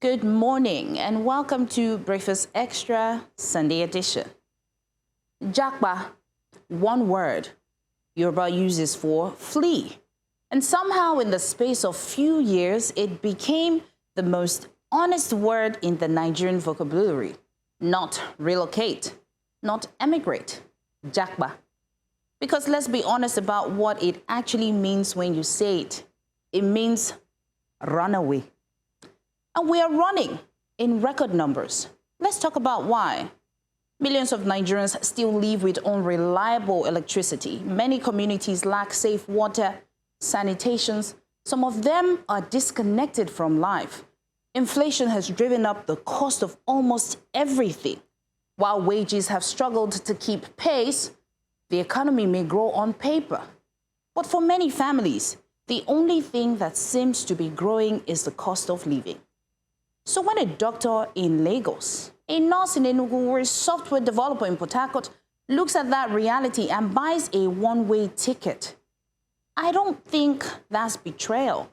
Good morning and welcome to Breakfast Extra Sunday edition. Jakba, one word, Yoruba uses for flee. And somehow in the space of few years, it became the most honest word in the Nigerian vocabulary. Not relocate, not emigrate, Jakba. Because let's be honest about what it actually means when you say it. It means run away. And we are running in record numbers. Let's talk about why. Millions of Nigerians still live with unreliable electricity. Many communities lack safe water, sanitations. Some of them are disconnected from life. Inflation has driven up the cost of almost everything. While wages have struggled to keep pace, the economy may grow on paper. But for many families, the only thing that seems to be growing is the cost of living. So when a doctor in Lagos, a nurse in Enugu, or a software developer in Port Harcourt looks at that reality and buys a one-way ticket, I don't think that's betrayal.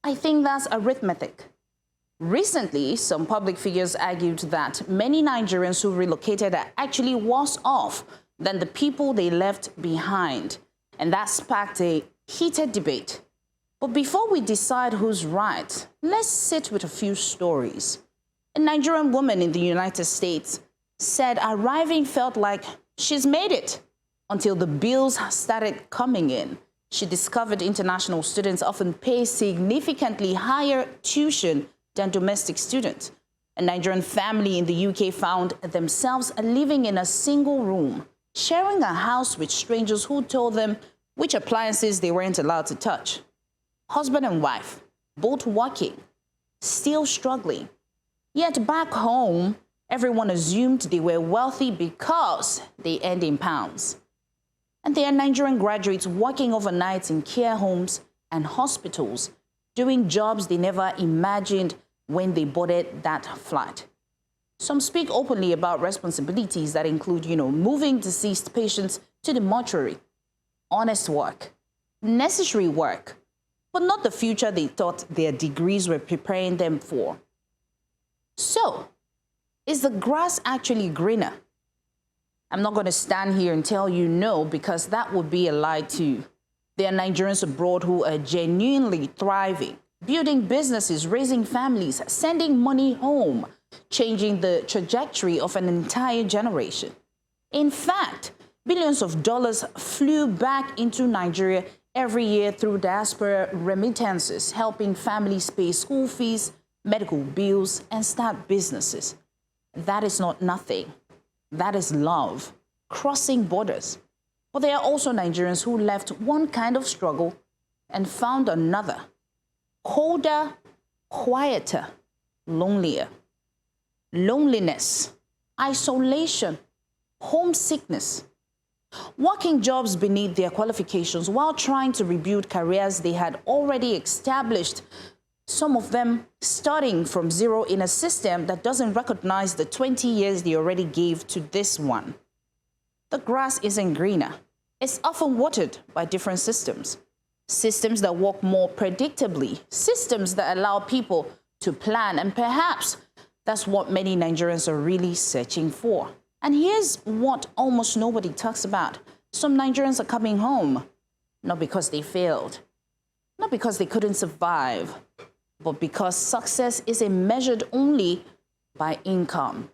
I think that's arithmetic. Recently, some public figures argued that many Nigerians who relocated are actually worse off than the people they left behind. And that sparked a heated debate. But before we decide who's right, let's sit with a few stories. A Nigerian woman in the United States said arriving felt like she's made it until the bills started coming in. She discovered international students often pay significantly higher tuition than domestic students. A Nigerian family in the UK found themselves living in a single room, sharing a house with strangers who told them which appliances they weren't allowed to touch. Husband and wife, both working, still struggling. Yet back home, everyone assumed they were wealthy because they earned in pounds. And there are Nigerian graduates working overnight in care homes and hospitals, doing jobs they never imagined when they boarded that flight. Some speak openly about responsibilities that include, moving deceased patients to the mortuary. Honest work, necessary work, but not the future they thought their degrees were preparing them for. So, is the grass actually greener? I'm not going to stand here and tell you no, because that would be a lie too. There are Nigerians abroad who are genuinely thriving, building businesses, raising families, sending money home, changing the trajectory of an entire generation. In fact, billions of dollars flew back into Nigeria every year through diaspora remittances, helping families pay school fees, medical bills, and start businesses. That is not nothing. That is love, crossing borders. But there are also Nigerians who left one kind of struggle and found another, colder, quieter, lonelier. Loneliness, isolation, homesickness. Working jobs beneath their qualifications while trying to rebuild careers they had already established, some of them starting from zero in a system that doesn't recognize the 20 years they already gave to this one. The grass isn't greener. It's often watered by different systems. Systems that work more predictably, systems that allow people to plan, and perhaps that's what many Nigerians are really searching for. And here's what almost nobody talks about. Some Nigerians are coming home, not because they failed, not because they couldn't survive, but because success isn't measured only by income.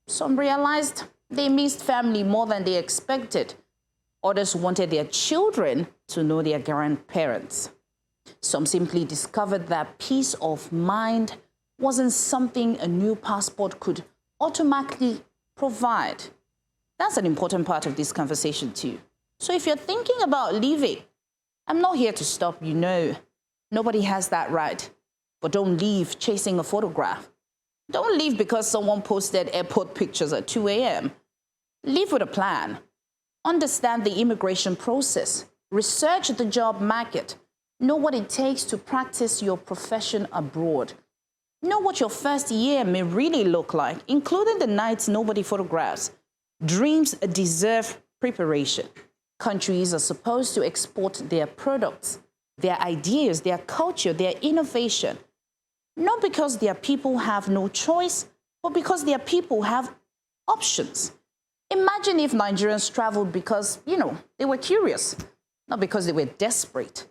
Some realized they missed family more than they expected. Others wanted their children to know their grandparents. Some simply discovered that peace of mind wasn't something a new passport could automatically provide. That's an important part of this conversation too. So if you're thinking about leaving, I'm not here to stop you, no. Nobody has that right. But don't leave chasing a photograph. Don't leave because someone posted airport pictures at 2 a.m. Leave with a plan. Understand the immigration process. Research the job market. Know what it takes to practice your profession abroad. Know what your first year may really look like, including the nights nobody photographs. Dreams deserve preparation. Countries are supposed to export their products, their ideas, their culture, their innovation. not because their people have no choice, but because their people have options. Imagine if Nigerians traveled because, they were curious, not because they were desperate.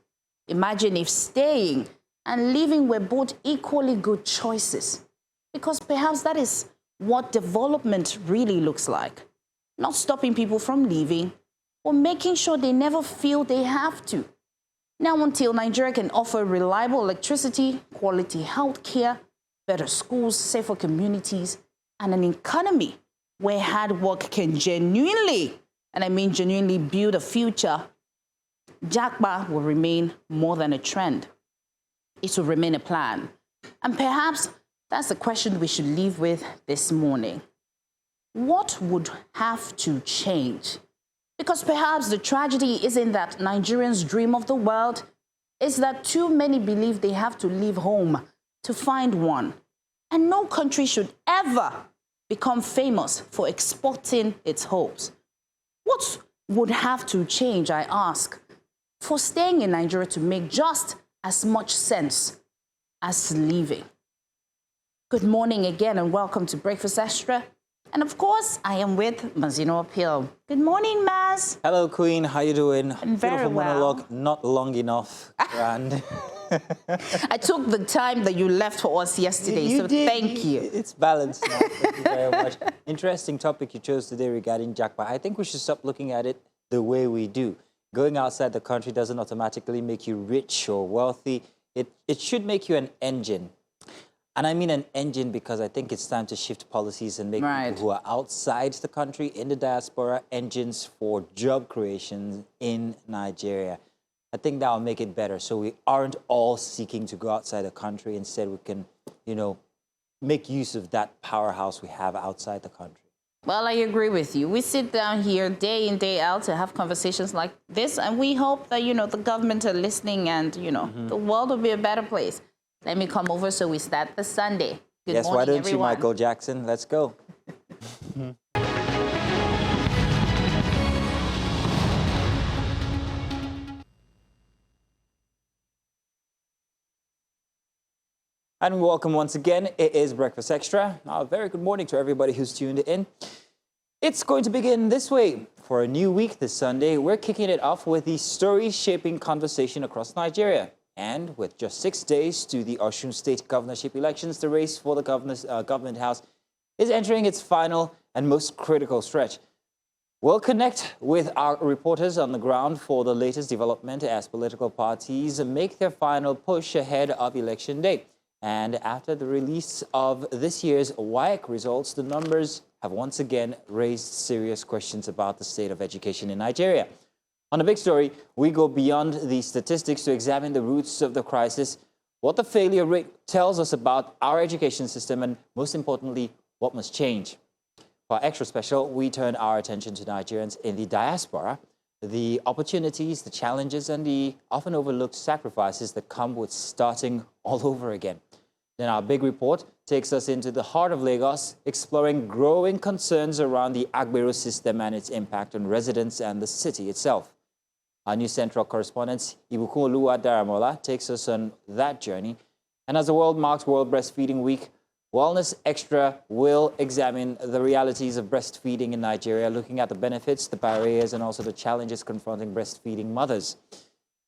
Imagine if staying and leaving were both equally good choices, because perhaps that is what development really looks like. Not stopping people from leaving, but making sure they never feel they have to. Now, until Nigeria can offer reliable electricity, quality health care, better schools, safer communities, and an economy where hard work can genuinely, and I mean genuinely, build a future, Japa will remain more than a trend. It will remain a plan. And perhaps that's the question we should leave with this morning. What would have to change? Because perhaps the tragedy isn't that Nigerians dream of the world, it's that too many believe they have to leave home to find one. And no country should ever become famous for exporting its hopes. What would have to change, I ask, for staying in Nigeria to make just as much sense as leaving? Good morning again and welcome to Breakfast Extra. And of course, I am with Mazino Appeal. Good morning, Maz. Hello, Queen. How you doing? I'm very Beautiful well. monologue, not long enough. Grand. I took the time that you left for us yesterday, so thank you. It's balanced now. Thank you very much. Interesting topic you chose today regarding Japa. I think we should stop looking at it the way we do. Going outside the country doesn't automatically make you rich or wealthy. It should make you an engine. And I mean an engine because I think it's time to shift policies and make people who are outside the country in the diaspora engines for job creation in Nigeria. I think that will make it better. So we aren't all seeking to go outside the country. Instead, we can, make use of that powerhouse we have outside the country. Well, I agree with you. We sit down here day in, day out to have conversations like this, and we hope that, the government are listening and, the world will be a better place. Let me come over so we start the Sunday. Good morning, why don't everyone. you, Michael Jackson? Let's go. And welcome once again. It is Breakfast Extra. A very good morning to everybody who's tuned in. It's going to begin this way. For a new week this Sunday, we're kicking it off with the story-shaping conversation across Nigeria. And with just 6 days to the Osun State governorship elections, the race for the government house is entering its final and most critical stretch. We'll connect with our reporters on the ground for the latest development as political parties make their final push ahead of Election Day. And after the release of this year's WAEC results, the numbers have once again raised serious questions about the state of education in Nigeria. On the big story, we go beyond the statistics to examine the roots of the crisis, what the failure rate tells us about our education system, and most importantly, what must change. For our extra special, we turn our attention to Nigerians in the diaspora, the opportunities, the challenges, and the often overlooked sacrifices that come with starting all over again. Then our big report takes us into the heart of Lagos, exploring growing concerns around the Agbero system and its impact on residents and the city itself. Our new central correspondent, Ibukun Daramola, takes us on that journey. And as the world marks World Breastfeeding Week, Wellness Extra will examine the realities of breastfeeding in Nigeria, looking at the benefits, the barriers, and also the challenges confronting breastfeeding mothers.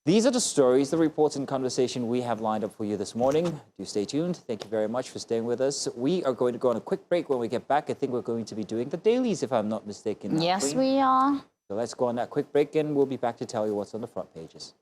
These are the stories, the reports, and conversation we have lined up for you this morning. Do stay tuned. Thank you very much for staying with us. We are going to go on a quick break. When we get back, I think we're going to be doing the dailies, if I'm not mistaken. Yes, we are. So let's go on that quick break, and we'll be back to tell you what's on the front pages.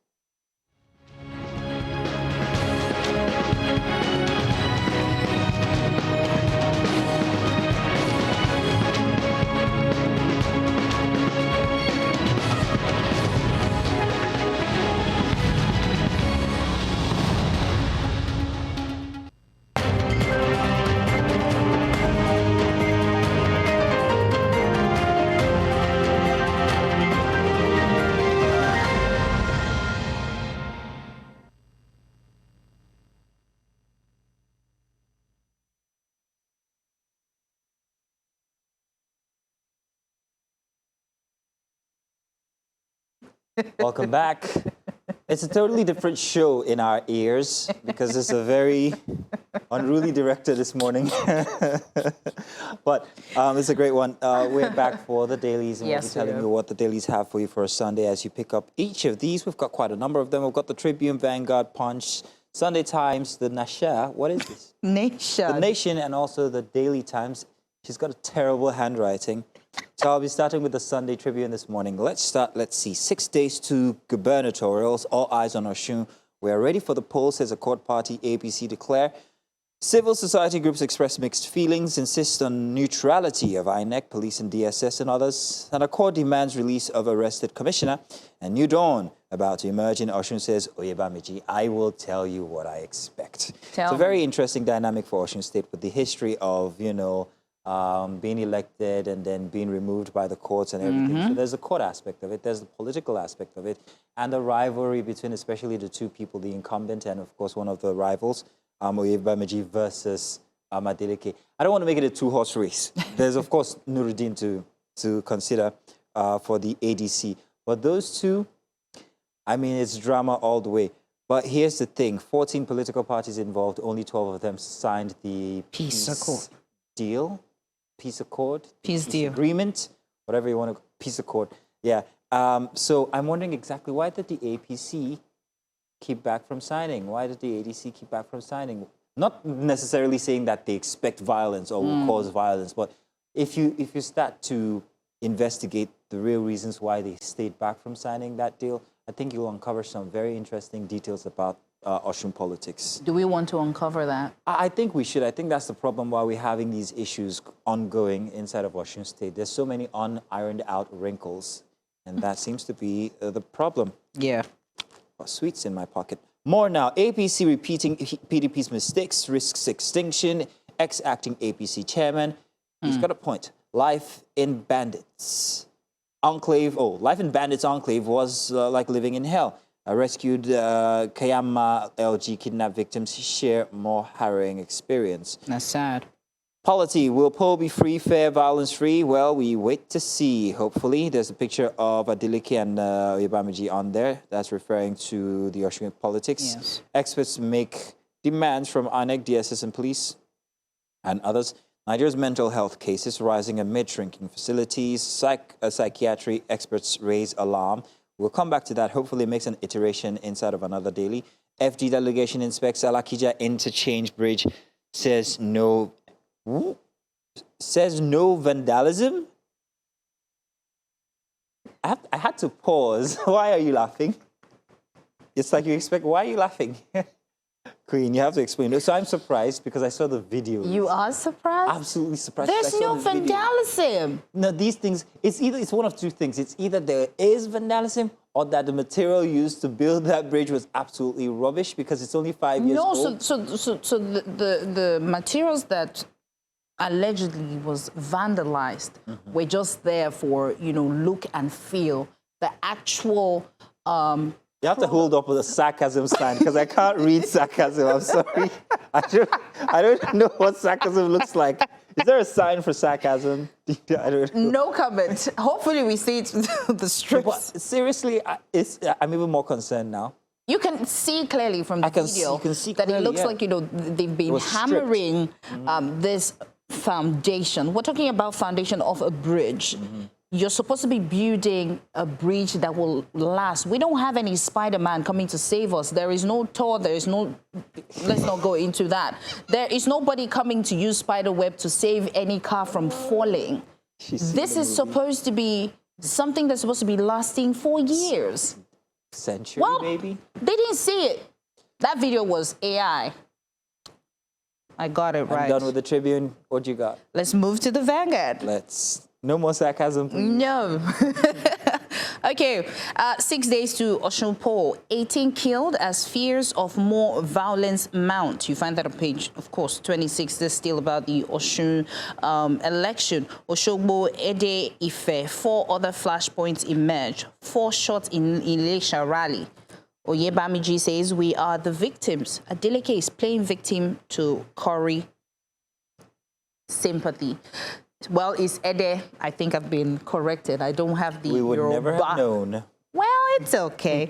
Welcome back. It's a totally different show in our ears because it's a very unruly director this morning. But it's a great one. We're back for the dailies, and Yes, we'll be telling you what the dailies have for you for a Sunday as you pick up each of these. We've got quite a number of them. We've got the Tribune, Vanguard, Punch, Sunday Times, the Nasha. What is this? Nation. The Nation, and also the Daily Times. She's got a terrible handwriting. So I'll be starting with the Sunday Tribune this morning. Let's start. Let's see. 6 days to gubernatorials. All eyes on Osun. We are ready for the polls, says a court party. APC declare. Civil society groups express mixed feelings, insist on neutrality of INEC, police and DSS and others. And a court demands release of arrested commissioner. And New Dawn about to emerge in Osun says, Oyebamiji, I will tell you what I expect. It's a very interesting dynamic for Osun State with the history of, being elected and then being removed by the courts and everything. So there's the court aspect of it, there's the political aspect of it, and the rivalry between especially the two people, the incumbent and, of course, one of the rivals, Oyebamiji versus Adeleke. I don't want to make it a two-horse race. There's, of course, Nuruddin to consider for the ADC. But those two, I mean, it's drama all the way. But here's the thing. 14 political parties involved, only 12 of them signed the peace deal. Peace accord, peace deal, agreement, whatever you want to, peace accord. Yeah. So I'm wondering exactly why did the APC keep back from signing? Why did the ADC keep back from signing? Not necessarily saying that they expect violence or will cause violence, but if you start to investigate the real reasons why they stayed back from signing that deal, I think you'll uncover some very interesting details about Osun politics. Do we want to uncover that? I think we should. I think that's the problem why we're having these issues ongoing inside of Osun State. There's so many unironed out wrinkles, and that seems to be the problem. Yeah. Oh, sweets in my pocket. More now. APC repeating PDP's mistakes, risks extinction. Ex-acting APC chairman. He's got a point. Life in Bandits Enclave. Oh, Life in Bandits Enclave was like living in hell. Rescued Kayama LG kidnapped victims share more harrowing experience. That's sad. Polity, will poll be free, fair, violence-free? Well, we wait to see, hopefully. There's a picture of Adeleke and Oyebamiji on there. That's referring to the Osun politics. Yes. Experts make demands from INEC, DSS and police and others. Nigeria's mental health cases rising amid shrinking facilities. Psychiatry experts raise alarm. We'll come back to that. Hopefully it makes an iteration inside of another daily. FD delegation inspects Alakija Interchange Bridge, says no vandalism. I had to pause. Why are you laughing? It's like you expect. Why are you laughing? Queen, you have to explain. So I'm surprised because I saw the video. You are surprised? Absolutely surprised. There's no vandalism. No, these things, it's one of two things. It's either there is vandalism or that the material used to build that bridge was absolutely rubbish because it's only 5 years old. No, so the materials that allegedly was vandalized were just there for, look and feel. The actual... You have to hold up with a sarcasm sign because I can't read sarcasm. I'm sorry. I don't know what sarcasm looks like. Is there a sign for sarcasm? I don't know. No comment. Hopefully we see it with the strips. But seriously, I'm even more concerned now. You can see clearly from the video you can see that clearly, it looks like, they've been hammering this foundation. We're talking about foundation of a bridge. You're supposed to be building a bridge that will last. We don't have any Spider-Man coming to save us. There is no Thor. There is no... Let's not go into that. There is nobody coming to use spiderweb to save any car from falling. This is supposed to be something that's supposed to be lasting for years. Century, maybe? They didn't see it. That video was AI. I got it right. I'm done with the Tribune. What you got? Let's move to the Vanguard. No more sarcasm, please. No. Okay, 6 days to Osun poll. 18 killed as fears of more violence mount. You find that on page, of course, 26. This is still about the Osun election. Osogbo, Ede, Ife. 4 other flashpoints emerge. 4 shots in Ilesha rally. Oyebamiji says, we are the victims. Adeleke is playing victim to curry sympathy. Well, it's Ede. I think I've been corrected. I don't have the We would never have known. Well, it's okay.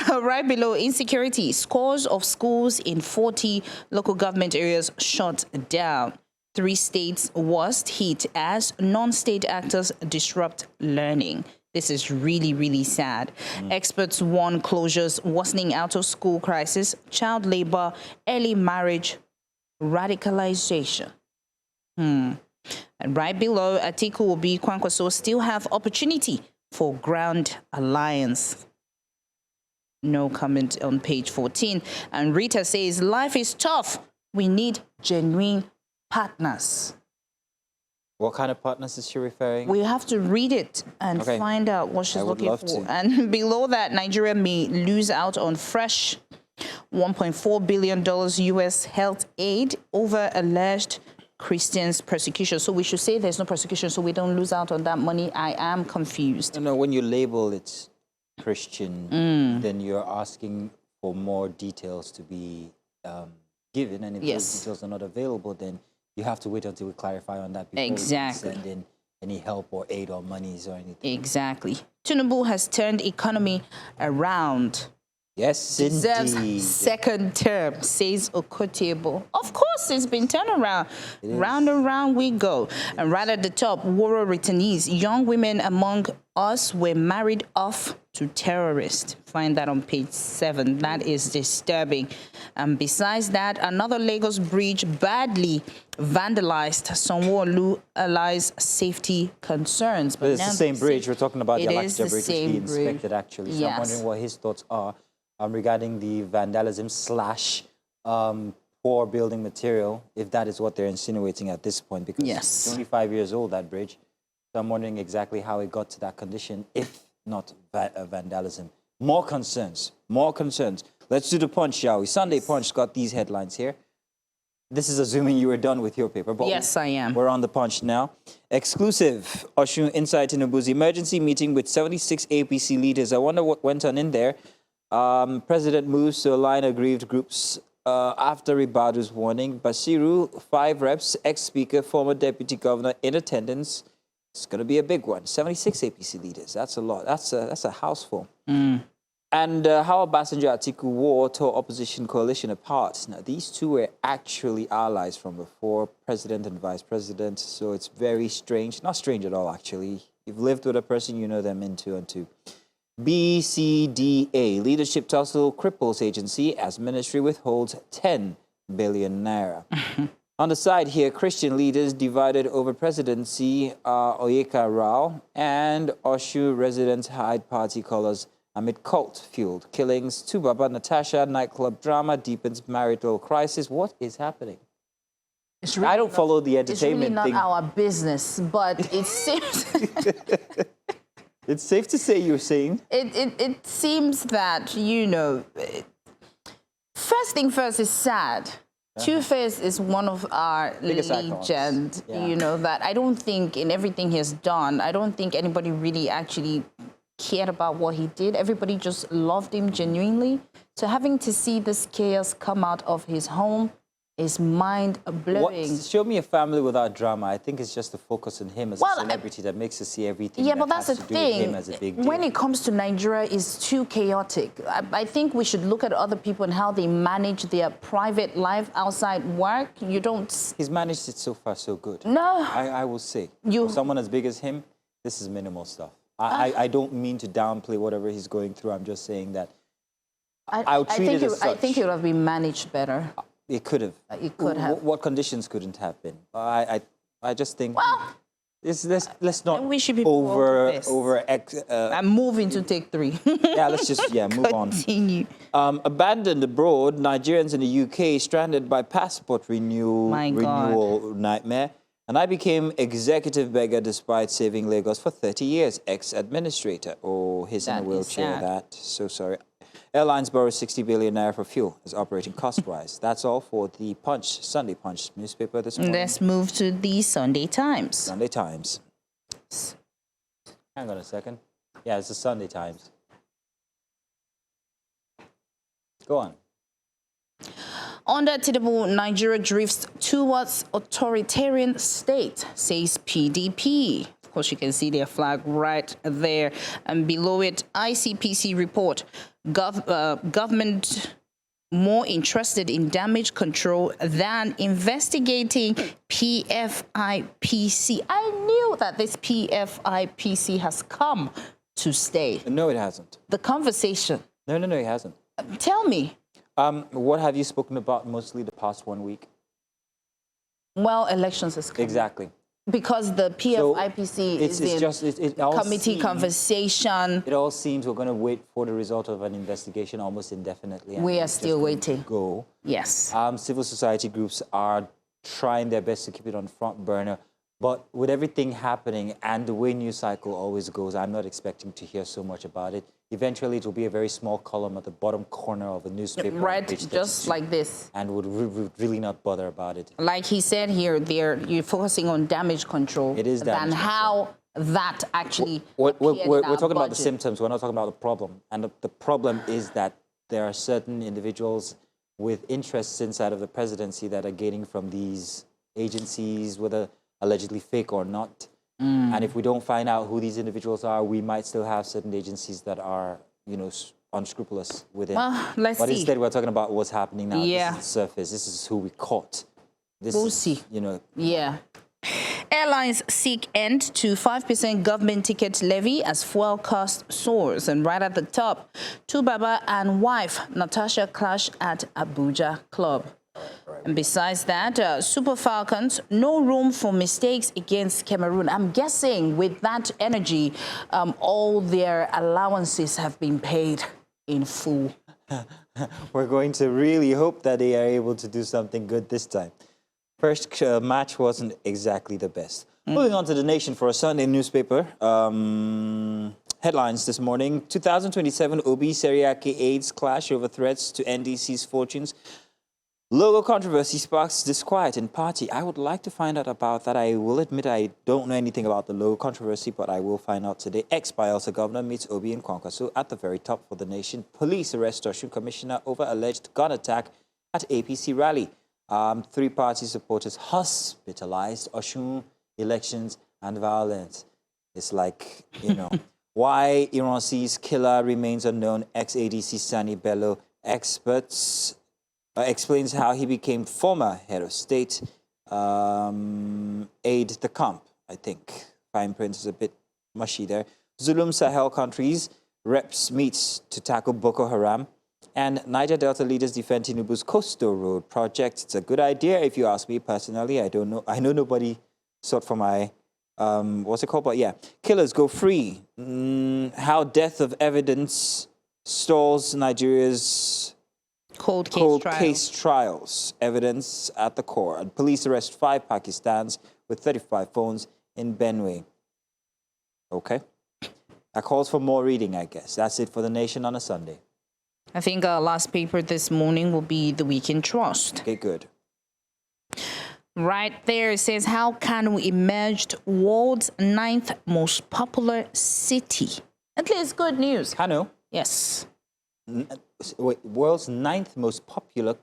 Right below insecurity, scores of schools in 40 local government areas shut down. 3 states worst hit as non-state actors disrupt learning. This is really, really sad. Experts warn closures, worsening out-of-school crisis, child labor, early marriage, radicalization. And right below, Atiku Obi Kwankwaso still have opportunity for Grand Alliance. No comment on page 14. And Rita says, life is tough. We need genuine partners. What kind of partners is she referring? We have to read it and find out what she's looking for. To. And below that, Nigeria may lose out on fresh $1.4 billion US health aid over alleged Christians' persecution. So we should say there's no persecution so we don't lose out on that money. I am confused. No, when you label it Christian, then you're asking for more details to be given. And if those details are not available, then you have to wait until we clarify on that before we send in any help or aid or monies or anything. Exactly. Tinubu has turned economy around. Yes, Deserves indeed. second term, says Okotebo. Of course, it's been turned around. Round and round we go. And right at the top, Woro returnees, young women among us were married off to terrorists. Find that on page 7. That is disturbing. And besides that, another Lagos bridge badly vandalized. Sanwo-Olu allies safety concerns. But it's the same bridge. We're talking about the Alakija bridge, which he bridge. inspected, actually. So I'm wondering what his thoughts are regarding the vandalism / poor building material, if that is what they're insinuating at this point, because it's 25 years old, that bridge. So I'm wondering exactly how it got to that condition, if not vandalism. More concerns, more concerns. Let's do the Punch, shall we? Sunday Punch got these headlines here. This is assuming you were done with your paper. But yes, I am. We're on the Punch now. Exclusive Osun inside Tinubu's emergency meeting with 76 APC leaders. I wonder what went on in there. President moves to align aggrieved groups after Ribadu's warning. Basiru, 5 reps, ex-speaker, former deputy governor in attendance. It's going to be a big one. 76 APC leaders. That's a lot. That's a house full. And how Obasanjo Atiku war tore opposition coalition apart. Now, these two were actually allies from before, president and vice president. So it's very strange. Not strange at all, actually. You've lived with a person, you know them in 2 and 2. BCDA, leadership tussle cripples agency as ministry withholds 10 billion naira. On the side here, Christian leaders divided over presidency, Oyeka Rao and Oshu residents hide party colors amid cult-fueled killings. Tubaba Natasha, nightclub drama deepens marital crisis. What is happening? Really I don't follow the entertainment thing. It's really not thing. our business, but it seems... It's safe to say you're saying. It seems that, you know, first thing first is sad. Two-Face is one of our legends, you know, that I don't think in everything he has done, I don't think anybody really actually cared about what he did. Everybody just loved him genuinely. So having to see this chaos come out of his home is mind-blowing. Show me a family without drama. I think it's just the focus on him as a celebrity that makes us see everything. Yeah, but that's the thing. Him as a big deal. When it comes to Nigeria, it's too chaotic. I think we should look at other people and how they manage their private life outside work. You don't... He's managed it so far so good. No. I will say. For someone as big as him, this is minimal stuff. I don't mean to downplay whatever he's going through. I'm just saying that I'll treat it as such. I think it would have been managed better. It could have. It could have. What conditions couldn't have been? I just think. Well, let's not I'm moving to take 3. Yeah, let's just move on. Continue. Abandoned abroad, Nigerians in the UK stranded by passport renewal nightmare. And I became executive beggar despite saving Lagos for 30 years. Ex-administrator. Oh, he's in a wheelchair. So sorry. Airlines borrow 60 billion naira for fuel as operating cost-wise. That's all for the Punch, Sunday Punch newspaper this morning. Let's move to the Sunday Times. Sunday Times. Hang on a second. Yeah, it's the Sunday Times. Go on. Under Tinubu, Nigeria drifts towards authoritarian state, says PDP. course, you can see their flag right there. And below it, ICPC report, government more interested in damage control than investigating PFIPC. I knew that this PFIPC has come to stay. No, it hasn't. The conversation. No, it hasn't. Tell me. What have you spoken about mostly the past 1 week? Well, elections is coming. Exactly. Because the PFIPC is in committee conversation. It all seems we're going to wait for the result of an investigation almost indefinitely. We are still waiting. Go. Yes. Civil society groups are trying their best to keep it on front burner. But with everything happening and the way news cycle always goes, I'm not expecting to hear so much about it. Eventually, it will be a very small column at the bottom corner of a newspaper. Right, just like this. And would really not bother about it. Like he said here, you're focusing on damage control. It is damage than control. How that actually We're talking budget. about the symptoms. We're not talking about the problem. And the problem is that there are certain individuals with interests inside of the presidency that are gaining from these agencies, whether allegedly fake or not. And if we don't find out who these individuals are, we might still have certain agencies that are, unscrupulous within. Well, let's but see. instead, we're talking about what's happening now. Yeah. This is the surface. This is who we caught. We'll see. Yeah. Airlines seek end to 5% government ticket levy as fuel cost soars. And right at the top, two Baba and wife, Natasha, clash at Abuja club. And besides that, Super Falcons, no room for mistakes against Cameroon. I'm guessing with that energy, all their allowances have been paid in full. We're going to really hope that they are able to do something good this time. First match wasn't exactly the best. Moving on to The Nation for a Sunday newspaper. Headlines this morning. 2027 Obi Seriake AIDS clash over threats to NDC's fortunes. Logo controversy sparks disquiet in party. I would like to find out about that. I will admit I don't know anything about the logo controversy, but I will find out today. Ex-Bayelsa governor meets Obi in Kwankwaso. At the very top for The Nation, police arrest Osun commissioner over alleged gun attack at APC rally. Three-party supporters hospitalized Osun elections and violence. It's like, why Iran sees killer remains unknown. Ex-ADC Sani Bello experts explains how he became former head of state, aide the camp, I think. Fine print is a bit mushy there. Zulum Sahel countries, reps meets to tackle Boko Haram. And Niger Delta leaders defend Tinubu's Coastal Road project. It's a good idea if you ask me personally. I don't know. I know nobody sought for my, what's it called? But yeah, killers go free. How death of evidence stalls Nigeria's cold case trials. Evidence at the core. And police arrest 5 Pakistans with 35 phones in Benue. Okay. That calls for more reading, I guess. That's it for The Nation on a Sunday. I think our last paper this morning will be The Weekend Trust. Okay, good. Right there, it says, how Kano emerged world's 9th most popular city? At least good news. Kano? Yes. Wait, world's 9th most popular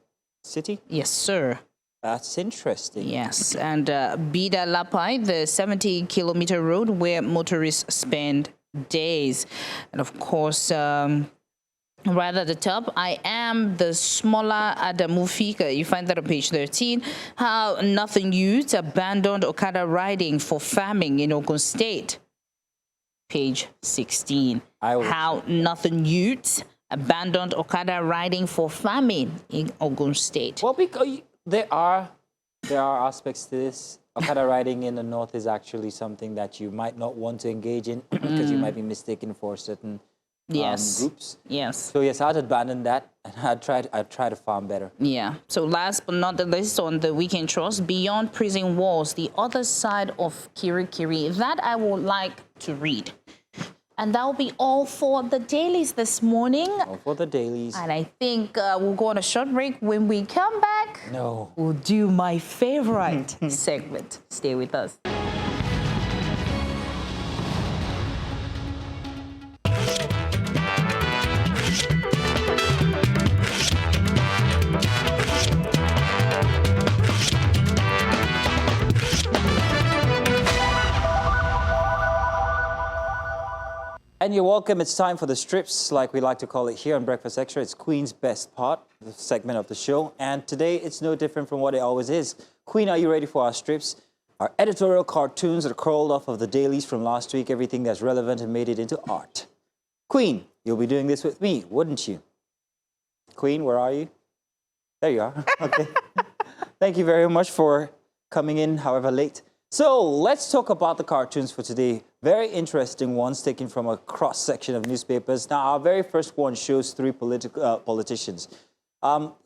city? Yes, sir. That's interesting. Yes, and Bida Lapai, the 70-kilometer road where motorists spend days. And of course, right at the top, I am the smaller Adamufika. You find that on page 13. How nothing youths abandoned Okada riding for farming in Osun State. Page 16. How nothing youths abandoned Okada riding for farming in Osun State. Well, because there are aspects to this. Okada riding in the north is actually something that you might not want to engage in because you might be mistaken for certain groups. Yes. So yes, I'd abandon that and I'd try to farm better. Yeah. So last but not the least on The Weekend Trust, Beyond Prison Walls, the other side of Kirikiri. That I would like to read. And that will be all for the dailies this morning. All for the dailies. And I think we'll go on a short break. When we come back, we'll do my favorite segment. Stay with us. And you're welcome. It's time for the strips, like we like to call it here on Breakfast Extra. It's Queen's Best Part, the segment of the show. And today, it's no different from what it always is. Queen, are you ready for our strips? Our editorial cartoons that crawled off of the dailies from last week, everything that's relevant and made it into art. Queen, you'll be doing this with me, wouldn't you? Queen, where are you? There you are. Okay. Thank you very much for coming in, however late. So let's talk about the cartoons for today. Very interesting ones taken from a cross-section of newspapers. Now, our very first one shows three politicians.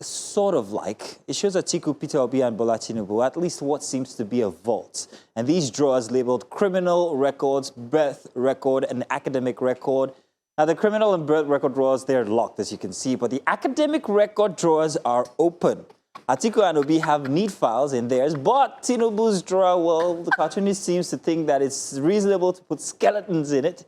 Sort of like, it shows Atiku, Peter Obi, and Bola Tinubu, at least what seems to be a vault. And these drawers labeled criminal records, birth record, and academic record. Now, the criminal and birth record drawers, they're locked, as you can see, but the academic record drawers are open. Atiku and Obi have neat files in theirs, but Tinubu's drawer, well, the cartoonist seems to think that it's reasonable to put skeletons in it.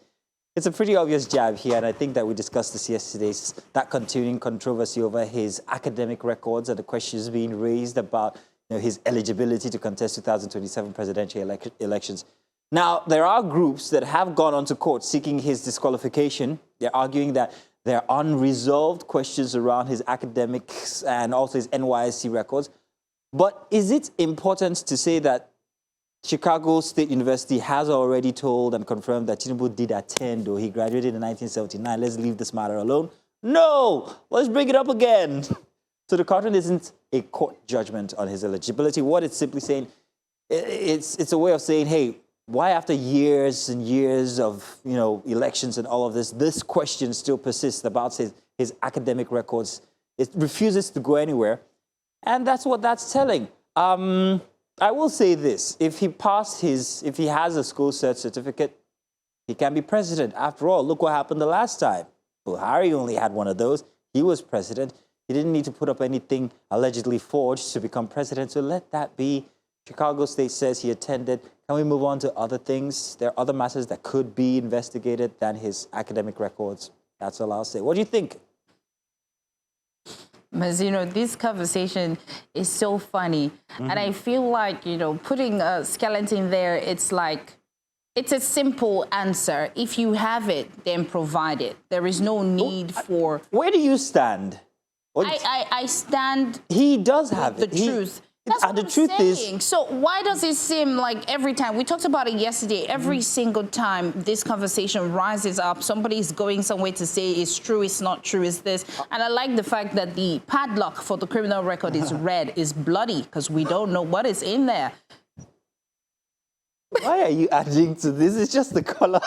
It's a pretty obvious jab here, and I think that we discussed this yesterday, that continuing controversy over his academic records and the questions being raised about his eligibility to contest 2027 presidential elections. Now, there are groups that have gone onto court seeking his disqualification. They're arguing that there are unresolved questions around his academics and also his NYSC records. But is it important to say that Chicago State University has already told and confirmed that Tinubu did attend, or he graduated in 1979? Let's leave this matter alone. No! Let's bring it up again. So the cartoon isn't a court judgment on his eligibility. What it's simply saying, it's a way of saying, hey, why after years and years of elections and all of this question still persists about his academic records? It refuses to go anywhere, and that's what that's telling. I will say this: if he has a school cert certificate, he can be president. After all, look what happened the last time. Buhari only had one of those. He was president. He didn't need to put up anything allegedly forged to become president. So let that be. Chicago State says he attended. Can we move on to other things? There are other matters that could be investigated than his academic records. That's all I'll say. What do you think? Mas, this conversation is so funny. And I feel like, putting a skeleton there, it's like, it's a simple answer. If you have it, then provide it. There is no need for... Where do you stand? I stand... He does have the truth. That's what I'm saying. So why does it seem like every time, we talked about it yesterday, every single time this conversation rises up, somebody's going somewhere to say it's true, it's not true, it's this. And I like the fact that the padlock for the criminal record is red, is bloody, because we don't know what is in there. Why are you adding to this? It's just the color.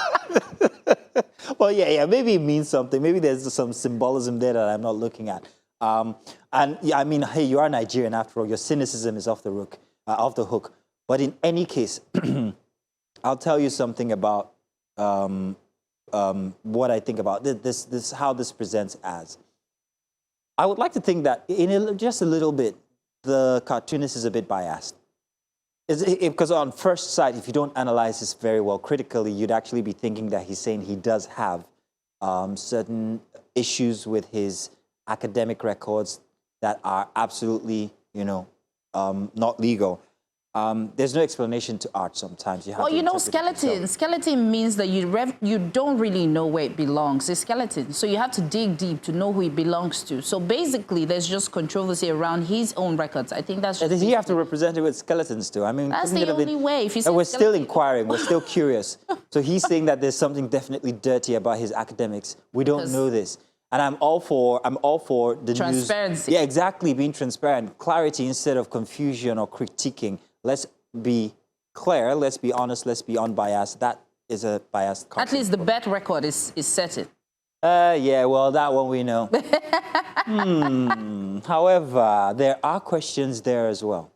Well, yeah, maybe it means something. Maybe there's some symbolism there that I'm not looking at. And yeah, I mean, hey, you are Nigerian after all. Your cynicism is off the hook. But in any case, I'll tell you something about what I think about this, how this presents as. I would like to think that just a little bit, the cartoonist is a bit biased. Because on first sight, if you don't analyze this very well critically, you'd actually be thinking that he's saying he does have certain issues with his academic records that are absolutely, not legal. There's no explanation to art sometimes. Skeleton means that you don't really know where it belongs. It's skeleton. So you have to dig deep to know who it belongs to. So basically, there's just controversy around his own records. I think that's just... Does he have to represent it with skeletons too? I mean, that's the only way. If you say we're still inquiring. We're still curious. So he's saying that there's something definitely dirty about his academics. We don't know this. And I'm all for the transparency. News. Yeah, exactly. Being transparent, clarity instead of confusion or critiquing. Let's be clear. Let's be honest. Let's be unbiased. That is a biased content. At least the birth record is certain. Yeah. Well, that one we know. However, there are questions there as well.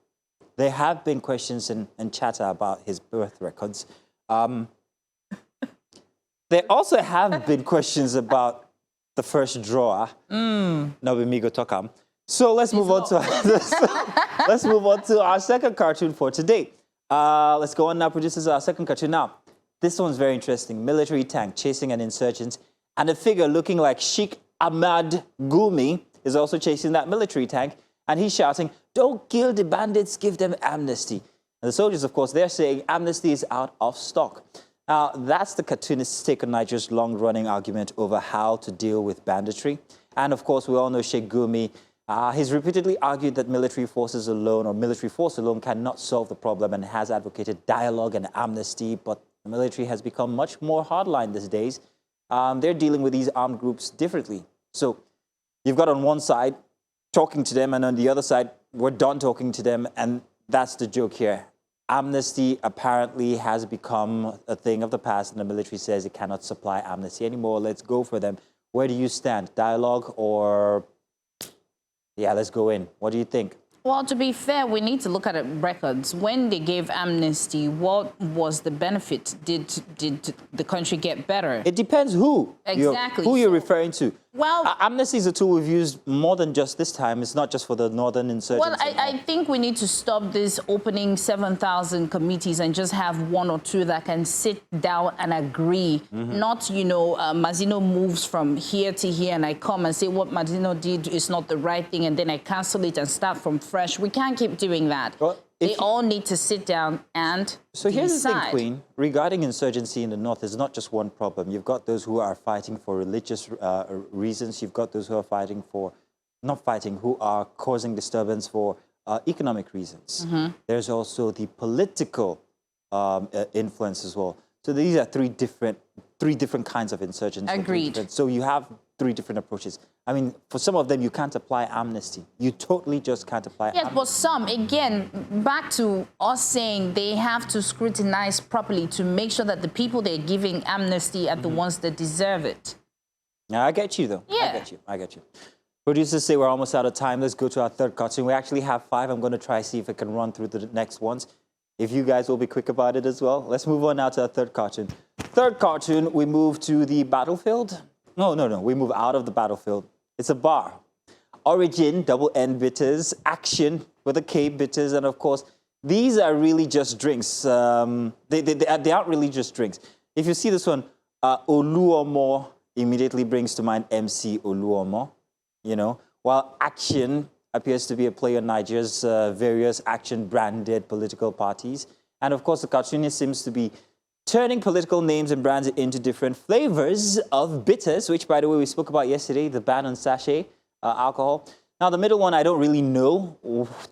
There have been questions and chatter about his birth records. There also have been questions about the first drawer. Nobimigo Tokam. So let's move on to our second cartoon for today. Let's go on now, producers. Our second cartoon now. This one's very interesting. Military tank chasing an insurgent, and a figure looking like Sheikh Ahmad Gumi is also chasing that military tank, and he's shouting, "Don't kill the bandits, give them amnesty." And the soldiers, of course, they're saying amnesty is out of stock. Now, that's the cartoonist's take on Nigeria's long-running argument over how to deal with banditry. And of course, we all know Sheikh Gumi. He's repeatedly argued that military forces alone or military force alone cannot solve the problem and has advocated dialogue and amnesty. But the military has become much more hardline these days. They're dealing with these armed groups differently. So you've got on one side talking to them, and on the other side, we're done talking to them. And that's the joke here. Amnesty apparently has become a thing of the past, and the military says it cannot supply amnesty anymore. Let's go for them. Where do you stand? Dialogue or, yeah, let's go in. What do you think? Well, to be fair, we need to look at records. When they gave amnesty, what was the benefit? Did the country get better? It depends who. Exactly. Who you're referring to. Well, amnesty is a tool we've used more than just this time. It's not just for the northern insurgents. Well, I think we need to stop this opening 7,000 committees and just have one or two that can sit down and agree. Not, you know, Mazino moves from here to here and I come and say what Mazino did is not the right thing and then I cancel it and start from fresh. We can't keep doing that. Well, they all need to sit down and So here's decide. the thing, Queen. Regarding insurgency in the north, it's not just one problem. You've got those who are fighting for religious reasons. You've got those who are fighting for, not fighting, who are causing disturbance for economic reasons. There's also the political influence as well. So these are three different kinds of insurgency. Agreed. So you have three different approaches. I mean, for some of them, you can't apply amnesty. You totally just can't apply amnesty. Yes, but some, again, back to us saying they have to scrutinize properly to make sure that the people they're giving amnesty are the ones that deserve it. Yeah, I get you, though. Yeah. I get you. Producers say we're almost out of time. Let's go to our third cartoon. We actually have 5. I'm going to try see if I can run through the next ones. If you guys will be quick about it as well. Let's move on now to our third cartoon. Third cartoon, we move to the battlefield. No. We move out of the battlefield. It's a bar. Origin, double N bitters. Action with a K bitters. And of course, these are really just drinks. They aren't really just drinks. If you see this one, Oluomo immediately brings to mind MC Oluomo, you know, while Action appears to be a play on Nigeria's various action-branded political parties. And of course, the cartoonist seems to be turning political names and brands into different flavors of bitters, which, by the way, we spoke about yesterday, the ban on sachet alcohol. Now, the middle one, I don't really know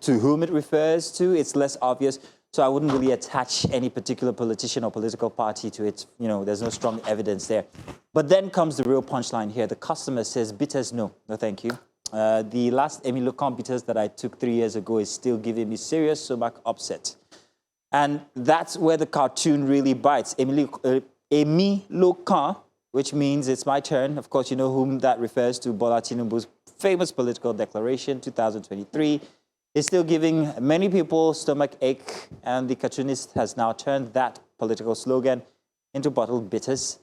to whom it refers to. It's less obvious, so I wouldn't really attach any particular politician or political party to it. You know, there's no strong evidence there. But then comes the real punchline here. The customer says, bitters, no thank you. The last Emile Camp bitters that I took 3 years ago is still giving me serious stomach upset. And that's where the cartoon really bites. Emile Camp, which means it's my turn. Of course, you know whom that refers to. Bola Tinubu's famous political declaration, 2023, is still giving many people stomach ache. And the cartoonist has now turned that political slogan into bottled bitters.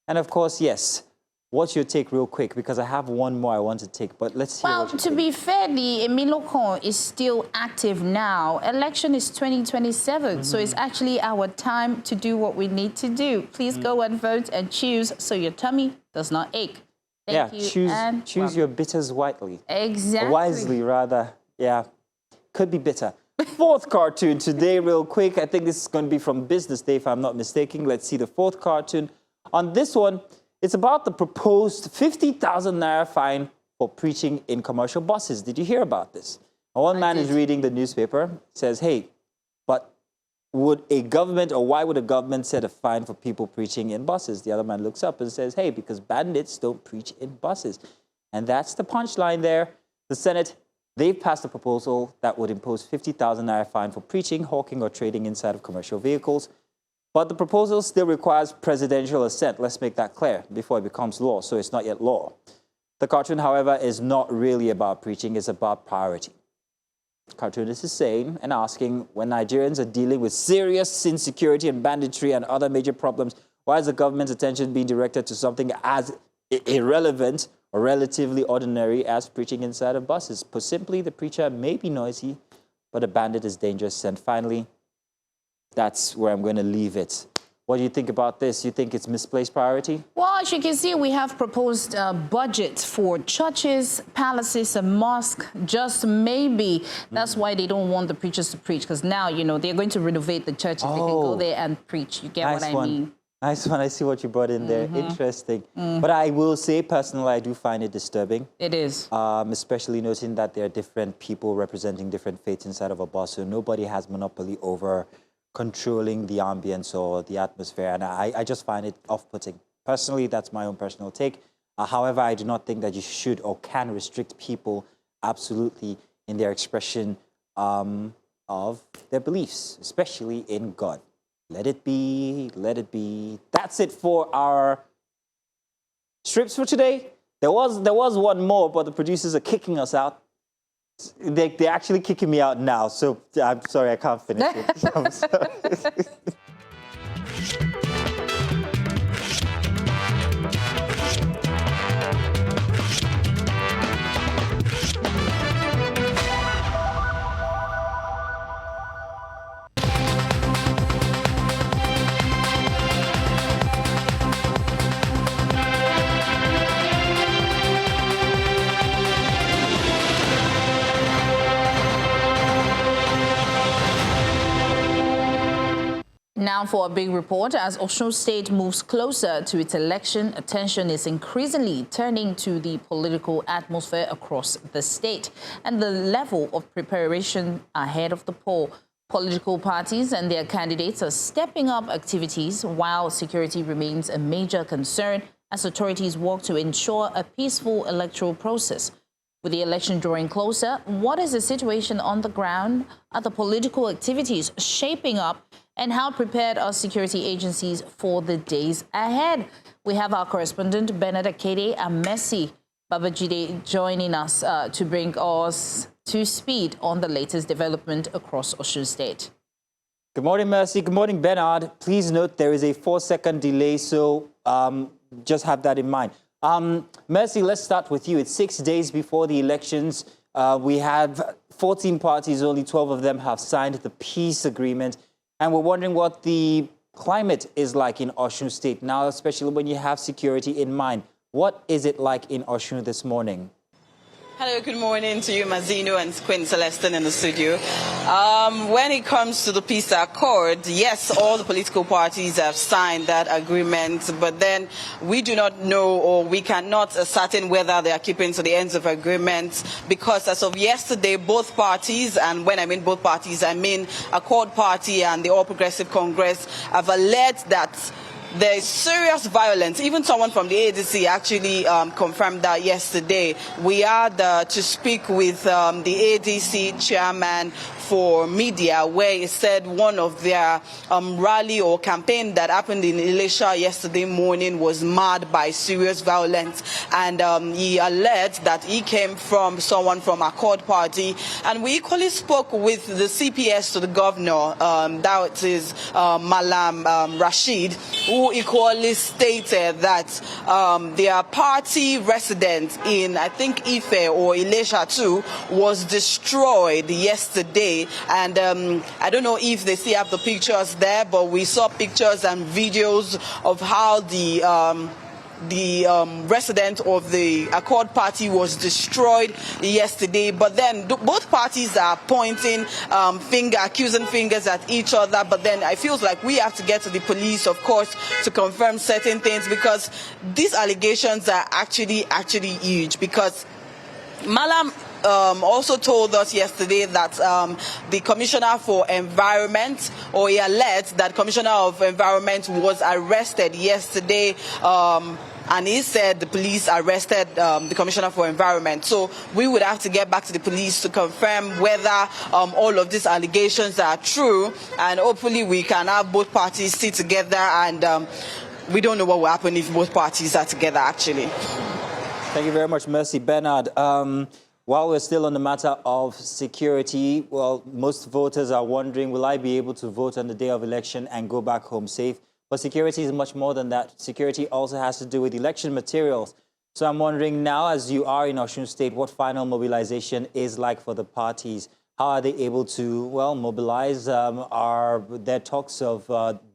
And of course, yes, what's your take real quick? Because I have one more I want to take, but let's hear what you think. Be fair, the Emile Camp is still active now. Election is 2027, so it's actually our time to do what we need to do. Please go and vote and choose so your tummy does not ache. Thank you. Choose your bitters wisely. Exactly. Wisely, rather. Yeah, could be bitter. Fourth cartoon today, real quick. I think this is going to be from Business Day, if I'm not mistaken. Let's see the fourth cartoon. On this one, it's about the proposed 50,000 naira fine for preaching in commercial buses. Did you hear about this? One man is reading the newspaper, says, hey, but would a government, or why would a government set a fine for people preaching in buses? The other man looks up and says, hey, because bandits don't preach in buses. And that's the punchline there. The Senate, they've passed a proposal that would impose 50,000 naira fine for preaching, hawking, or trading inside of commercial vehicles. But the proposal still requires presidential assent. Let's make that clear before it becomes law, so it's not yet law. The cartoon, however, is not really about preaching, it's about priority. The cartoonist is saying and asking, when Nigerians are dealing with serious insecurity and banditry and other major problems, why is the government's attention being directed to something as irrelevant or relatively ordinary as preaching inside of buses? Put simply, the preacher may be noisy, but a bandit is dangerous. And finally, that's where I'm going to leave it. What do you think about this? You think it's misplaced priority? Well, as you can see, we have proposed budgets for churches, palaces, and mosques. Just maybe that's why they don't want the preachers to preach, because now, you know, they're going to renovate the churches. They can go there and preach. You get what I mean? Nice one. I see what you brought in there. Interesting. But I will say, personally, I do find it disturbing. It is. Especially noting that there are different people representing different faiths inside of a bus, so nobody has monopoly over controlling the ambience or the atmosphere, and I just find it off-putting. Personally, that's my own personal take. However, I do not think that you should or can restrict people absolutely in their expression of their beliefs, especially in God. Let it be, let it be. That's it for our strips for today. There was one more, but the producers are kicking us out. They're actually kicking me out now, so I'm sorry, I can't finish it. I'm sorry. Now for a big report. As Osun State moves closer to its election, attention is increasingly turning to the political atmosphere across the state and the level of preparation ahead of the poll. Political parties and their candidates are stepping up activities while security remains a major concern as authorities work to ensure a peaceful electoral process. With the election drawing closer, what is the situation on the ground? Are the political activities shaping up? And how prepared are security agencies for the days ahead? We have our correspondent, Bernard Akede and Messi Babajide, joining us to bring us to speed on the latest development across Osun State. Good morning, Mercy. Good morning, Bernard. Please note there is a 4-second delay, so just have that in mind. Mercy, let's start with you. It's 6 days before the elections. We have 14 parties, only 12 of them have signed the peace agreement. And we're wondering what the climate is like in Osun State now, especially when you have security in mind. What is it like in Osun this morning? Hello, good morning to you, Mazino and Queen Celestine in the studio. When it comes to the peace accord, yes, all the political parties have signed that agreement, but then we do not know, or we cannot ascertain whether they are keeping to the ends of agreement, because as of yesterday, both parties, and when I mean both parties, I mean Accord Party and the All Progressive Congress, have alleged that there is serious violence. Even someone from the ADC actually confirmed that yesterday. We had to speak with the ADC chairman for media, where he said one of their rally or campaign that happened in Elisha yesterday morning was marred by serious violence. And he alleged that he came from someone from Accord Party. And we equally spoke with the CPS to the governor, that is Malam Rashid, who equally stated that their party resident in, I think, Ife or Elisha too, was destroyed yesterday. And I don't know if they still have the pictures there, but we saw pictures and videos of how the resident of the Accord Party was destroyed yesterday. But then both parties are pointing accusing fingers at each other. But then I feel like we have to get to the police, of course, to confirm certain things, because these allegations are actually huge. Because Malam also told us yesterday that the Commissioner for Environment, or he alleged that Commissioner of Environment was arrested yesterday, and he said the police arrested the Commissioner for Environment. So we would have to get back to the police to confirm whether all of these allegations are true, and hopefully we can have both parties sit together, and we don't know what will happen if both parties are together, actually. Thank you very much, Mercy. Bernard, while we're still on the matter of security, well, most voters are wondering, will I be able to vote on the day of election and go back home safe? But security is much more than that. Security also has to do with election materials. So I'm wondering now, as you are in Osun State, what final mobilization is like for the parties? How are they able to, well, mobilize? Are there talks of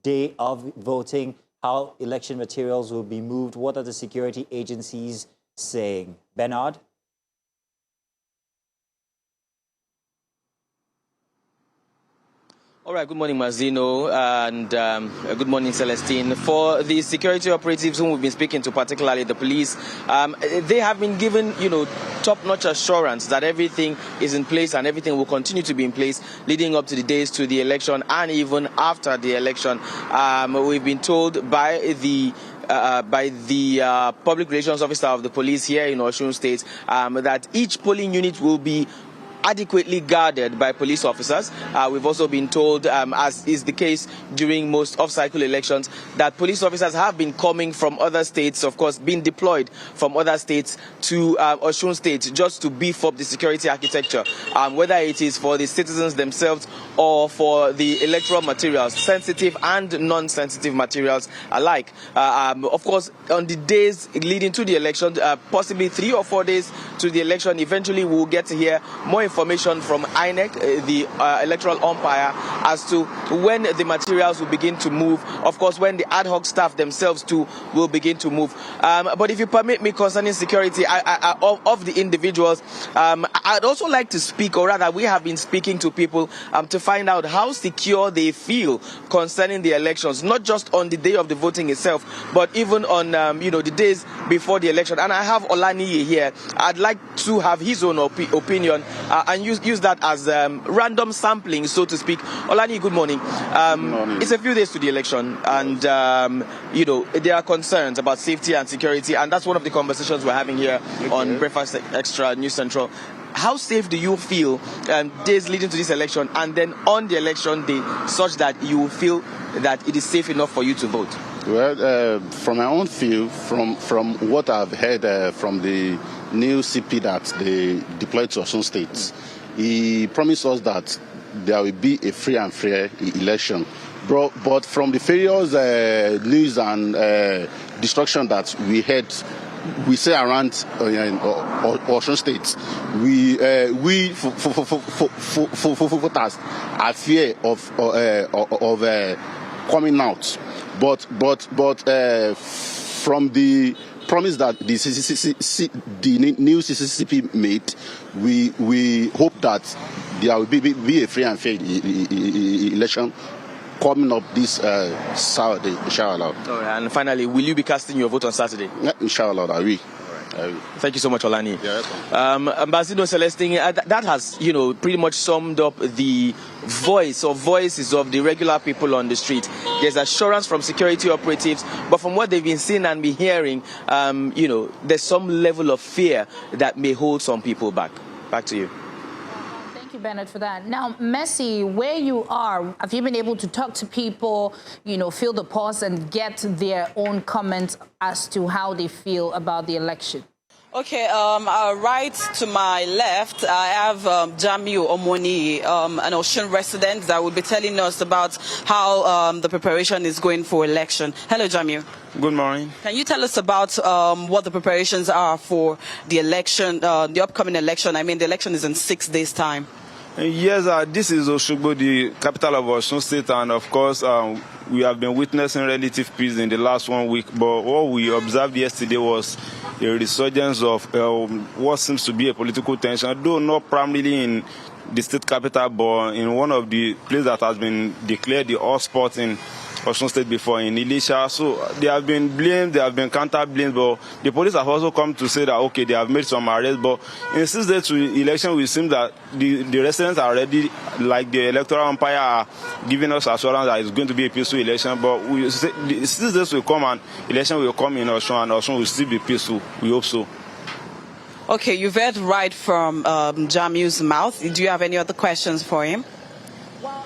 day of voting, how election materials will be moved? What are the security agencies saying? Bernard? All right, good morning, Mazino, and good morning, Celestine. For the security operatives whom we've been speaking to, particularly the police, they have been given, top-notch assurance that everything is in place and everything will continue to be in place leading up to the days to the election and even after the election. We've been told by the public relations officer of the police here in Osun State that each polling unit will be adequately guarded by police officers. We've also been told, as is the case during most off-cycle elections, that police officers have been coming from other states, of course, being deployed from other states to Osun State just to beef up the security architecture, whether it is for the citizens themselves or for the electoral materials, sensitive and non-sensitive materials alike. Of course, on the days leading to the election, possibly 3 or 4 days to the election, eventually we'll get to hear more information from INEC, the electoral umpire, as to when the materials will begin to move. Of course, when the ad hoc staff themselves too will begin to move. But if you permit me, concerning security of the individuals, I'd also like to speak, or rather we have been speaking to people to find out how secure they feel concerning the elections, not just on the day of the voting itself, but even on the days before the election. And I have Olaniyi here. I'd like to have his own opinion and use that as random sampling, so to speak. Olaniyi, good morning. Good morning. It's a few days to the election, and there are concerns about safety and security, and that's one of the conversations we're having here on Breakfast Extra News Central. How safe do you feel days leading to this election, and then on the election day, such that you feel that it is safe enough for you to vote? Well, from my own view, from what I've heard from the new CP that they deployed to Osun State, he promised us that there will be a free and fair election. But from the various news and destruction that we say around Osun State, we voters are fear of coming out. But from the promise that the new CCCP made, we hope that there will be a free and fair election coming up this Saturday, inshallah. All right, and finally, will you be casting your vote on Saturday? Yeah, inshallah, I will. Thank you so much, Olani. Yeah, Ambassador Celestine, that has, pretty much summed up the voices of the regular people on the street. There's assurance from security operatives, but from what they've been seeing and been hearing, there's some level of fear that may hold some people back. Back to you. Thank you, Bennett, for that. Now, Messi, where you are, have you been able to talk to people, feel the pulse and get their own comments as to how they feel about the election? Okay, right to my left, I have Jamiu Omoni, an Osun resident that will be telling us about how the preparation is going for election. Hello, Jamiu. Good morning. Can you tell us about what the preparations are for the election, the upcoming election? I mean, the election is in 6 days' time. Yes, this is Osogbo, the capital of Osun State, and of course, we have been witnessing relative peace in the last 1 week. But what we observed yesterday was a resurgence of what seems to be a political tension, though not primarily in the state capital, but in one of the places that has been declared the hotspot in Osun State before, in Elisha. So they have been blamed, they have been counter-blamed, but the police have also come to say that, okay, they have made some arrests. But in 6 days to election, we seem that the residents are ready, like the electoral umpire are giving us assurance that it's going to be a peaceful election. But we say, 6 days will come and election will come in Osun, and Osun will still be peaceful. We hope so. Okay, you've heard right from Jamiu's mouth. Do you have any other questions for him? Well,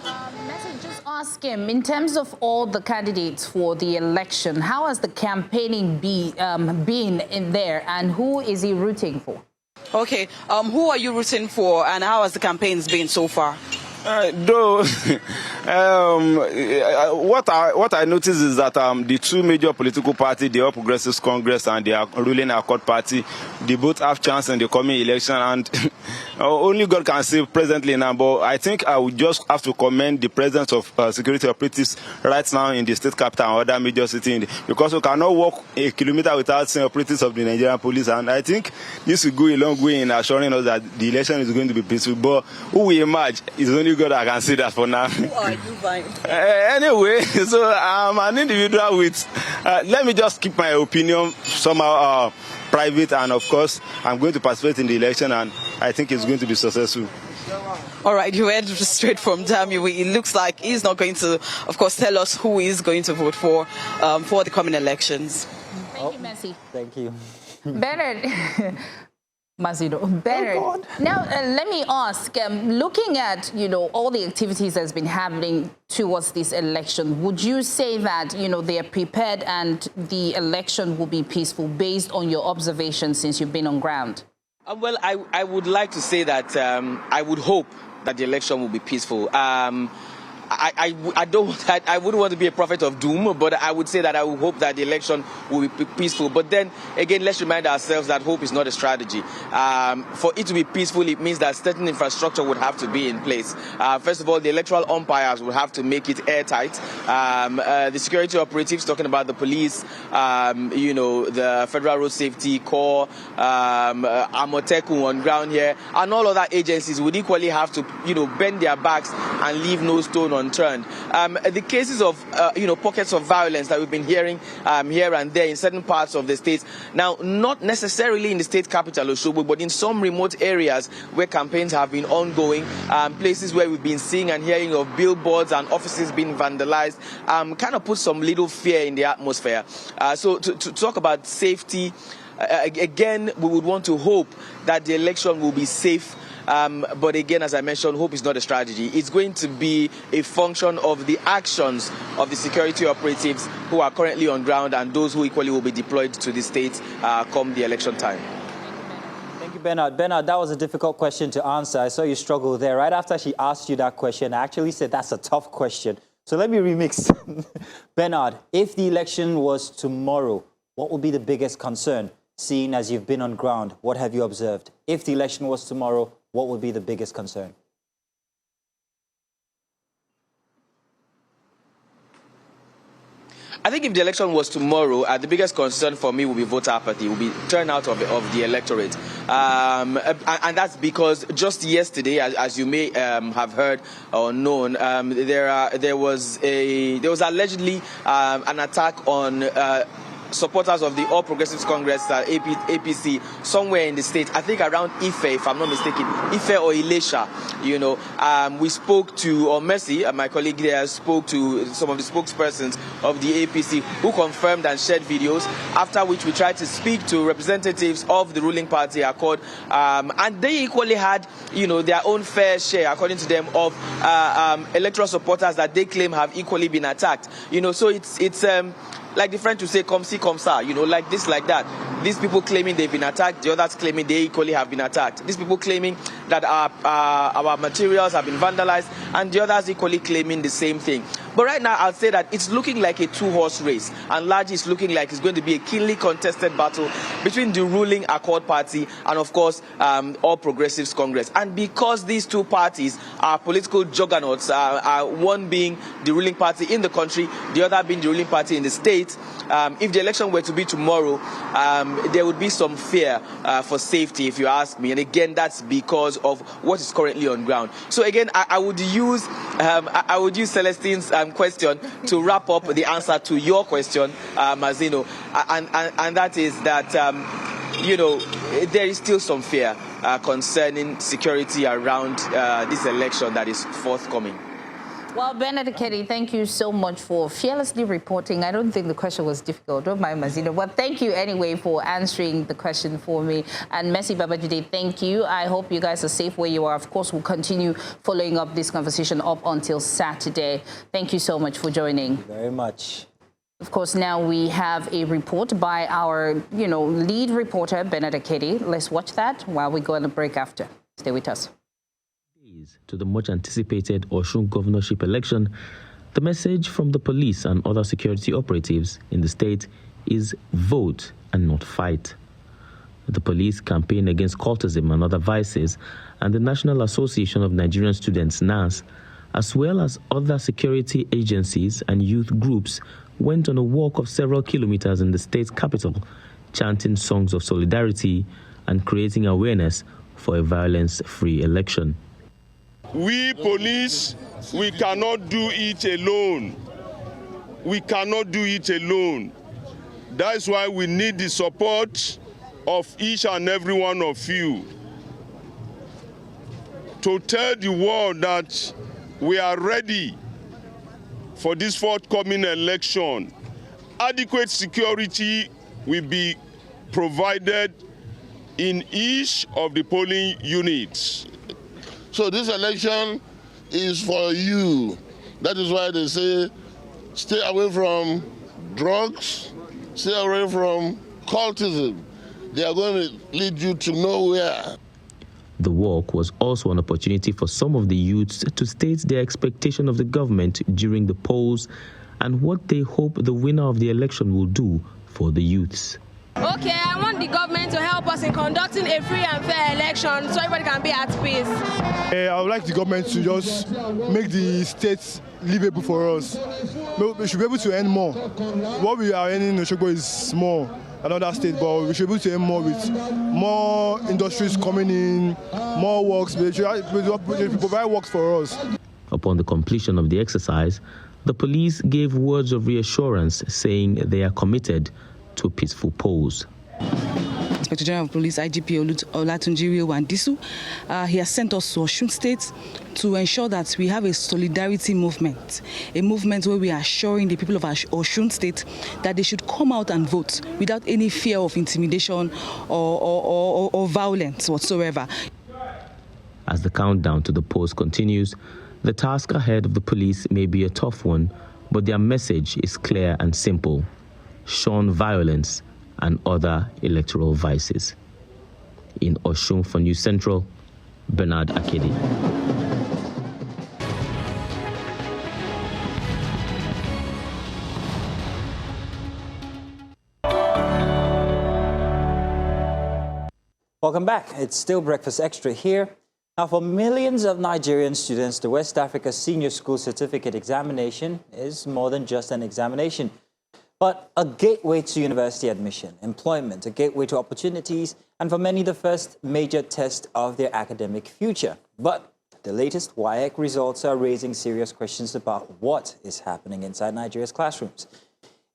just ask him, in terms of all the candidates for the election, how has the campaigning been in there, and who is he rooting for? Okay, who are you rooting for, and how has the campaigns been so far? Though, what I noticed is that the two major political parties, the All Progressives Congress and the ruling Accord Party, they both have chance in the coming election, and only God can say presently now. But I think I would just have to commend the presence of security operatives right now in the state capital and other major cities, because we cannot walk a kilometer without seeing operatives of the Nigerian police, and I think this will go a long way in assuring us that the election is going to be peaceful. But who will emerge is only God I can say that for now. Who are are you vying for? Anyway, so I'm an individual with, let me just keep my opinion somehow private, and of course, I'm going to participate in the election, and I think it's going to be successful. All right, you heard straight from Dami. It looks like he's not going to, of course, tell us who he's going to vote for the coming elections. Thank you, Messi. Thank you. Bernard. Bernard. Now, let me ask, looking at, all the activities that's been happening towards this election, would you say that, they are prepared and the election will be peaceful based on your observations since you've been on ground? Well, I would like to say that I would hope that the election will be peaceful. I wouldn't want to be a prophet of doom, but I would say that I would hope that the election will be peaceful. But then, again, let's remind ourselves that hope is not a strategy. For it to be peaceful, it means that certain infrastructure would have to be in place. First of all, the electoral umpires would have to make it airtight. The security operatives, talking about the police, the Federal Road Safety Corps, Amotekun on ground here, and all other agencies would equally have to, bend their backs and leave no stone unturned. The cases of pockets of violence that we've been hearing here and there in certain parts of the state, now not necessarily in the state capital Osogbo, but in some remote areas where campaigns have been ongoing, places where we've been seeing and hearing of billboards and offices being vandalized, kind of put some little fear in the atmosphere. So to talk about safety, again, we would want to hope that the election will be safe. But again, as I mentioned, hope is not a strategy. It's going to be a function of the actions of the security operatives who are currently on ground and those who equally will be deployed to the state come the election time. Thank you, Bernard. Bernard, that was a difficult question to answer. I saw you struggle there. Right after she asked you that question, I actually said that's a tough question. So let me remix. Bernard, if the election was tomorrow, what would be the biggest concern? Seeing as you've been on ground, what have you observed? If the election was tomorrow, what would be the biggest concern? I think if the election was tomorrow, the biggest concern for me will be voter apathy, will be turnout of the electorate. And that's because just yesterday, as you may have heard or known, there was allegedly an attack on supporters of the All Progressives Congress, APC, somewhere in the state, I think around Ife, if I'm not mistaken, Ife or Ilesha, we spoke to, or Mercy, my colleague there, spoke to some of the spokespersons of the APC who confirmed and shared videos, after which we tried to speak to representatives of the ruling party, Akede, and they equally had, their own fair share, according to them, of electoral supporters that they claim have equally been attacked. So it's like the French would say, comme ci, comme ça, like this, like that. These people claiming they've been attacked, the others claiming they equally have been attacked. These people claiming that our materials have been vandalized, and the others equally claiming the same thing. But right now, I'll say that it's looking like a two-horse race, and largely it's looking like it's going to be a keenly contested battle between the ruling Akede party and, of course, All Progressives Congress. And because these two parties are political juggernauts, one being the ruling party in the country, the other being the ruling party in the state, if the election were to be tomorrow, there would be some fear for safety, if you ask me. And again, that's because of what is currently on ground. So again, I would use Celestine's question to wrap up the answer to your question, Mazino, and that is that there is still some fear concerning security around this election that is forthcoming. Well, Bernard Akede, thank you so much for fearlessly reporting. I don't think the question was difficult. Don't mind, Mazino. But thank you anyway for answering the question for me. And Messi Babajide, thank you. I hope you guys are safe where you are. Of course, we'll continue following up this conversation up until Saturday. Thank you so much for joining. Thank you very much. Of course, now we have a report by our, lead reporter, Bernard Akede. Let's watch that while we go on a break after. Stay with us. To the much-anticipated Osun governorship election, the message from the police and other security operatives in the state is vote and not fight. The Police Campaign Against Cultism and Other Vices and the National Association of Nigerian Students, NAS, as well as other security agencies and youth groups, went on a walk of several kilometers in the state's capital, chanting songs of solidarity and creating awareness for a violence-free election. we police, we cannot do it alone. We cannot do it alone. That's why we need the support of each and every one of you to tell the world that we are ready for this forthcoming election. Adequate security will be provided in each of the polling units. So this election is for you. That is why they say, stay away from drugs, stay away from cultism. They are going to lead you to nowhere. The walk was also an opportunity for some of the youths to state their expectation of the government during the polls and what they hope the winner of the election will do for the youths. Okay, I want the government to help us in conducting a free and fair election so everybody can be at peace. I would like the government to just make the states livable for us. We should be able to earn more. What we are earning in Osogbo is small, another state, but we should be able to earn more with more industries coming in, more works. They should provide works for us. Upon the completion of the exercise, the police gave words of reassurance saying they are committed to peaceful polls. Inspector General of Police IGP Olatunde Badmus, he has sent us to Osun State to ensure that we have a solidarity movement, a movement where we are assuring the people of Osun State that they should come out and vote without any fear of intimidation or violence whatsoever. As the countdown to the polls continues, the task ahead of the police may be a tough one, but their message is clear and simple: shun violence and other electoral vices. In Osun for News Central, Bernard Akede. Welcome back. It's still Breakfast Extra here. Now, for millions of Nigerian students, the West Africa Senior School Certificate Examination is more than just an examination, but a gateway to university admission, employment, a gateway to opportunities, and for many, the first major test of their academic future. But the latest WAEC results are raising serious questions about what is happening inside Nigeria's classrooms.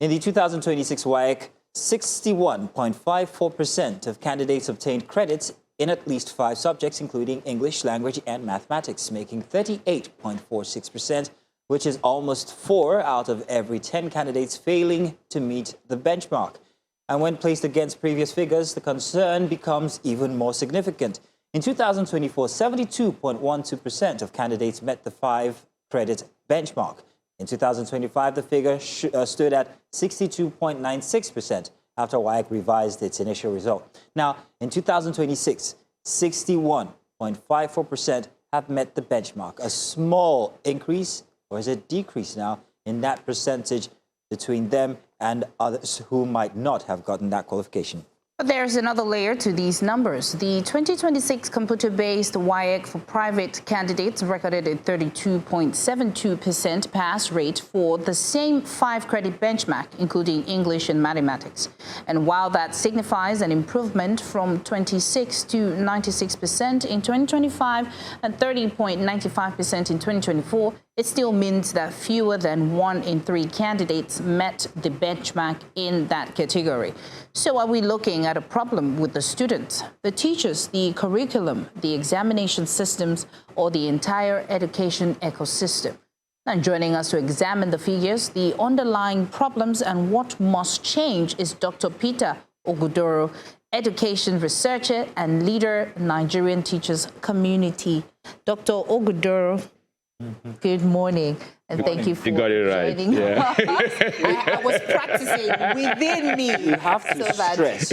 In the 2026 WAEC, 61.54% of candidates obtained credits in at least 5 subjects, including English, language, and mathematics, making 38.46%, which is almost 4 out of every 10 candidates failing to meet the benchmark. And when placed against previous figures, the concern becomes even more significant. In 2024, 72.12% of candidates met the 5-credit benchmark. In 2025, the figure stood at 62.96% after WAEC revised its initial result. Now, in 2026, 61.54% have met the benchmark, a small increase, or is it decrease now, in that percentage between them and others who might not have gotten that qualification. But there's another layer to these numbers. The 2026 computer-based WAEC for private candidates recorded a 32.72% pass rate for the same 5-credit benchmark, including English and mathematics. And while that signifies an improvement from 26 to 96% in 2025 and 30.95% in 2024, it still means that fewer than 1 in 3 candidates met the benchmark in that category. So are we looking at a problem with the students, the teachers, the curriculum, the examination systems, or the entire education ecosystem? And joining us to examine the figures, the underlying problems, and what must change is Dr. Peter Ogudoro, education researcher and leader, Nigerian Teachers Community. Dr. Ogudoro, good morning, and thank you for joining. Yeah. I was practicing within me. You have to stress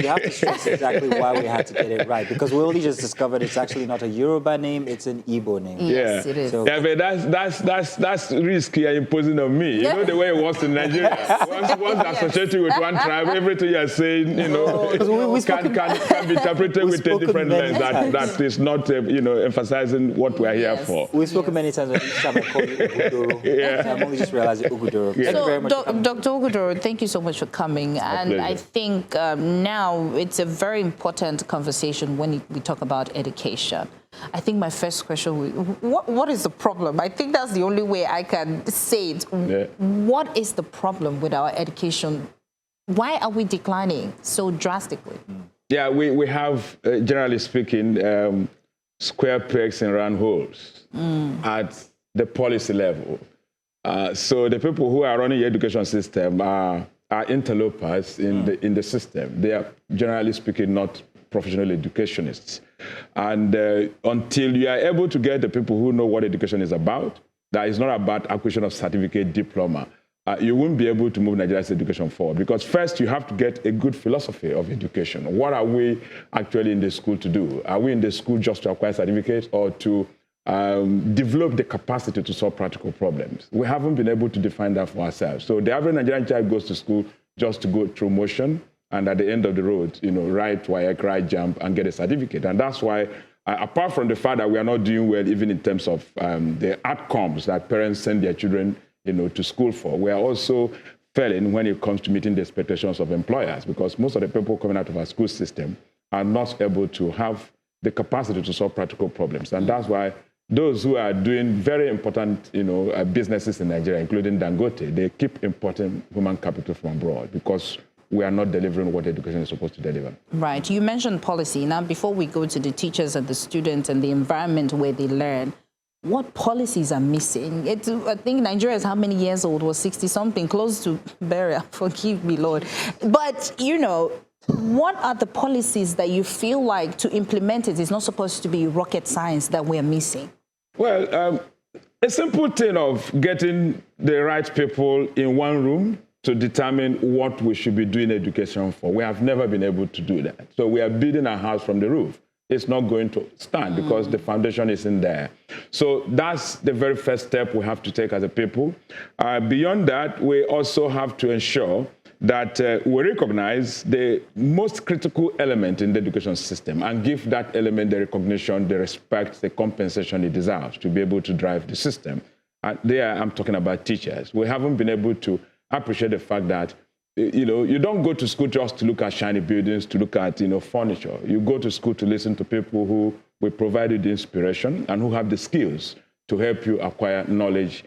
exactly why we had to get it right, because we only just discovered it's actually not a Yoruba name, it's an Igbo name. Yes, it is. So, yeah, but that's risky and imposing on me. You know the way it works in Nigeria. Once associated with one tribe, everything you're saying, can be interpreted with a different lens. That is not, emphasizing what we're here for. We've spoken many times, but each time I call you Ogudoro. I'm only just realizing Ogudoro. Yeah. Thank you very much. Dr. Ogudoro, thank you so much for coming. And I think now it's a very important conversation when we talk about education. I think my first question, what is the problem? I think that's the only way I can say it. Yeah. What is the problem with our education? Why are we declining so drastically? Yeah, we have, generally speaking, square pegs and round holes at the policy level. So the people who are running the education system are interlopers in the system. They are, generally speaking, not professional educationists. And until you are able to get the people who know what education is about, that is not about acquisition of certificate, diploma, you won't be able to move Nigeria's education forward. Because first, you have to get a good philosophy of education. What are we actually in the school to do? Are we in the school just to acquire certificates or to develop the capacity to solve practical problems? We haven't been able to define that for ourselves. So the average Nigerian child goes to school just to go through motion, and at the end of the road, write WAEC, write jump, and get a certificate. And that's why, apart from the fact that we are not doing well, even in terms of the outcomes that parents send their children, to school for, we are also failing when it comes to meeting the expectations of employers, because most of the people coming out of our school system are not able to have the capacity to solve practical problems. And that's why those who are doing very important, businesses in Nigeria, including Dangote, they keep importing human capital from abroad because we are not delivering what education is supposed to deliver. Right. You mentioned policy. Now, before we go to the teachers and the students and the environment where they learn, what policies are missing? I think Nigeria is how many years old? Was 60-something, close to burial. Forgive me, Lord. But, what are the policies that you feel like to implement it is not supposed to be rocket science that we're missing? Well, a simple thing of getting the right people in one room to determine what we should be doing education for. We have never been able to do that. So we are building our house from the roof. It's not going to stand because the foundation isn't there. So that's the very first step we have to take as a people. Beyond that, we also have to ensure that we recognize the most critical element in the education system and give that element the recognition, the respect, the compensation it deserves to be able to drive the system. And there I'm talking about teachers. We haven't been able to appreciate the fact that you don't go to school just to look at shiny buildings, to look at, furniture. You go to school to listen to people who will provide you the inspiration and who have the skills to help you acquire knowledge,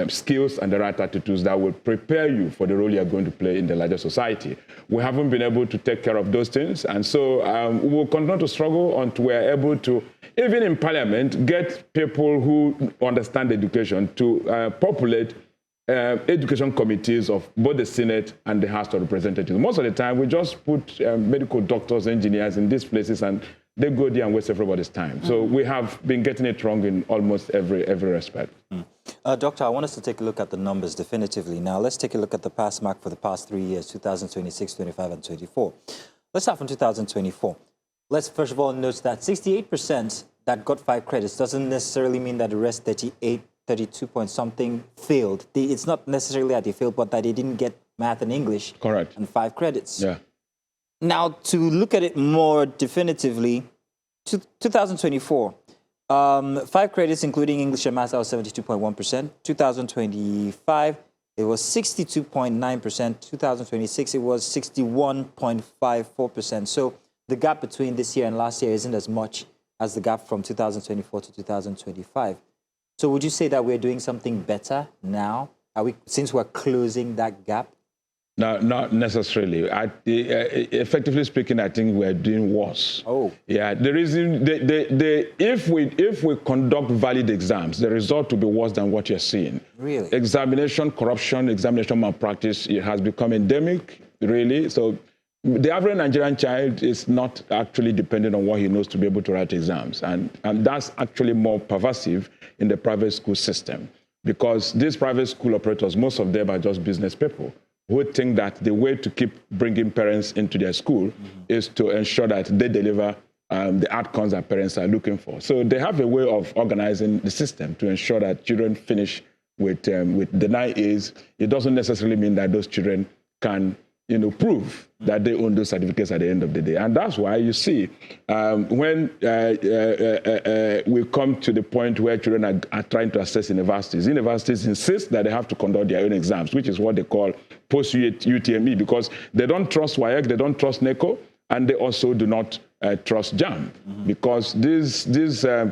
skills and the right attitudes that will prepare you for the role you are going to play in the larger society. We haven't been able to take care of those things. And so we will continue to struggle until we are able to, even in parliament, get people who understand education to populate education committees of both the Senate and the House of Representatives. Most of the time, we just put medical doctors, engineers in these places, and they go there and waste everybody's time. So we have been getting it wrong in almost every respect. Doctor, I want us to take a look at the numbers definitively. Now, let's take a look at the pass mark for the past 3 years, 2026, 25, and 24. Let's start from 2024. Let's first of all note that 68% that got 5 credits doesn't necessarily mean that the rest 32 point something failed. It's not necessarily that they failed, but that they didn't get math and English. Correct. And 5 credits. Yeah. Now, to look at it more definitively, 2024, 5 credits, including English and math, that was 72.1%. 2025, it was 62.9%. 2026, it was 61.54%. So the gap between this year and last year isn't as much as the gap from 2024 to 2025. So would you say that we're doing something better now? Since we're closing that gap? No, not necessarily. Effectively speaking, I think we're doing worse. Oh. Yeah, the reason, if we conduct valid exams, the result will be worse than what you're seeing. Really? Examination corruption, examination malpractice, it has become endemic, really. So the average Nigerian child is not actually dependent on what he knows to be able to write exams. And that's actually more pervasive in the private school system, because these private school operators, most of them are just business people who think that the way to keep bringing parents into their school is to ensure that they deliver the outcomes that parents are looking for. So they have a way of organizing the system to ensure that children finish with the 9 A's. It doesn't necessarily mean that those children can prove that they own those certificates at the end of the day. And that's why you see when we come to the point where children are trying to access universities insist that they have to conduct their own exams, which is what they call post-UTME, because they don't trust WAEC, they don't trust NECO, and they also do not trust JAMB, because these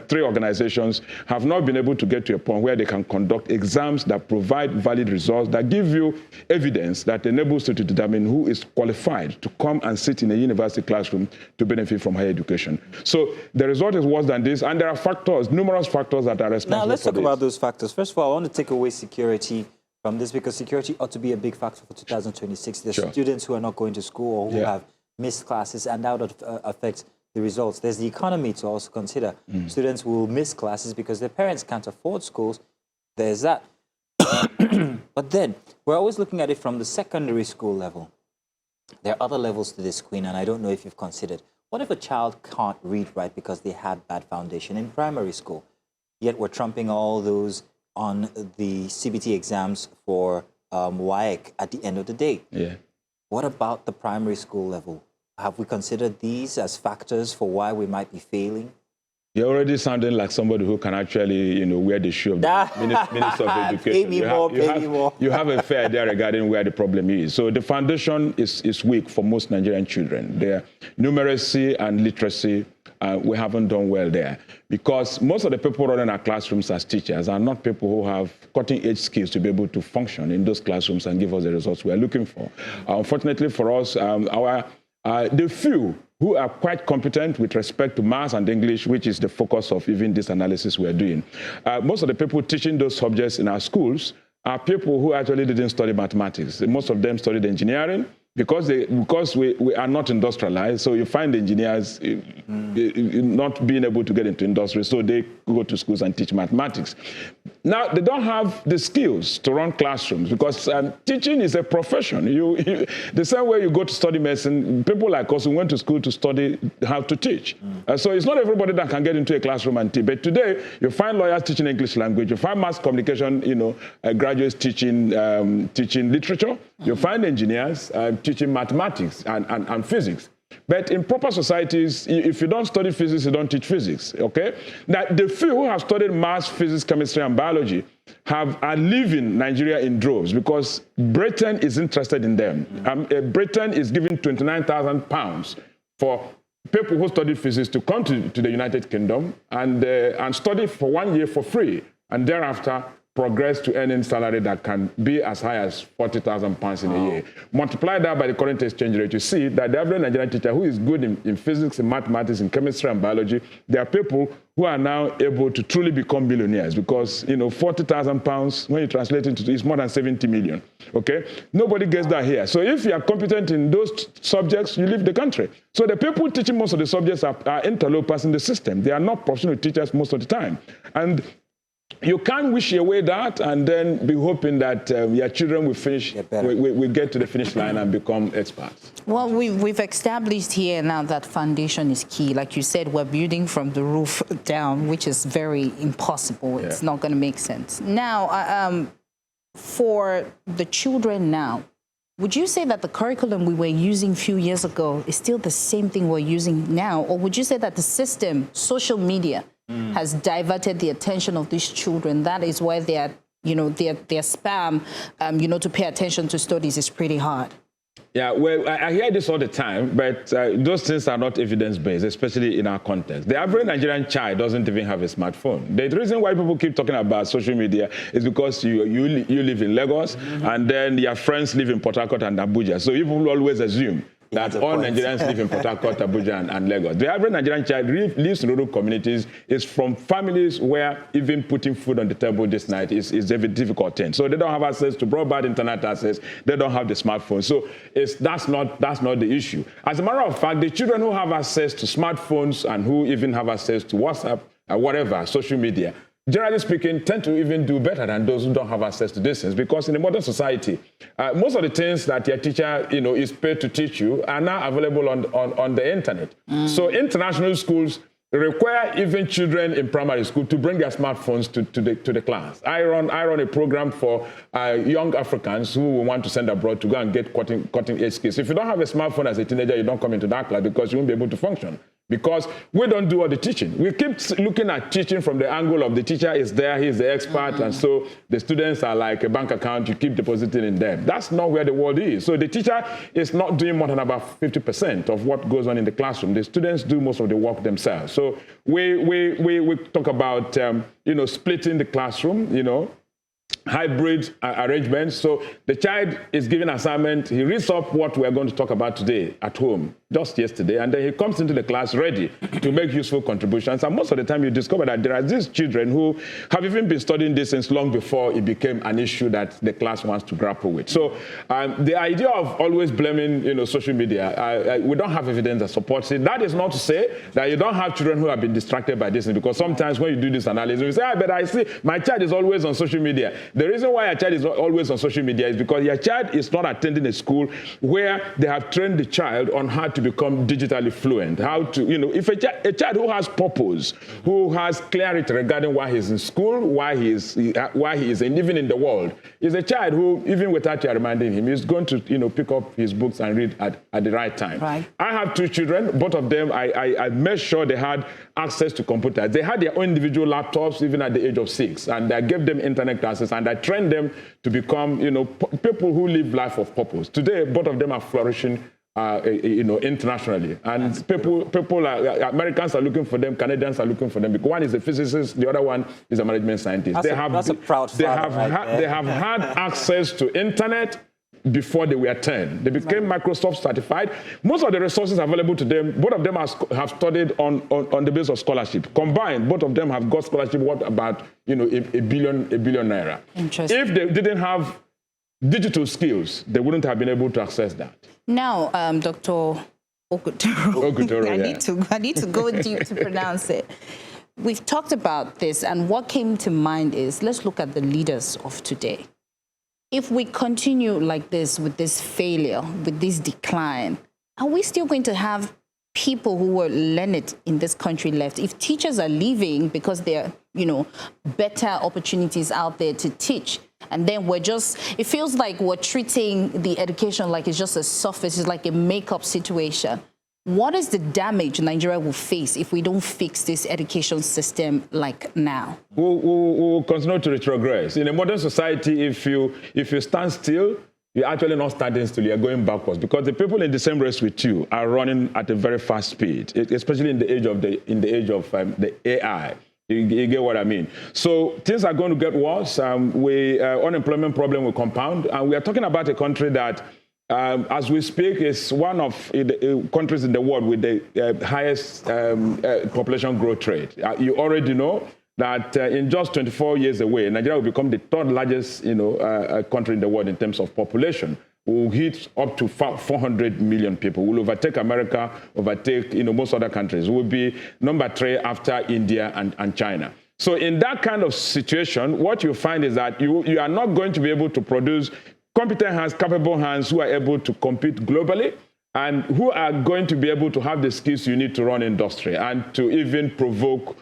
three organizations have not been able to get to a point where they can conduct exams that provide valid results, that give you evidence that enables you to determine who is qualified to come and sit in a university classroom to benefit from higher education. So the result is worse than this, and there are factors, numerous factors that are responsible. Now let's for talk this. about those factors. First of all, I want to take away security from this, because security ought to be a big factor for 2026. There's students who are not going to school or who have missed classes, and that would affect the results. There's the economy to also consider. Students will miss classes because their parents can't afford schools. There's that. But then, we're always looking at it from the secondary school level. There are other levels to this, Queen, and I don't know if you've considered. What if a child can't read right because they had bad foundation in primary school, yet we're trumping all those on the CBT exams for WAEC at the end of the day? What about the primary school level? Have we considered these as factors for why we might be failing? You're already sounding like somebody who can actually, wear the shoe of the Minister of Education. Pay me more. You have a fair idea regarding where the problem is. So the foundation is weak for most Nigerian children. Their numeracy and literacy, we haven't done well there, because most of the people running our classrooms as teachers are not people who have cutting-edge skills to be able to function in those classrooms and give us the results we're looking for. Unfortunately for us, the few who are quite competent with respect to maths and English, which is the focus of even this analysis we're doing. Most of the people teaching those subjects in our schools are people who actually didn't study mathematics. Most of them studied engineering, because we are not industrialized, so you find engineers not being able to get into industry, so they go to schools and teach mathematics. Now, they don't have the skills to run classrooms, because teaching is a profession. The same way you go to study medicine, people like us who went to school to study how to teach. So it's not everybody that can get into a classroom and teach. But today, you find lawyers teaching English language, you find mass communication, graduates teaching literature, you find engineers teaching mathematics and physics. But in proper societies, if you don't study physics, you don't teach physics, okay? Now, the few who have studied maths, physics, chemistry, and biology are leaving Nigeria in droves, because Britain is interested in them. Britain is giving £29,000 for people who study physics to come to the United Kingdom and study for 1 year for free, and thereafter progress to earning salary that can be as high as £40,000 in a year. Multiply that by the current exchange rate, you see that the average Nigerian teacher who is good in physics, in mathematics, in chemistry and biology, there are people who are now able to truly become billionaires, because £40,000, when you translate it into, it's more than 70 million. Okay, nobody gets that here. So if you are competent in those subjects, you leave the country. So the people teaching most of the subjects are interlopers in the system. They are not professional teachers most of the time, and you can't wish away that and then be hoping that your children will finish, will get to the finish line and become experts. Well, we've established here now that foundation is key. Like you said, we're building from the roof down, which is very impossible. It's not going to make sense. Now, for the children now, would you say that the curriculum we were using a few years ago is still the same thing we're using now? Or would you say that the system, social media, has diverted the attention of these children? That is why their spam, to pay attention to studies is pretty hard. Yeah, well, I hear this all the time, but those things are not evidence-based, especially in our context. The average Nigerian child doesn't even have a smartphone. The reason why people keep talking about social media is because you live in Lagos, and then your friends live in Port Harcourt and Abuja. So people always assume that all Nigerians live in Port Harcourt, Abuja, and Lagos. The average Nigerian child lives in rural communities, is from families where even putting food on the table this night is a very difficult thing. So they don't have access to broadband internet access. They don't have the smartphone. So that's not the issue. As a matter of fact, the children who have access to smartphones and who even have access to WhatsApp or whatever, social media, generally speaking, tend to even do better than those who don't have access to these things, because in a modern society, most of the things that your teacher, is paid to teach you are now available on the internet. So international schools require even children in primary school to bring their smartphones to the class. I run a program for young Africans who want to send abroad to go and get cutting edge skills. If you don't have a smartphone as a teenager, you don't come into that class because you won't be able to function. Because we don't do all the teaching. We keep looking at teaching from the angle of the teacher is there, he's the expert, and so the students are like a bank account, you keep depositing in them. That's not where the world is. So the teacher is not doing more than about 50% of what goes on in the classroom. The students do most of the work themselves. So we talk about, splitting the classroom, hybrid arrangements. So the child is given assignment, he reads up what we're going to talk about today at home, just yesterday, and then he comes into the class ready to make useful contributions. And most of the time you discover that there are these children who have even been studying this since long before it became an issue that the class wants to grapple with. So the idea of always blaming social media, we don't have evidence that supports it. That is not to say that you don't have children who have been distracted by this, because sometimes when you do this analysis, you say, but I see my child is always on social media. The reason why a child is always on social media is because your child is not attending a school where they have trained the child on how to become digitally fluent, how to, if a child who has purpose, who has clarity regarding why he's in school, why he is and even in the world, is a child who, even without you reminding him, is going to, pick up his books and read at the right time. Right. I have 2 children. Both of them, I made sure they had access to computers. They had their own individual laptops even at the age of 6, and I gave them internet classes, and I trained them to become, people who live life of purpose. Today, both of them are flourishing, internationally, and people Americans are looking for them, Canadians are looking for them, because one is a physicist, the other one is a management scientist. That's a proud father. They have had access to internet before they were 10. They became Microsoft certified. Most of the resources available to them, both of them have studied on the basis of scholarship. Combined, both of them have got scholarship worth about a billion naira. If they didn't have digital skills, they wouldn't have been able to access that. Now, Dr. Ogudoro, I need to go deep to pronounce it. We've talked about this, and what came to mind is, let's look at the leaders of today. If we continue like this, with this failure, with this decline, are we still going to have people who were learned in this country left? If teachers are leaving because there are, better opportunities out there to teach, and then it feels like we're treating the education like it's just a surface, it's like a makeup situation. What is the damage Nigeria will face if we don't fix this education system like now? We'll continue to retrogress. In a modern society, if you stand still, you're actually not standing still, you're going backwards, because the people in the same race with you are running at a very fast speed, especially in the age of the AI. You get what I mean? So things are going to get worse. Unemployment problem will compound, and we are talking about a country that, as we speak, is one of the countries in the world with the highest population growth rate. You already know that in just 24 years away, Nigeria will become the 3rd largest country in the world in terms of population. We'll hit up to 400 million people. We'll overtake America, overtake most other countries. We'll be number 3 after India and China. So in that kind of situation, what you find is that you are not going to be able to produce competent hands, capable hands who are able to compete globally and who are going to be able to have the skills you need to run industry and to even provoke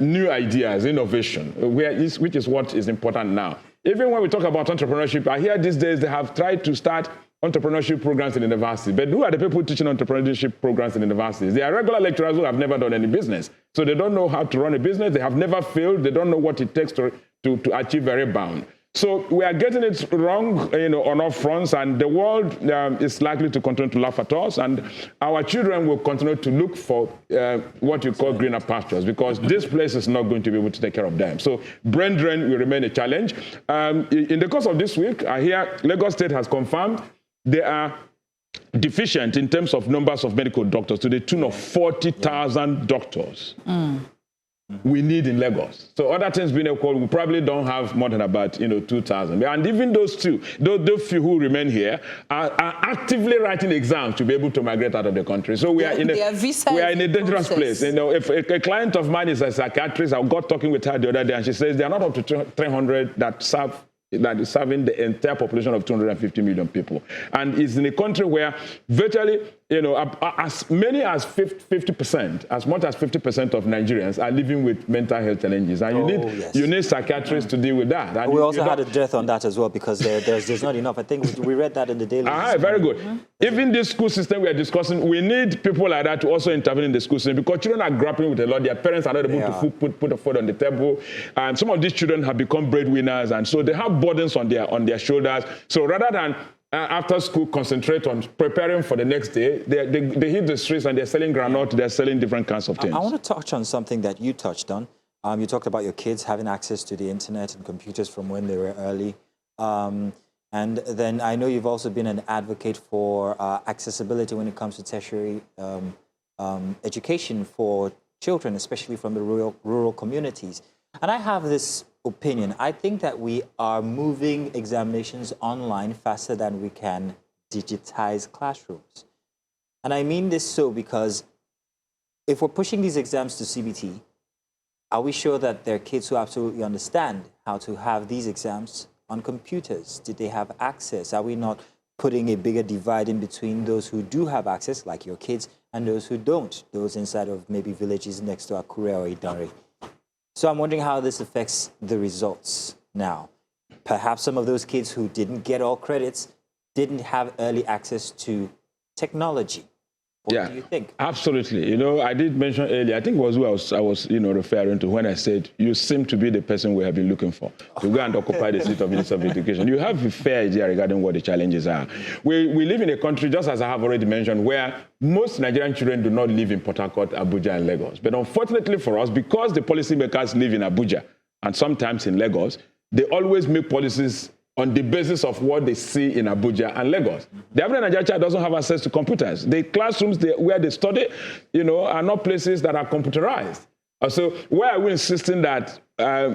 new ideas, innovation, which is what is important now. Even when we talk about entrepreneurship, I hear these days they have tried to start entrepreneurship programs in universities. But who are the people teaching entrepreneurship programs in universities? They are regular lecturers who have never done any business. So they don't know how to run a business. They have never failed. They don't know what it takes to achieve a rebound. So we are getting it wrong, on all fronts, and the world is likely to continue to laugh at us, and our children will continue to look for what you call greener pastures, because this place is not going to be able to take care of them. So brain drain will remain a challenge. In the course of this week, I hear Lagos State has confirmed they are deficient in terms of numbers of medical doctors to the tune of 40,000 doctors. We need in Lagos. So other things being equal, we probably don't have more than about 2,000. And even those few who remain here are actively writing exams to be able to migrate out of the country. So we are in a dangerous place. If a client of mine is a psychiatrist, I got talking with her the other day, and she says there are not up to 300 that is serving the entire population of 250 million people. And it's in a country where virtually you know, as many as 50%, as much as 50% of Nigerians are living with mental health challenges. And you need psychiatrists to deal with that. And we also had a death on that as well, because there's not enough. I think we read that in the Daily. Very good. Even this school system we are discussing, we need people like that to also intervene in the school system, because children are grappling with a lot. Their parents are not able to put a food on the table. And some of these children have become breadwinners, and so they have burdens on their shoulders. So rather than after school concentrate on preparing for the next day, they hit the streets and they're selling groundnut, they're selling different kinds of things. I want to touch on something that you touched on. You talked about your kids having access to the internet and computers from when they were early. And then I know you've also been an advocate for accessibility when it comes to tertiary education for children, especially from the rural communities. And I have this opinion. I think that we are moving examinations online faster than we can digitize classrooms. And I mean this so because if we're pushing these exams to CBT, are we sure that there are kids who absolutely understand how to have these exams on computers? Did they have access? Are we not putting a bigger divide in between those who do have access, like your kids, and those who don't, those inside of maybe villages next to Akure or Idari? So I'm wondering how this affects the results now. Perhaps some of those kids who didn't get all credits didn't have early access to technology. What do you think? Absolutely. You know, I did mention earlier, I think it was who I was referring to when I said, you seem to be the person we have been looking for to go and occupy the seat of Minister of Education. You have a fair idea regarding what the challenges are. We live in a country, just as I have already mentioned, where most Nigerian children do not live in Port Harcourt, Abuja, and Lagos. But unfortunately for us, because the policymakers live in Abuja and sometimes in Lagos, they always make policies on the basis of what they see in Abuja and Lagos. The average Nigerian child doesn't have access to computers. The classrooms where they study, are not places that are computerized. So why are we insisting that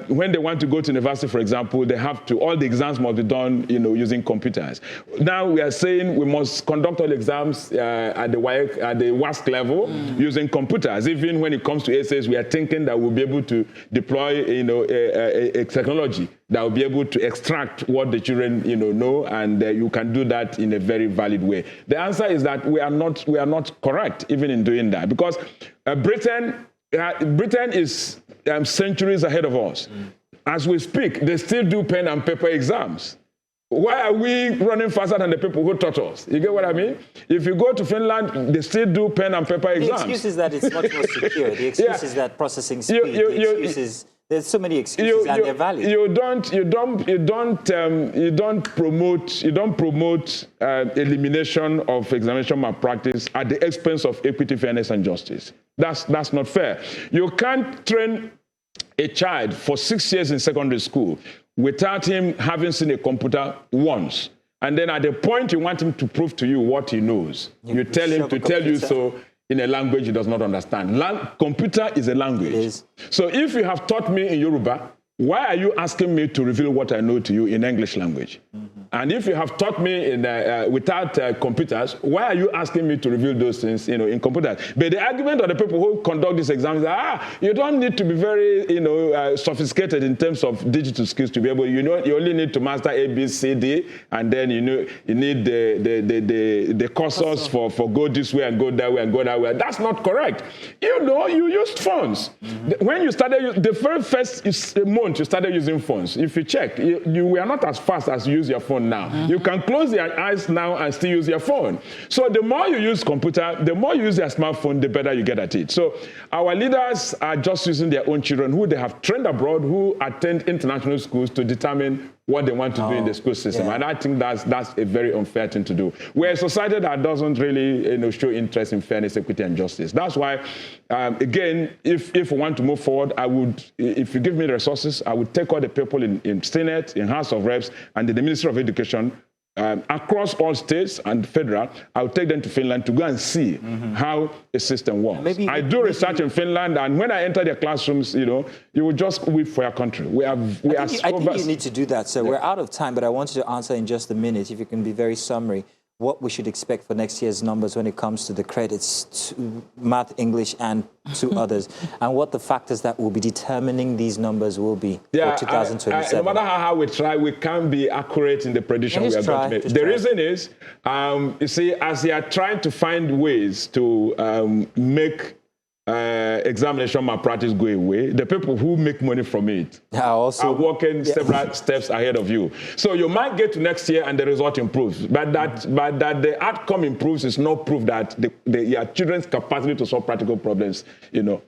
when they want to go to university, for example, they have to, all the exams must be done, using computers? Now we are saying we must conduct all exams at the WAEC level using computers. Even when it comes to essays, we are thinking that we'll be able to deploy, a technology that will be able to extract what the children, know, and you can do that in a very valid way. The answer is that we are not correct even in doing that, because Britain is centuries ahead of us. As we speak, they still do pen and paper exams. Why are we running faster than the people who taught us? You get what I mean? If you go to Finland, they still do pen and paper exams. The excuse is that it's much more secure. The excuse is that processing speed. There's so many excuses and they're valid. You don't promote elimination of examination malpractice at the expense of equity, fairness, and justice. That's not fair. You can't train a child for 6 years in secondary school without him having seen a computer once. And then at the point you want him to prove to you what he knows, you tell him to tell you so in a language he does not understand. Computer is a language. It is. So if you have taught me in Yoruba, why are you asking me to reveal what I know to you in English language? And if you have taught me without computers, why are you asking me to reveal those things, in computers? But the argument of the people who conduct these exams is, you don't need to be very, sophisticated in terms of digital skills to be able. You only need to master A, B, C, D, and then you need the cursors for go this way and go that way and go that way. That's not correct. You used phones. When you started, the very first month you started using phones. If you check, you were not as fast as you use your phone now. You can close your eyes now and still use your phone. So the more you use computer, the more you use your smartphone, the better you get at it. So our leaders are just using their own children who they have trained abroad, who attend international schools to determine what they want to do in the school system. And I think that's a very unfair thing to do. We're a society that doesn't really show interest in fairness, equity, and justice. That's why, again, if we want to move forward, I would, if you give me the resources, I would take all the people in Senate, in House of Reps, and in the Ministry of Education, across all states and federal, I would take them to Finland to go and see how a system works. I do research in Finland, and when I enter their classrooms, you will just weep for your country. I think you need to do that, sir. We're out of time, but I want you to answer in just a minute, if you can be very summary. what we should expect for next year's numbers when it comes to the credits to math, English, and to others, and what the factors that will be determining these numbers will be for 2027. No matter how we try, we can't be accurate in the prediction we are going to make. The reason is, you see, as they are trying to find ways to make examination malpractice go away, the people who make money from it are working several steps ahead of you. So you might get to next year and the result improves, but that the outcome improves is not proof that your children's capacity to solve practical problems,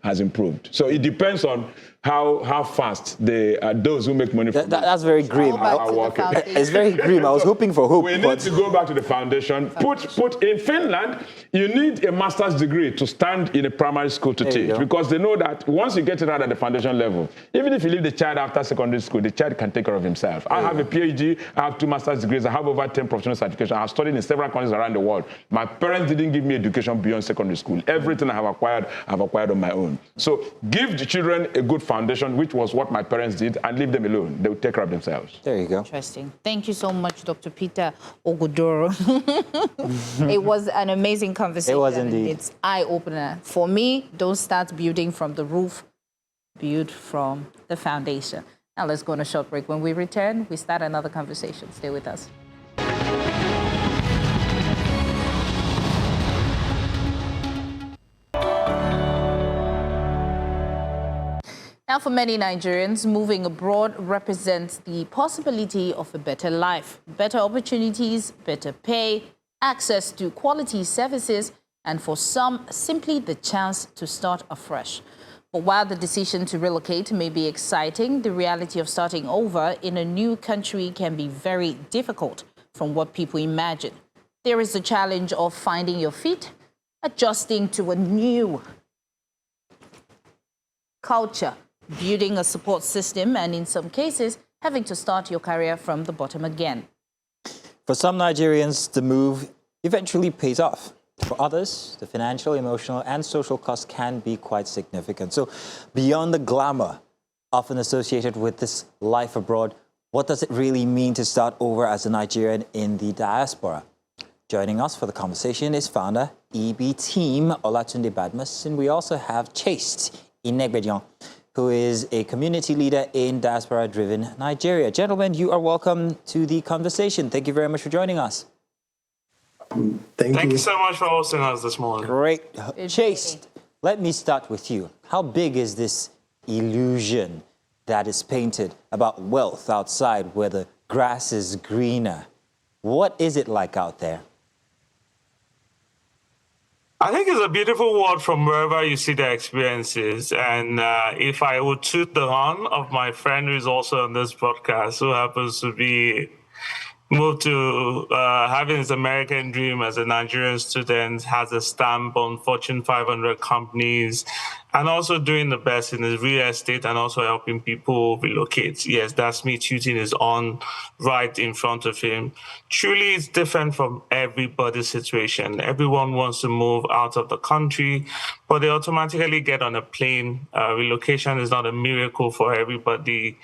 has improved. So it depends on how fast those who make money from that's very grim. It's very grim. I was hoping for hope. We need to go back to the foundation. Put in Finland, you need a master's degree to stand in a primary school to teach, because they know that once you get it right at the foundation level, even if you leave the child after secondary school, the child can take care of himself. I have a PhD, I have 2 master's degrees, I have over 10 professional certifications. I have studied in several countries around the world. My parents didn't give me education beyond secondary school. Everything I have acquired, I've acquired on my own. So give the children a good foundation, which was what my parents did, and leave them alone. They will take care of themselves. There you go. Interesting. Thank you so much, Dr. Peter Ogudoro. It was an amazing conversation. It was indeed. It's eye-opener. For me, don't start building from the roof, build from the foundation. Now let's go on a short break. When we return, we start another conversation. Stay with us. Now, for many Nigerians, moving abroad represents the possibility of a better life, better opportunities, better pay, access to quality services, and for some, simply the chance to start afresh. But while the decision to relocate may be exciting, the reality of starting over in a new country can be very difficult from what people imagine. There is the challenge of finding your feet, adjusting to a new culture, building a support system, and in some cases, having to start your career from the bottom again. For some Nigerians, the move eventually pays off. For others, the financial, emotional, and social costs can be quite significant. So beyond the glamour often associated with this life abroad, what does it really mean to start over as a Nigerian in the diaspora? Joining us for the conversation is founder EBTeam, Olatunde Badmus, and we also have Chaste Inegbedion, who is a community leader in Diaspora Driven Nigeria. Gentlemen, you are welcome to the conversation. Thank you very much for joining us. Thank you so much for hosting us this morning. Great. Chaste, let me start with you. How big is this illusion that is painted about wealth outside where the grass is greener? What is it like out there? I think it's a beautiful world from wherever you see the experiences. And if I would toot the horn of my friend who is also on this podcast, who happens to be moved to having his American dream as a Nigerian student, has a stamp on Fortune 500 companies, and also doing the best in his real estate and also helping people relocate. Yes, that's me tooting his on right in front of him. Truly, it's different from everybody's situation. Everyone wants to move out of the country, but they automatically get on a plane. Relocation is not a miracle for everybody.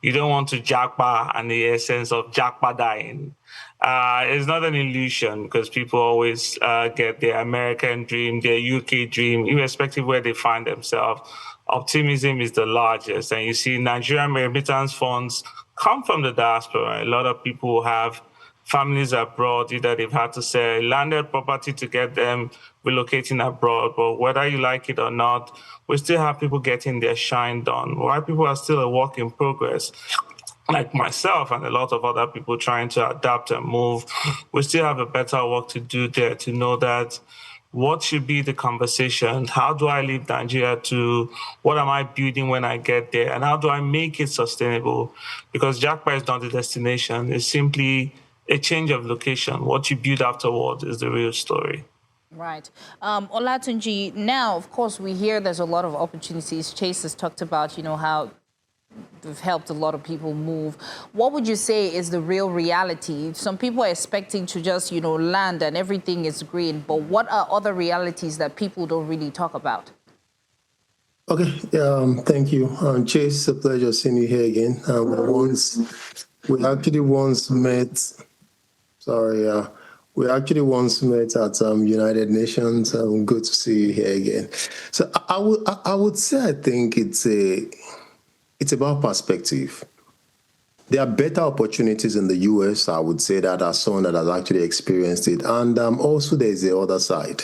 You don't want to jackpot and the essence of jackpot dying. It's not an illusion because people always get their American dream, their UK dream, irrespective where they find themselves. Optimism is the largest. And you see Nigerian remittance funds come from the diaspora. A lot of people have families abroad, either they've had to sell landed property to get them relocating abroad. But whether you like it or not, we still have people getting their shine done. Why people are still a work in progress, like myself and a lot of other people trying to adapt and move, we still have a better work to do there to know that what should be the conversation? How do I leave Nigeria to what am I building when I get there? And how do I make it sustainable? Because jackpot is not the destination. It's simply a change of location. What you build afterward is the real story. Right. Olatunji, now, of course, we hear there's a lot of opportunities. Chase has talked about, how we've helped a lot of people move. What would you say is the real reality? Some people are expecting to just, land and everything is green. But what are other realities that people don't really talk about? Okay. Thank you. Chase, it's a pleasure seeing you here again. We actually once met, We actually once met at United Nations. Good to see you here again. So I would say I think it's about perspective. There are better opportunities in the US, I would say that, as someone that has actually experienced it. And also there's the other side.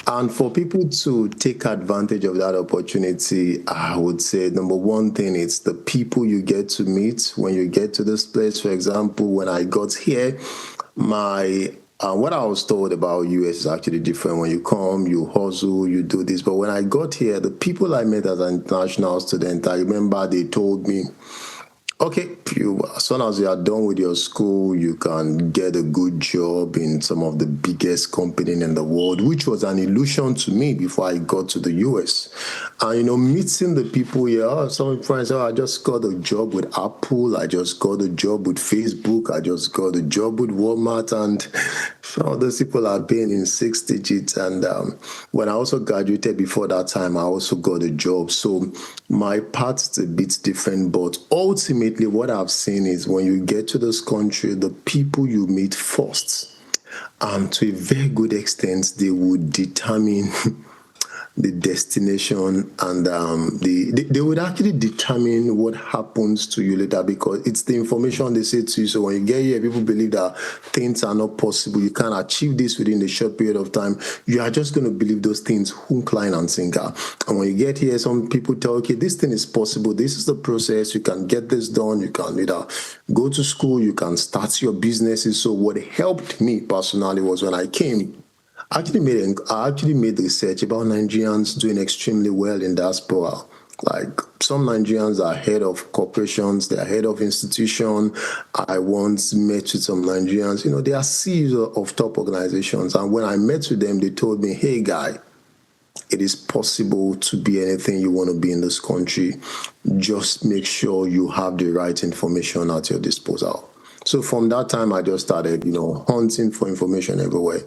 And for people to take advantage of that opportunity, I would say, number one thing, it's the people you get to meet when you get to this place. For example, when I got here, what I was told about US is actually different. When you come, you hustle, you do this. But when I got here, the people I met as an international student, I remember they told me, okay, as soon as you are done with your school, you can get a good job in some of the biggest companies in the world, which was an illusion to me before I got to the US. And, meeting the people here, some friends say, I just got a job with Apple, I just got a job with Facebook, I just got a job with Walmart, and some of those people have been in 6 digits. And when I also graduated before that time, I also got a job. So my path's a bit different, but ultimately, what I've seen is when you get to this country, the people you meet first, to a very good extent, they would determine the destination, and they would actually determine what happens to you later, because it's the information they say to you. So when you get here, people believe that things are not possible. You can't achieve this within a short period of time. You are just going to believe those things hook, line, and sinker. And when you get here, some people tell, okay, this thing is possible. This is the process. You can get this done. You can either go to school. You can start your businesses. So what helped me personally was when I came, I actually made research about Nigerians doing extremely well in diaspora. Like, some Nigerians are head of corporations, they are head of institutions. I once met with some Nigerians, they are CEOs of top organizations. And when I met with them, they told me, hey, guy, it is possible to be anything you want to be in this country. Just make sure you have the right information at your disposal. So from that time, I just started, hunting for information everywhere.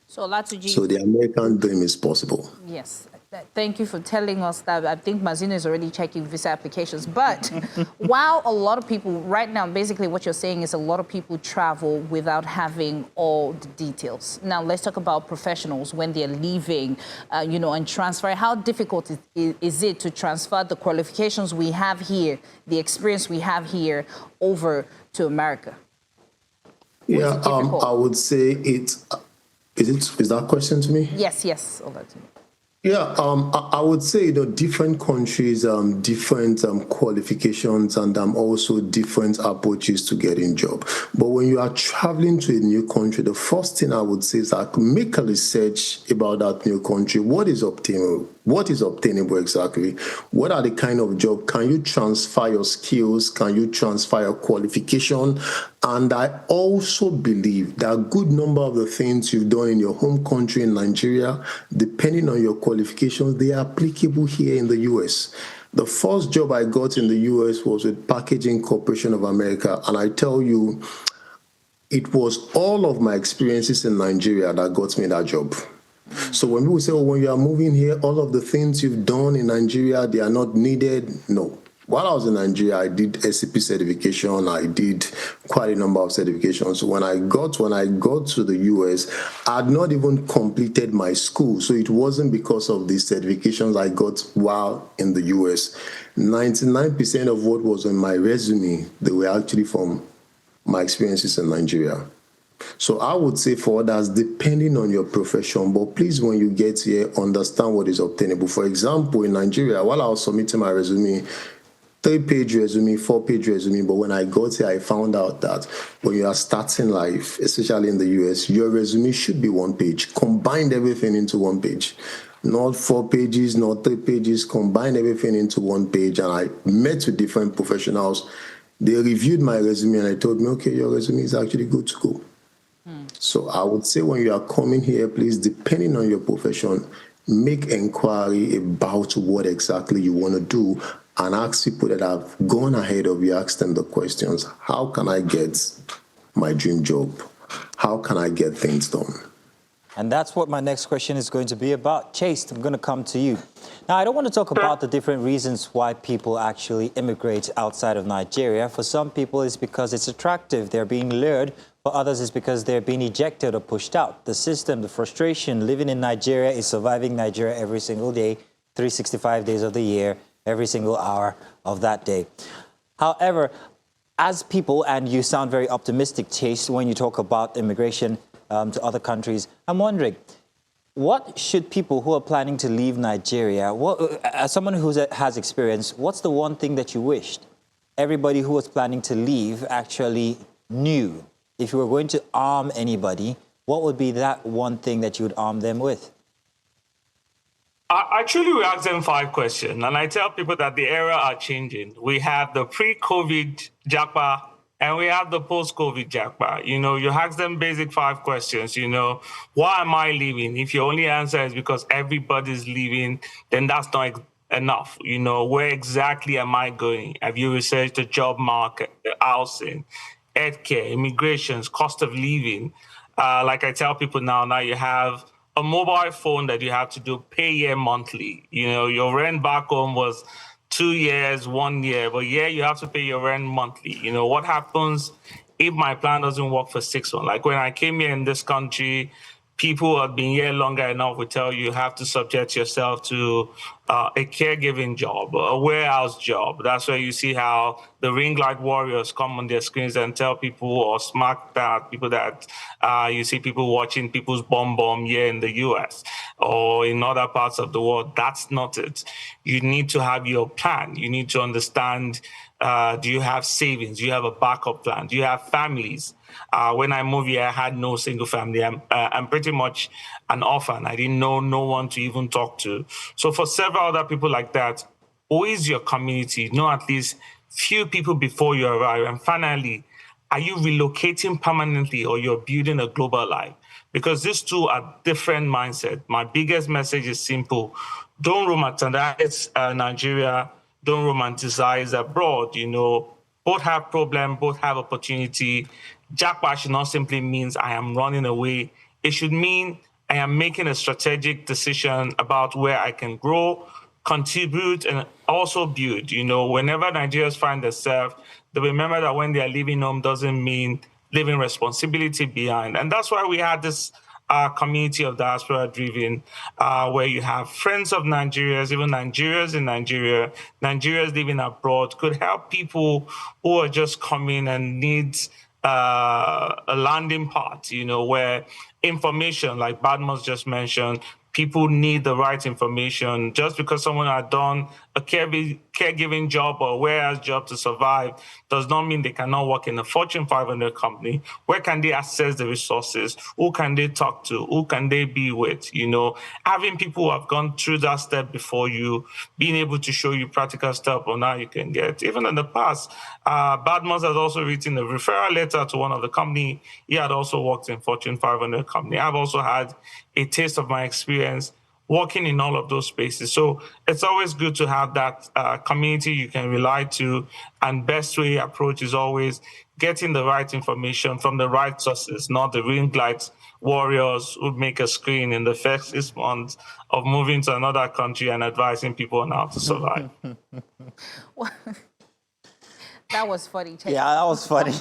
So Olatunde, so the American dream is possible. Yes. Thank you for telling us that. I think Mazino is already checking visa applications. But while a lot of people, right now, basically what you're saying is a lot of people travel without having all the details. Now, let's talk about professionals when they're leaving, and transfer. How difficult is it to transfer the qualifications we have here, the experience we have here, over to America? Yeah, I would say it's... Is that a question to me? Yes, Olatunde. Yeah, I would say, different countries, different qualifications, and also different approaches to getting job. But when you are traveling to a new country, the first thing I would say is make a research about that new country. What is obtainable? What is obtainable exactly? What are the kind of job? Can you transfer your skills? Can you transfer your qualification? And I also believe that a good number of the things you've done in your home country in Nigeria, depending on your qualifications, they are applicable here in the US. The first job I got in the US was with Packaging Corporation of America. And I tell you, it was all of my experiences in Nigeria that got me that job. So when people say, when you are moving here, all of the things you've done in Nigeria, they are not needed. No. While I was in Nigeria, I did SCP certification. I did quite a number of certifications. So when I got to the US, I had not even completed my school. So it wasn't because of the certifications I got while in the US. 99% of what was on my resume, they were actually from my experiences in Nigeria. So I would say for others, depending on your profession, but please, when you get here, understand what is obtainable. For example, in Nigeria, while I was submitting my resume, 3-page resume, 4-page resume, but when I got here, I found out that when you are starting life, especially in the US, your resume should be 1 page. Combine everything into 1 page. Not 4 pages, not 3 pages, combine everything into 1 page. And I met with different professionals. They reviewed my resume and they told me, okay, your resume is actually good to go. So I would say when you are coming here, please, depending on your profession, make inquiry about what exactly you want to do and ask people that have gone ahead of you, ask them the questions. How can I get my dream job? How can I get things done? And that's what my next question is going to be about. Chaste, I'm going to come to you. Now, I don't want to talk about the different reasons why people actually immigrate outside of Nigeria. For some people, it's because it's attractive. They're being lured. For others, it's because they're being ejected or pushed out. The system, the frustration, living in Nigeria is surviving Nigeria every single day, 365 days of the year, every single hour of that day. However, as people, and you sound very optimistic, Chaste, when you talk about immigration to other countries, I'm wondering, what should people who are planning to leave Nigeria, as someone who has experience, what's the one thing that you wished everybody who was planning to leave actually knew? If you were going to arm anybody, what would be that one thing that you would arm them with? Actually, we ask them 5 questions, and I tell people that the era are changing. We have the pre-COVID Japa, and we have the post-COVID Japa. You know, you ask them basic 5 questions, you know, why am I leaving? If your only answer is because everybody's leaving, then that's not enough. You know, where exactly am I going? Have you researched the job market, the housing, healthcare, immigrations, cost of living? Like I tell people now you have a mobile phone that you have to do pay year monthly. You know, your rent back home was 2 years, 1 year, but you have to pay your rent monthly. You know, what happens if my plan doesn't work for 6 months? Like when I came here in this country, people who have been here longer enough will tell you have to subject yourself to a caregiving job, a warehouse job. That's where you see how the ring light warriors come on their screens and tell people or smack that people that you see people watching people's bomb here in the US or in other parts of the world. That's not it. You need to have your plan. You need to understand, do you have savings? Do you have a backup plan? Do you have families? When I moved here, I had no single family. I'm pretty much an orphan. I didn't know no one to even talk to. So for several other people like that, who is your community? Know at least few people before you arrive. And finally, are you relocating permanently or you're building a global life? Because these two are different mindsets. My biggest message is simple. Don't romanticize Nigeria. Don't romanticize abroad. You know, both have problems, both have opportunity. Japa should not simply mean I am running away. It should mean I am making a strategic decision about where I can grow, contribute, and also build. You know, whenever Nigerians find themselves, they remember that when they are leaving home doesn't mean leaving responsibility behind. And that's why we had this community of Diaspora Driven, where you have friends of Nigerians, even Nigerians in Nigeria, Nigerians living abroad, could help people who are just coming and need a landing part, you know, where information, like Badmus just mentioned, people need the right information. Just because someone had done a caregiving job or a warehouse job to survive does not mean they cannot work in a Fortune 500 company. Where can they access the resources? Who can they talk to? Who can they be with? You know, having people who have gone through that step before you, being able to show you practical stuff on how you can get. Even in the past, Badmus has also written a referral letter to one of the company. He had also worked in Fortune 500 company. I've also had a taste of my experience working in all of those spaces. So it's always good to have that community you can rely to. And best way approach is always getting the right information from the right sources, not the ring light warriors who make a screen in the first 6 months of moving to another country and advising people on how to survive. That was funny. Yeah, that was funny.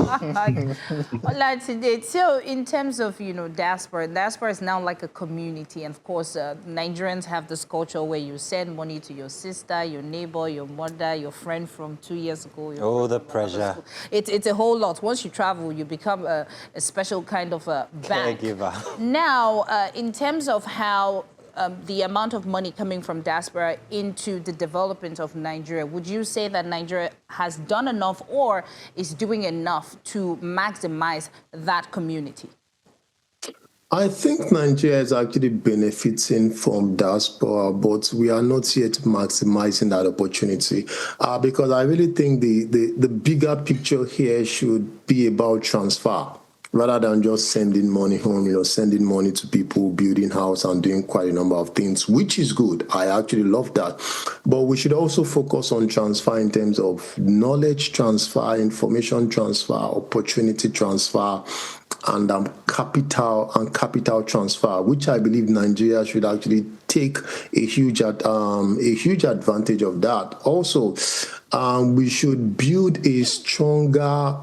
Today, so in terms of, you know, diaspora is now like a community. And of course, Nigerians have this culture where you send money to your sister, your neighbor, your mother, your friend from 2 years ago. Oh, the pressure. It's a whole lot. Once you travel, you become a special kind of a bank. Caregiver. Now, in terms of how the amount of money coming from diaspora into the development of Nigeria, would you say that Nigeria has done enough or is doing enough to maximize that community? I think Nigeria is actually benefiting from diaspora, but we are not yet maximizing that opportunity because I really think the bigger picture here should be about transfer, rather than just sending money home, you know, sending money to people, building house and doing quite a number of things, which is good. I actually love that. But we should also focus on transfer in terms of knowledge transfer, information transfer, opportunity transfer, and capital transfer, which I believe Nigeria should actually take a huge advantage of that. Also, we should build a stronger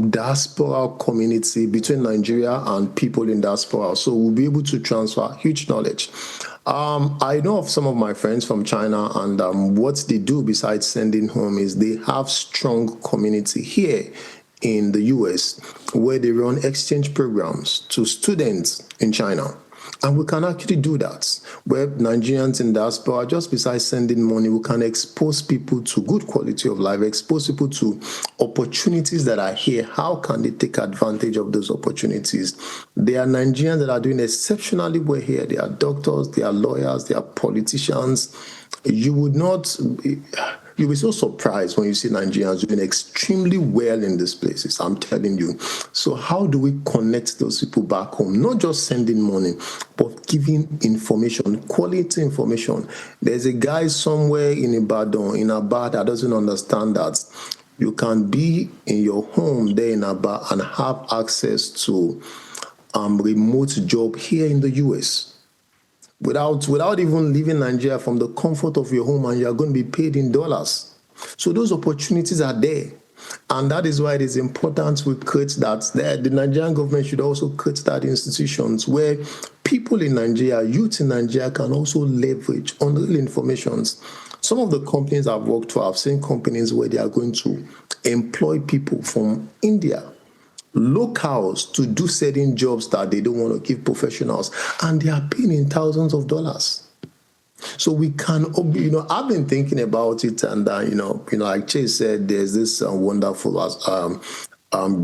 diaspora community between Nigeria and people in diaspora, so we'll be able to transfer huge knowledge. I know of some of my friends from China, and what they do besides sending home is they have strong community here in the US where they run exchange programs to students in China. And we can actually do that, where Nigerians in diaspora, just besides sending money, we can expose people to good quality of life, expose people to opportunities that are here. How can they take advantage of those opportunities? There are Nigerians that are doing exceptionally well here. They are doctors, they are lawyers, they are politicians. You'll be so surprised when you see Nigerians doing extremely well in these places, I'm telling you. So how do we connect those people back home? Not just sending money, but giving information, quality information. There's a guy somewhere in Ibadan, in Aba, that doesn't understand that you can be in your home there in Aba and have access to remote job here in the US. Without even leaving Nigeria, from the comfort of your home, and you're going to be paid in dollars. So those opportunities are there. And that is why it is important we create that. The Nigerian government should also create that institutions where people in Nigeria, youth in Nigeria, can also leverage on real informations. Some of the companies I've worked for, I've seen companies where they are going to employ people from India, locals, to do certain jobs that they don't want to give professionals, and they are paying in thousands of dollars. So we can, I've been thinking about it, and like Chase said, there's this wonderful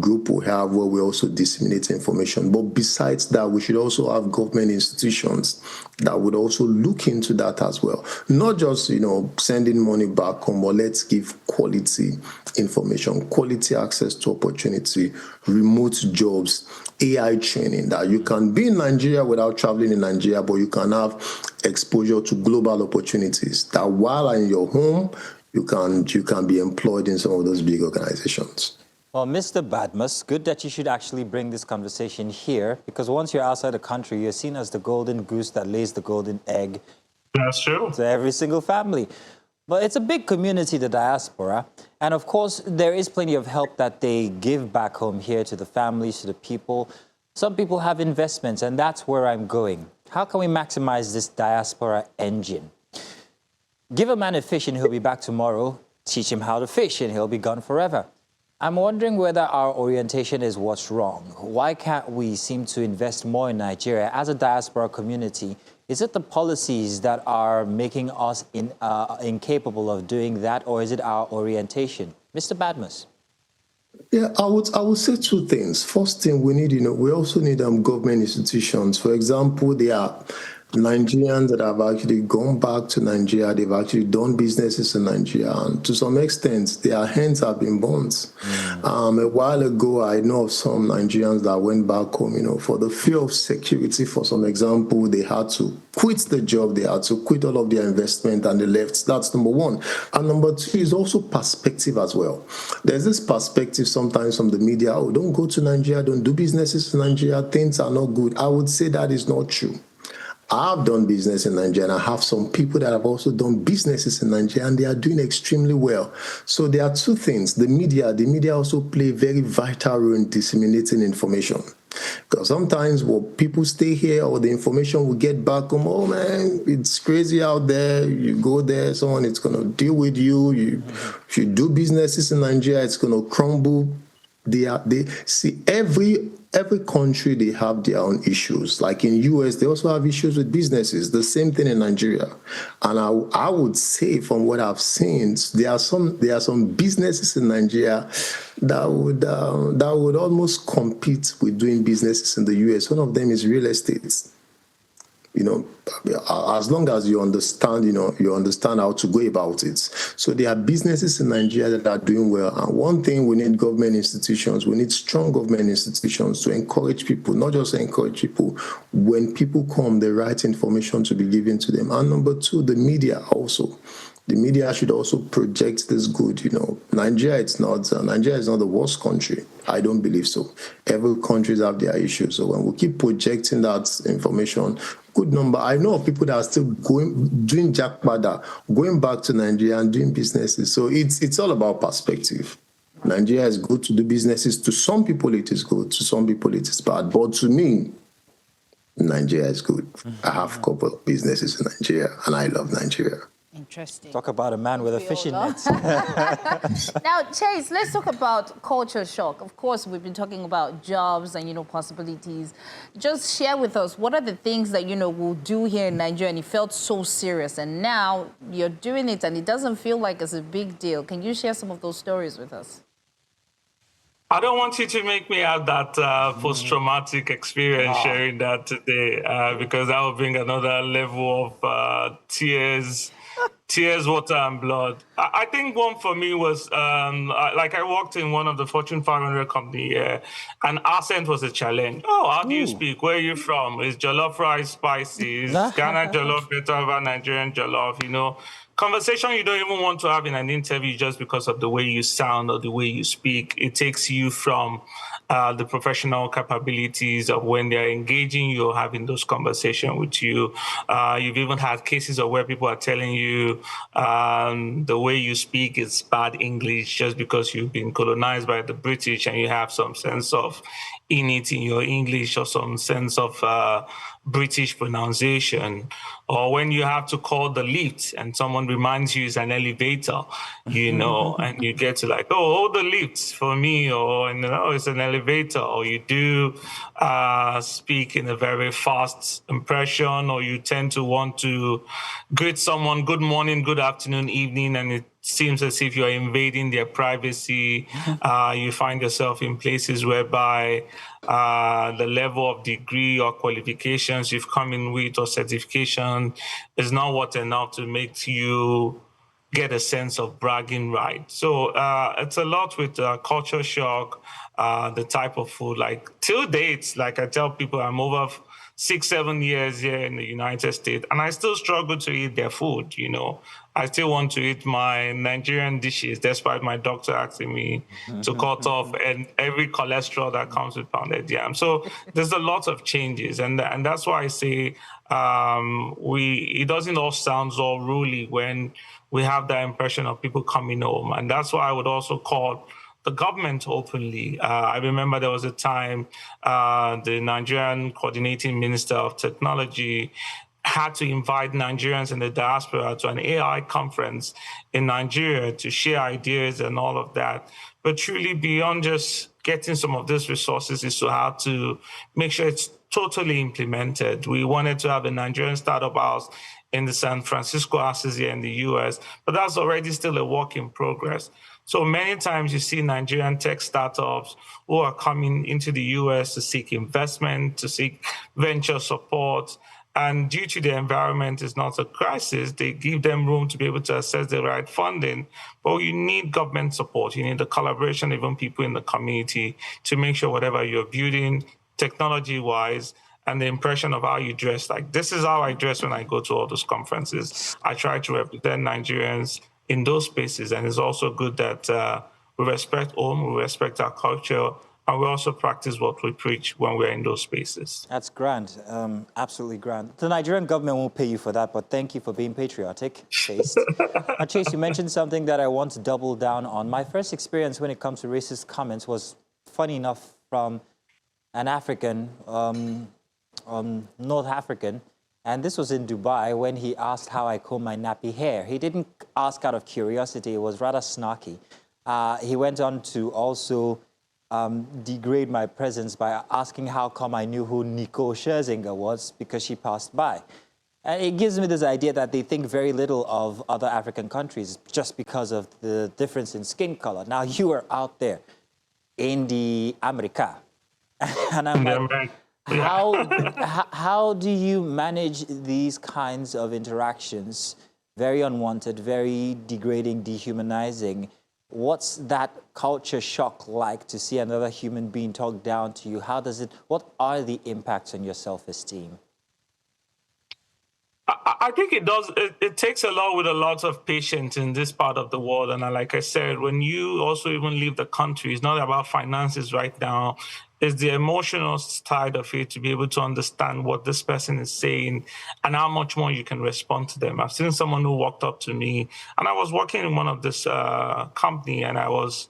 group we have where we also disseminate information. But besides that, we should also have government institutions that would also look into that as well. Not just, sending money back home, but let's give quality information, quality access to opportunity, remote jobs, AI training, that you can be in Nigeria without traveling in Nigeria, but you can have exposure to global opportunities, that while in your home, you can be employed in some of those big organizations. Well, Mr. Badmus, good that you should actually bring this conversation here, because once you're outside the country, you're seen as the golden goose that lays the golden egg. That's true. To every single family. But it's a big community, the diaspora. And of course, there is plenty of help that they give back home here to the families, to the people. Some people have investments, and that's where I'm going. How can we maximize this diaspora engine? Give a man a fish and he'll be back tomorrow. Teach him how to fish and he'll be gone forever. I'm wondering whether our orientation is what's wrong. Why can't we seem to invest more in Nigeria as a diaspora community? Is it the policies that are making us incapable of doing that, or is it our orientation? Mr. Badmus. Yeah, I would say two things. First thing, we need, we also need government institutions. For example, there are Nigerians that have actually gone back to Nigeria. They've actually done businesses in Nigeria, and to some extent, their hands have been burnt. A while ago, I know of some Nigerians that went back home, for the fear of security. For some example, they had to quit the job, they had to quit all of their investment, and they left. That's number one. And number two is also perspective as well. There's this perspective sometimes from the media, oh, don't go to Nigeria, don't do businesses in Nigeria, things are not good. I would say that is not true. I've done business in Nigeria, and I have some people that have also done businesses in Nigeria, and they are doing extremely well. So there are two things. The media also play a very vital role in disseminating information. Because sometimes people stay here, or the information will get back home, oh man, it's crazy out there. You go there, someone is going to deal with you. If you do businesses in Nigeria, it's going to crumble. They see every country, they have their own issues. Like in US, they also have issues with businesses. The same thing in Nigeria. And I would say, from what I've seen, there are some businesses in Nigeria that would almost compete with doing businesses in the US. One of them is real estate. As long as you understand, you understand how to go about it. So there are businesses in Nigeria that are doing well. And one thing, we need government institutions. We need strong government institutions to encourage people, not just encourage people. When people come, the right information to be given to them. And number two, the media also. The media should also project this good. Nigeria is not the worst country. I don't believe so. Every country have their issues. So when we keep projecting that information, good number. I know of people that are still doing jackpot, going back to Nigeria and doing businesses. So it's all about perspective. Nigeria is good to do businesses. To some people, it is good. To some people, it is bad. But to me, Nigeria is good. I have a couple of businesses in Nigeria, and I love Nigeria. Interesting. Talk about a man with a fishing net. Now, Chase, let's talk about culture shock. Of course, we've been talking about jobs and, possibilities. Just share with us, what are the things that, we'll do here in Nigeria, and it felt so serious, and now you're doing it and it doesn't feel like it's a big deal. Can you share some of those stories with us? I don't want you to make me have that post-traumatic experience sharing that today, because that will bring another level of tears, water, and blood. I think one for me was, I worked in one of the Fortune 500 company here, and accent was a challenge. Oh, how do you speak? Where are you from? Is jollof rice spicy? Is Ghana jollof better than Nigerian jollof? Conversation you don't even want to have in an interview just because of the way you sound or the way you speak. It takes you from the professional capabilities of when they're engaging you or having those conversations with you. You've even had cases of where people are telling you the way you speak is bad English just because you've been colonized by the British and you have some sense of innate in your English or some sense of British pronunciation. Or when you have to call the lift and someone reminds you it's an elevator, and you get to hold the lift for me, or it's an elevator, or you do speak in a very fast impression, or you tend to want to greet someone, good morning, good afternoon, evening, and it seems as if you're invading their privacy. You find yourself in places whereby the level of degree or qualifications you've come in with or certification is not what enough to make you get a sense of bragging right. So it's a lot with culture shock, the type of food. Till date, I tell people, I'm over 6-7 years here in the United States, and I still struggle to eat their food, I still want to eat my Nigerian dishes, despite my doctor asking me to cut off and every cholesterol that comes with pounded yam. So there's a lot of changes, and that's why I say it doesn't all sound all ruly when we have that impression of people coming home, and that's why I would also call the government openly. I remember there was a time the Nigerian coordinating minister of technology had to invite Nigerians in the diaspora to an AI conference in Nigeria to share ideas and all of that. But truly beyond just getting some of these resources is to how to make sure it's totally implemented. We wanted to have a Nigerian startup house in the San Francisco houses here in the US, but that's already still a work in progress. So many times you see Nigerian tech startups who are coming into the US to seek investment, to seek venture support. And due to the environment is not a crisis, they give them room to be able to access the right funding. But you need government support. You need the collaboration of even people in the community to make sure whatever you're building technology-wise and the impression of how you dress. This is how I dress when I go to all those conferences. I try to represent Nigerians in those spaces. And it's also good that we respect home, we respect our culture, and we also practice what we preach when we're in those spaces. That's grand, absolutely grand. The Nigerian government won't pay you for that, but thank you for being patriotic, Chase. Now, Chase, you mentioned something that I want to double down on. My first experience when it comes to racist comments was, funny enough, from an African, North African, and this was in Dubai when he asked how I comb my nappy hair. He didn't ask out of curiosity, it was rather snarky. He went on to also degrade my presence by asking how come I knew who Nicole Scherzinger was because she passed by. And it gives me this idea that they think very little of other African countries just because of the difference in skin color. Now, you were out there in the America, and I'm like, how do you manage these kinds of interactions? Very unwanted, very degrading, dehumanizing. What's that culture shock like to see another human being talk down to you? What are the impacts on your self-esteem? I think it does. It takes a lot with a lot of patience in this part of the world. And like I said, when you also even leave the country, it's not about finances right now. It's the emotional side of it, to be able to understand what this person is saying and how much more you can respond to them. I've seen someone who walked up to me, and I was working in one of this company, and I was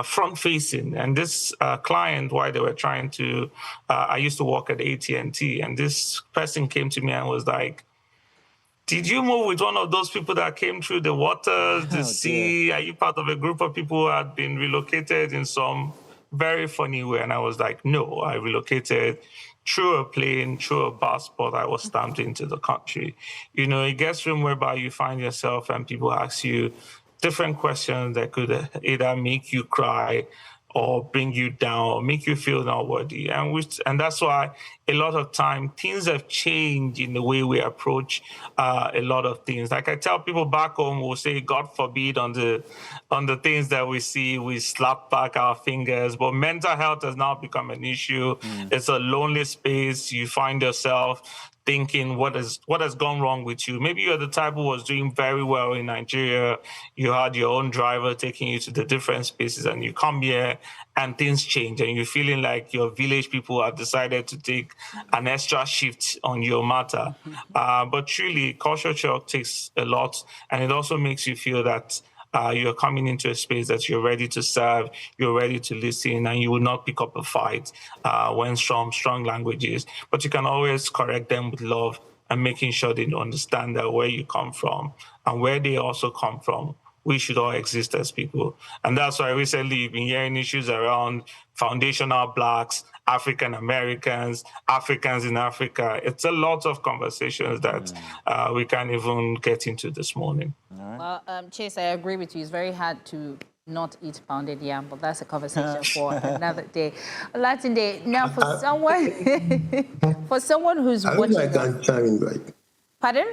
front-facing, and this client, while they were trying to, I used to work at AT&T, and this person came to me and was like, did you move with one of those people that came through the waters, the sea? Dear. Are you part of a group of people who had been relocated in some very funny way? And I was like, no, I relocated through a plane, through a passport. I was stamped into the country. You know, it gets room whereby you find yourself and people ask you different questions that could either make you cry or bring you down or make you feel not worthy. And that's why a lot of time things have changed in the way we approach a lot of things. Like I tell people back home, we'll say, God forbid, on the things that we see, we slap back our fingers. But mental health has now become an issue. It's a lonely space. You find yourself thinking what has gone wrong with you. Maybe you're the type who was doing very well in Nigeria. You had your own driver taking you to the different spaces, and you come here and things change, and you're feeling like your village people have decided to take an extra shift on your matter. But truly, culture shock takes a lot, and it also makes you feel that you're coming into a space that you're ready to serve, you're ready to listen, and you will not pick up a fight when strong languages. But you can always correct them with love and making sure they understand that where you come from and where they also come from, we should all exist as people. And that's why recently you've been hearing issues around foundational Blacks, African Americans, Africans in Africa. It's a lot of conversations that we can't even get into this morning. Well, Chase, I agree with you. It's very hard to not eat pounded yam, but that's a conversation for another day. Olatunde, now for someone who's watching. I wish I can chime in, right? Pardon?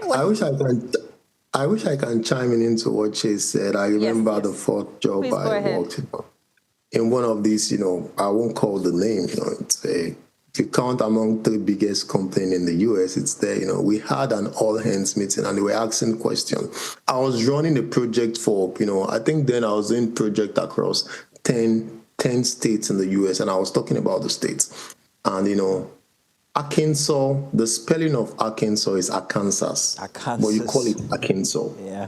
I wish I can chime into what Chase said. I remember the fourth job I worked in one of these, I won't call the name, if you count among the biggest companies in the US, it's there, we had an all-hands meeting and they were asking questions. I was running a project for, I think then I was doing project across 10 states in the US, and I was talking about the states. And, Arkansas, the spelling of Arkansas is Arkansas. But you call it Arkansas. Yeah.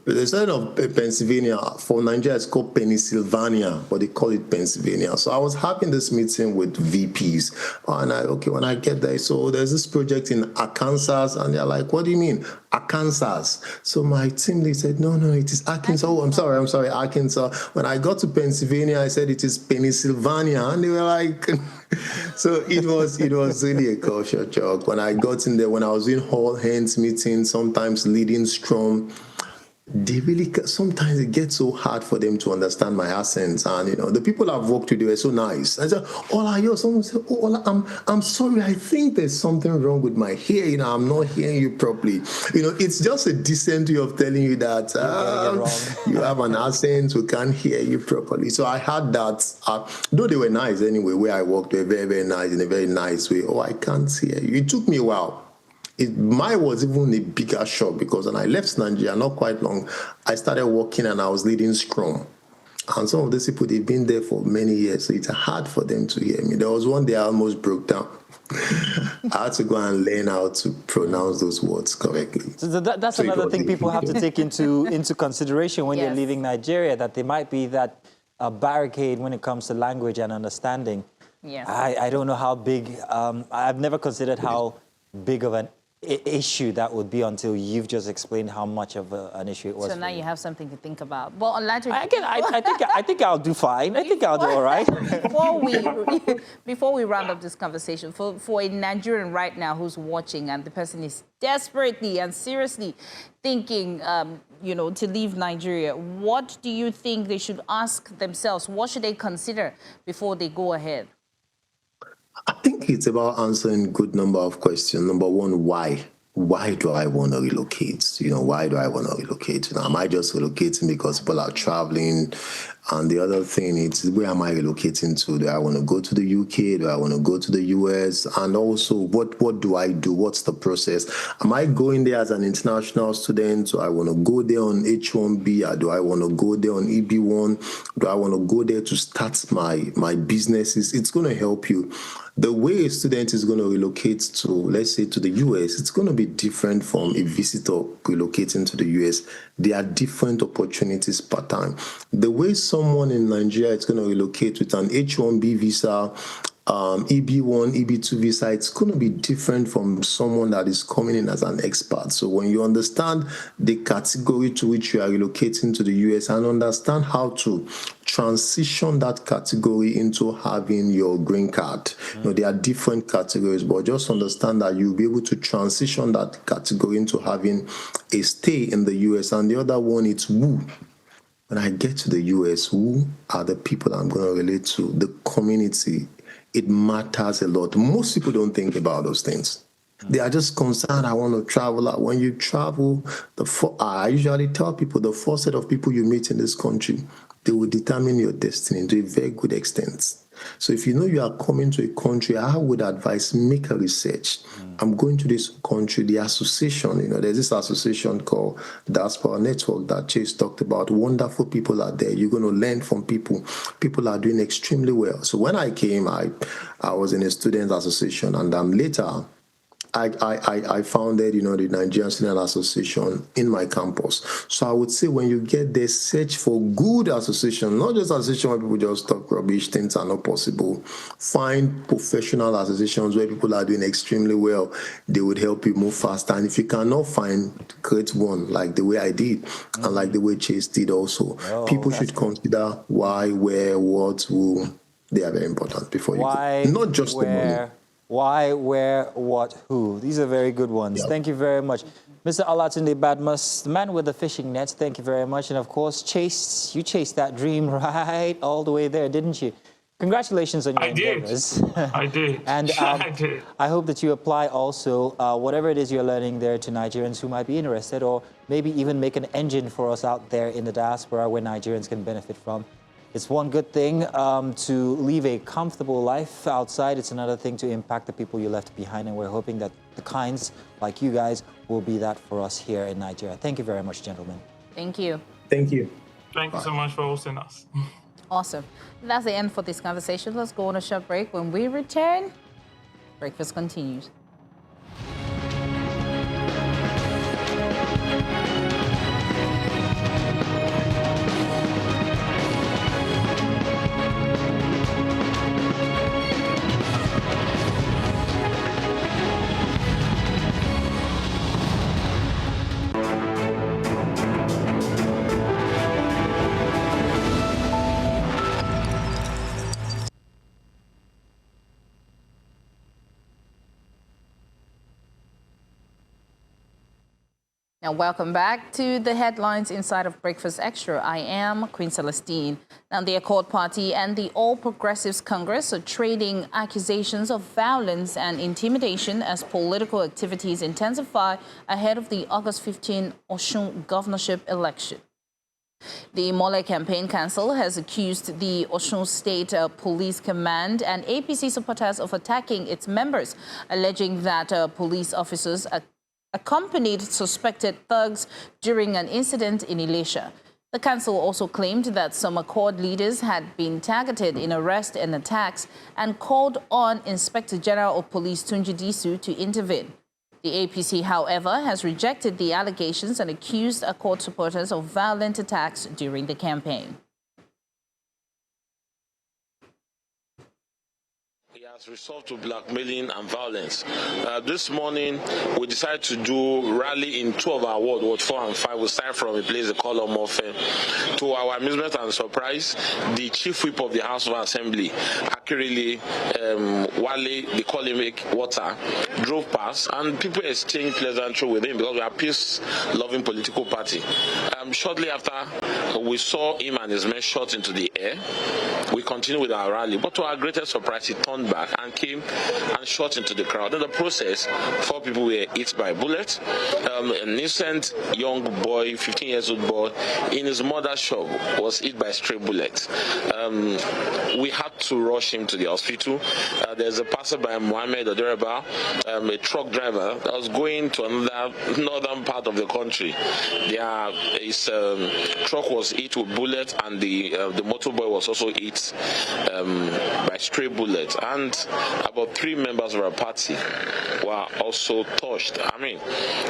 The spelling of Pennsylvania for Nigeria is called Pennsylvania, but they call it Pennsylvania. So I was having this meeting with VPs, and when I get there, so there's this project in Arkansas, and they're like, "What do you mean, Arkansas?" So my team lead said, "No, it is Arkansas." Oh, I'm sorry, Arkansas. When I got to Pennsylvania, I said it is Pennsylvania, and they were like, so it was really a culture shock. When I got in there, when I was doing all hands meetings, sometimes leading Scrum, they really, sometimes it gets so hard for them to understand my accents. And, the people I've worked with, they were so nice. I said, "Ola, someone said, oh, Ola, I'm sorry. I think there's something wrong with my hair. I'm not hearing you properly." It's just a decent way of telling you that you have an accent, we can't hear you properly. So I had that, though they were nice anyway, where I worked, they were very, very nice in a very nice way. "Oh, I can't hear you." It took me a while. Mine was even a bigger shock because when I left Nigeria, not quite long, I started working and I was leading Scrum. And some of these people, they've been there for many years, so it's hard for them to hear me. There was one day I almost broke down. I had to go and learn how to pronounce those words correctly. So that's another thing people have to take into consideration when they're leaving Nigeria, that there might be that barricade when it comes to language and understanding. Yes. I don't know how big, I've never considered how big of an issue that would be until you've just explained how much of an issue it was. So now you have something to think about. Well, I think I'll do fine. I think I'll do all right. Before we round up this conversation, for a Nigerian right now who's watching and the person is desperately and seriously thinking, to leave Nigeria, what do you think they should ask themselves? What should they consider before they go ahead? I think it's about answering a good number of questions. Number one, why? Why do I want to relocate? Why do I want to relocate? Am I just relocating because people are traveling? And the other thing is, where am I relocating to? Do I want to go to the UK? Do I want to go to the US? And also, what do I do? What's the process? Am I going there as an international student? Do I want to go there on H-1B? Or do I want to go there on EB-1? Do I want to go there to start my businesses? It's going to help you. The way a student is going to relocate to, let's say, to the US, it's going to be different from a visitor relocating to the US. There are different opportunities per time. The way someone in Nigeria is going to relocate with an H-1B visa, EB-1, EB-2 visa, it's going to be different from someone that is coming in as an expat. So when you understand the category to which you are relocating to the US and understand how to transition that category into having your green card. You know, there are different categories, but just understand that you'll be able to transition that category into having a stay in the US. And the other one, it's who. When I get to the US, who are the people I'm going to relate to? The community. It matters a lot. Most people don't think about those things. They are just concerned, I want to travel. When you travel, I usually tell people the first set of people you meet in this country, they will determine your destiny to a very good extent. So if you know you are coming to a country, I would advise, make a research. I'm going to this country, the association, you know, there's this association called Diaspora Network that Chase talked about. Wonderful people are there. You're going to learn from people. People are doing extremely well. So when I came, I was in a student association, and later I founded, you know, the Nigerian Student Association in my campus. So I would say, when you get there, search for good association, not just association where people just talk rubbish, things are not possible. Find professional associations where people are doing extremely well. They would help you move faster. And if you cannot find, create one, like the way I did, and like the way Chase did also. People should consider why, where, what, who. They are very important before you go. Not just the money. Why, where, what, who? These are very good ones. Yep. Thank you very much. Mr. Olatunde Badmus, the man with the fishing nets, thank you very much. And of course, Chase, you chased that dream right all the way there, didn't you? Congratulations on your endeavors. I did. And I did. I hope that you apply also whatever it is you're learning there to Nigerians who might be interested, or maybe even make an engine for us out there in the diaspora where Nigerians can benefit from. It's one good thing to live a comfortable life outside. It's another thing to impact the people you left behind. And we're hoping that the kinds like you guys will be that for us here in Nigeria. Thank you very much, gentlemen. Thank you. Thank you. Thank you so much for hosting us. Awesome. That's the end for this conversation. Let's go on a short break. When we return, breakfast continues. Now, welcome back to the headlines inside of Breakfast Extra. I am Queen Celestine. Now, the Accord Party and the All Progressives Congress are trading accusations of violence and intimidation as political activities intensify ahead of the August 15 Osun governorship election. The Mole Campaign Council has accused the Osun State Police Command and APC supporters of attacking its members, alleging that police officers accompanied suspected thugs during an incident in Ilesha. The council also claimed that some Accord leaders had been targeted in arrests and attacks and called on Inspector General of Police Tunji Disu to intervene. The APC, however, has rejected the allegations and accused Accord supporters of violent attacks during the campaign. Resort to blackmailing and violence. This morning, we decided to do rally in 2 of our wards, Ward 4 and 5. We started from a place called Omofe. To our amusement and surprise, the chief whip of the House of Assembly, Akede, Wale, they call him Water, drove past, and people exchanged pleasantry with him because we are a peace-loving political party. Shortly after, we saw him and his men shot into the air. we continued with our rally. But to our greatest surprise, he turned back and came and shot into the crowd. In the process, 4 people were hit by bullets. An innocent young boy, 15-year-old boy, in his mother's shop was hit by stray bullets. We had to rush him to the hospital. There's a passerby, Mohammed Odereba, a truck driver that was going to another northern part of the country. His truck was hit with bullets, and the motorboy was also hit by stray bullets. And about 3 members of our party were also touched. I mean,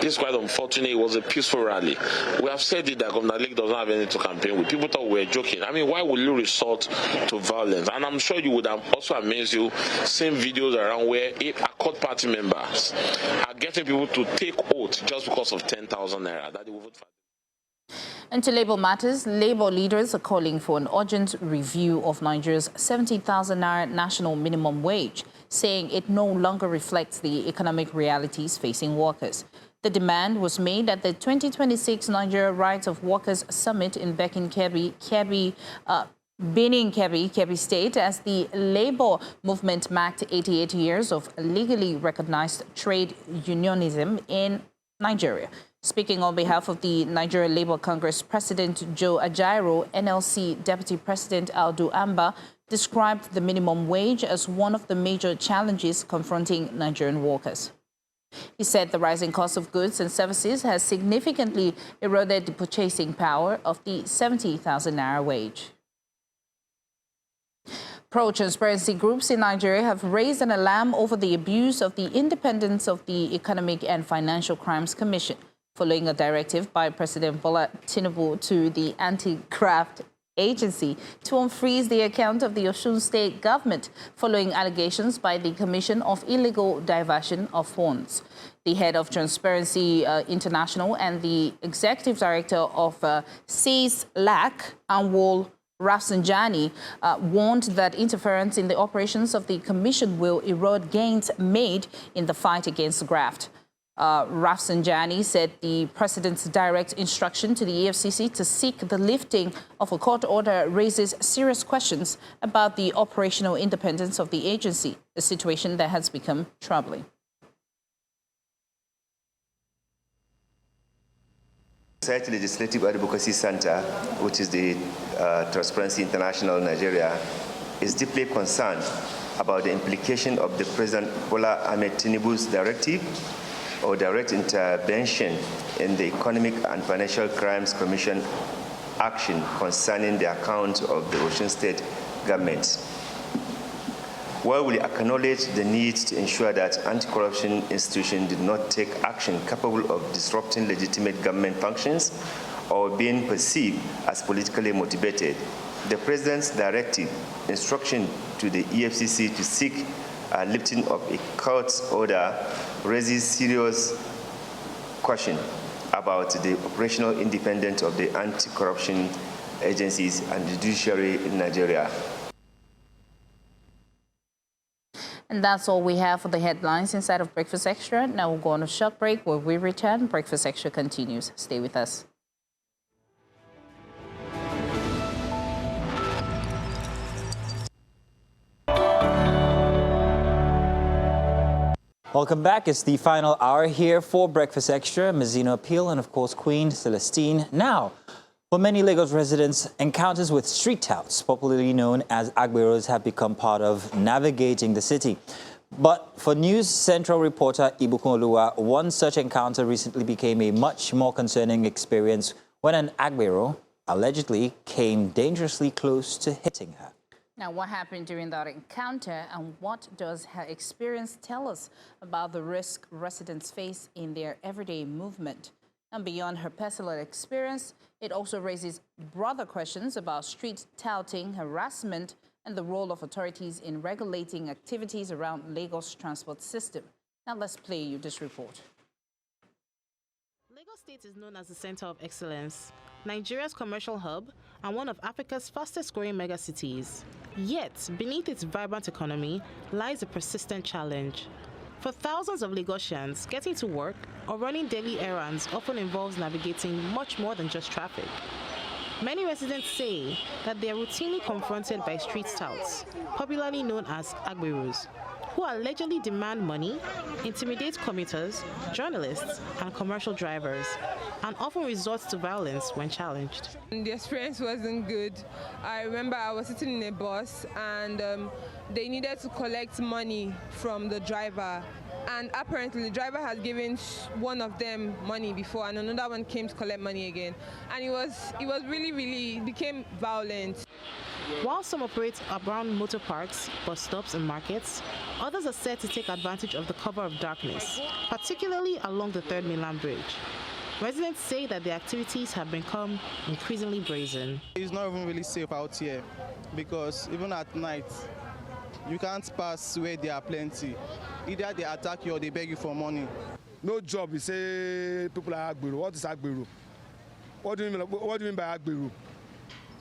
this is quite unfortunate. It was a peaceful rally. We have said it that Governor Lake doesn't have anything to campaign with. People thought we were joking. I mean, why would you resort to violence? And I'm sure you would have also amazed you seeing videos around where Accord party members are getting people to take oath just because of 10,000 naira that they will vote for. And to Labour matters, Labour leaders are calling for an urgent review of Nigeria's 70,000 naira national minimum wage, saying it no longer reflects the economic realities facing workers. The demand was made at the 2026 Nigeria Rights of Workers Summit in Benin, Kebbi State, as the Labour movement marked 88 years of legally recognized trade unionism in Nigeria. Speaking on behalf of the Nigeria Labour Congress President Joe Ajaero, NLC Deputy President Aldo Amba described the minimum wage as one of the major challenges confronting Nigerian workers. He said the rising cost of goods and services has significantly eroded the purchasing power of the 70,000 naira wage. Pro-transparency groups in Nigeria have raised an alarm over the abuse of the independence of the Economic and Financial Crimes Commission, following a directive by President Bola Tinubu to the anti-graft agency to unfreeze the account of the Osun State government following allegations by the Commission of illegal diversion of funds. The head of Transparency International and the executive director of CISLAC, Anwol Rafsanjani, warned that interference in the operations of the commission will erode gains made in the fight against graft. Rafsanjani said the president's direct instruction to the EFCC to seek the lifting of a court order raises serious questions about the operational independence of the agency, a situation that has become troubling. Society Legislative Advocacy Center, which is the Transparency International Nigeria, is deeply concerned about the implication of the President Bola Ahmed Tinubu's directive or direct intervention in the Economic and Financial Crimes Commission action concerning the account of the Osun State government. While we acknowledge the need to ensure that anti-corruption institutions did not take action capable of disrupting legitimate government functions or being perceived as politically motivated, the President's directive instruction to the EFCC to seek a lifting of a court order raises serious question about the operational independence of the anti-corruption agencies and the judiciary in Nigeria. And that's all we have for the headlines inside of Breakfast Extra. Now we'll go on a short break. When we return, Breakfast Extra continues. Stay with us. Welcome back. It's the final hour here for Breakfast Extra. Mazino Appeal and, of course, Queen Celestine. Now, for many Lagos residents, encounters with street touts, popularly known as agberos, have become part of navigating the city. But for News Central reporter Ibukun Oluwa, one such encounter recently became a much more concerning experience when an agbero allegedly came dangerously close to hitting her. Now, what happened during that encounter and what does her experience tell us about the risk residents face in their everyday movement? And beyond her personal experience, it also raises broader questions about street touting, harassment, and the role of authorities in regulating activities around Lagos transport system. Now, let's play you this report. Lagos State is known as the center of excellence, Nigeria's commercial hub, and one of Africa's fastest-growing megacities. Yet, beneath its vibrant economy lies a persistent challenge. For thousands of Lagosians, getting to work or running daily errands often involves navigating much more than just traffic. Many residents say that they are routinely confronted by street touts, popularly known as agberos, who allegedly demand money, intimidate commuters, journalists, and commercial drivers, and often resort to violence when challenged. The experience wasn't good. I remember I was sitting in a bus and they needed to collect money from the driver. And apparently the driver had given one of them money before and another one came to collect money again. And it really became violent. While some operate around motor parks, bus stops, and markets, others are said to take advantage of the cover of darkness, particularly along the 3rd Mainland Bridge. Residents say that the activities have become increasingly brazen. It's not even really safe out here because even at night, you can't pass where there are plenty. Either they attack you or they beg you for money. No job, you say people are Agbero. What is Agbero? What do you mean by Agbero?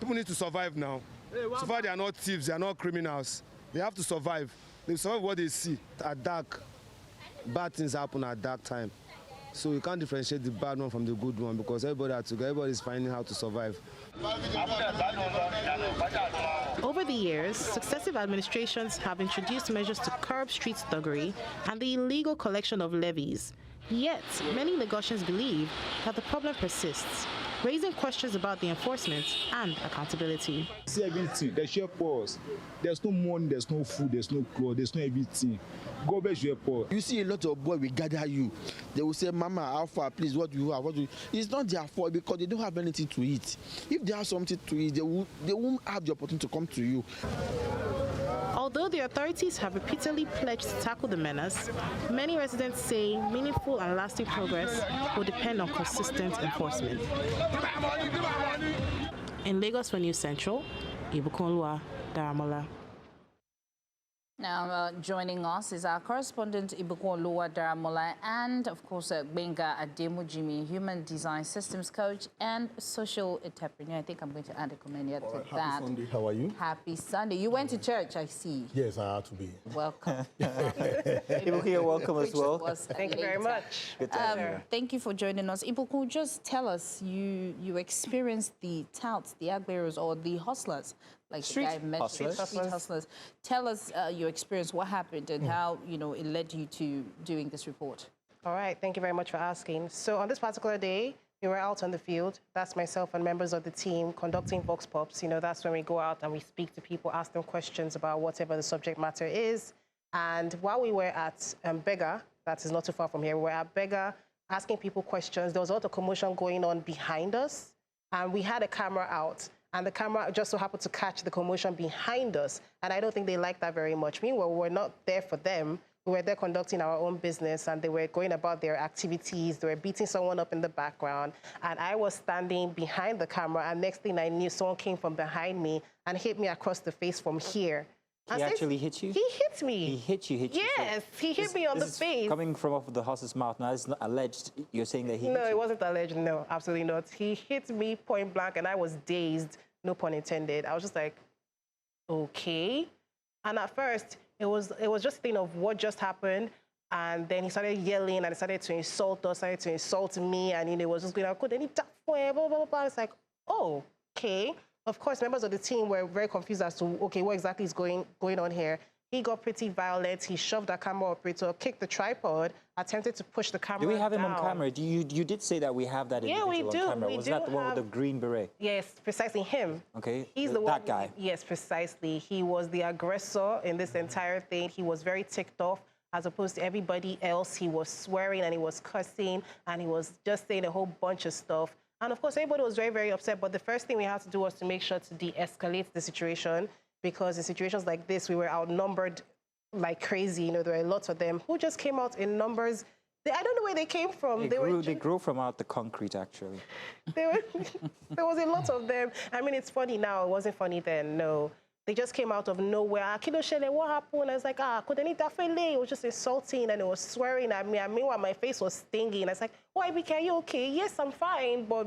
People need to survive now. So far they are not thieves, they are not criminals. They have to survive. They survive what they see. At dark, bad things happen at dark time. So you can't differentiate the bad one from the good one because everybody are together, everybody is finding how to survive. Over the years, successive administrations have introduced measures to curb street thuggery and the illegal collection of levies. Yet, many Lagosians believe that the problem persists, raising questions about the enforcement and accountability. See everything, they share pause. There's no money, there's no food, there's no clothes, there's no everything. Go back to your pause. You see a lot of boys will gather you. They will say, Mama, Alpha, please, what do you have? What do you... It's not their fault because they don't have anything to eat. If they have something to eat, they won't have the opportunity to come to you. Although the authorities have repeatedly pledged to tackle the menace, many residents say meaningful and lasting progress will depend on consistent enforcement. In Lagos for News Central, Ibukunlua Daramola. Now, joining us is our correspondent Ibukunlua Daramola and, of course, Benga Ademujimi, Human Design Systems Coach and Social Entrepreneur. I think I'm going to add a comment here to that. Happy Sunday. How are you? Happy Sunday. You went to church, I see. Yes, I had to be. Welcome. Ibuku, you're welcome as well. Thank you very much. Good to have you. Thank you for joining us. Ibuku, just tell us, you experienced the touts, the agberos, or the hustlers, like Street the guy mentioned, street hustlers. Tell us your experience, what happened, and how it led you to doing this report. All right, thank you very much for asking. So on this particular day, we were out on the field. That's myself and members of the team conducting Vox Pops. That's when we go out and we speak to people, ask them questions about whatever the subject matter is. And while we were at Bega, that is not too far from here, we were at Bega asking people questions. There was a lot of commotion going on behind us, and we had a camera out. And the camera just so happened to catch the commotion behind us. And I don't think they liked that very much. Meanwhile, we were not there for them. We were there conducting our own business, and they were going about their activities. They were beating someone up in the background. And I was standing behind the camera, and next thing I knew, someone came from behind me and hit me across the face from here. He actually hit you? He hit me. He hit you? Yes, he hit me on the face. Coming from off the horse's mouth, now it's not alleged. You're saying that he hit you? No, it wasn't alleged. No, absolutely not. He hit me point blank, and I was dazed. No pun intended. I was just like, okay. And at first, it was just a thing of what just happened. And then he started yelling and he started to insult us, started to insult me. And it was just going, blah, blah, blah, blah. It's like, oh, okay. Of course, members of the team were very confused as to, okay, what exactly is going on here? He got pretty violent. He shoved the camera operator, kicked the tripod, attempted to push the camera down. Do we have him on camera? You did say that we have that individual on camera. Was that the one with the green beret? Yes, precisely him. Okay, he's the one. That guy. Yes, precisely. He was the aggressor in this entire thing. He was very ticked off as opposed to everybody else. He was swearing and he was cussing and he was just saying a whole bunch of stuff. And of course, everybody was very, very upset. But the first thing we had to do was to make sure to de-escalate the situation, because in situations like this, we were outnumbered like crazy. There were lots of them who just came out in numbers. I don't know where they came from. They grew from out the concrete, actually. There was a lot of them. I mean, it's funny now. It wasn't funny then, no. They just came out of nowhere. Akede Shele, what happened? I was like, it was just insulting and it was swearing at me. And meanwhile, my face was stinging. I was like, why, BK, are you okay? Yes, I'm fine, but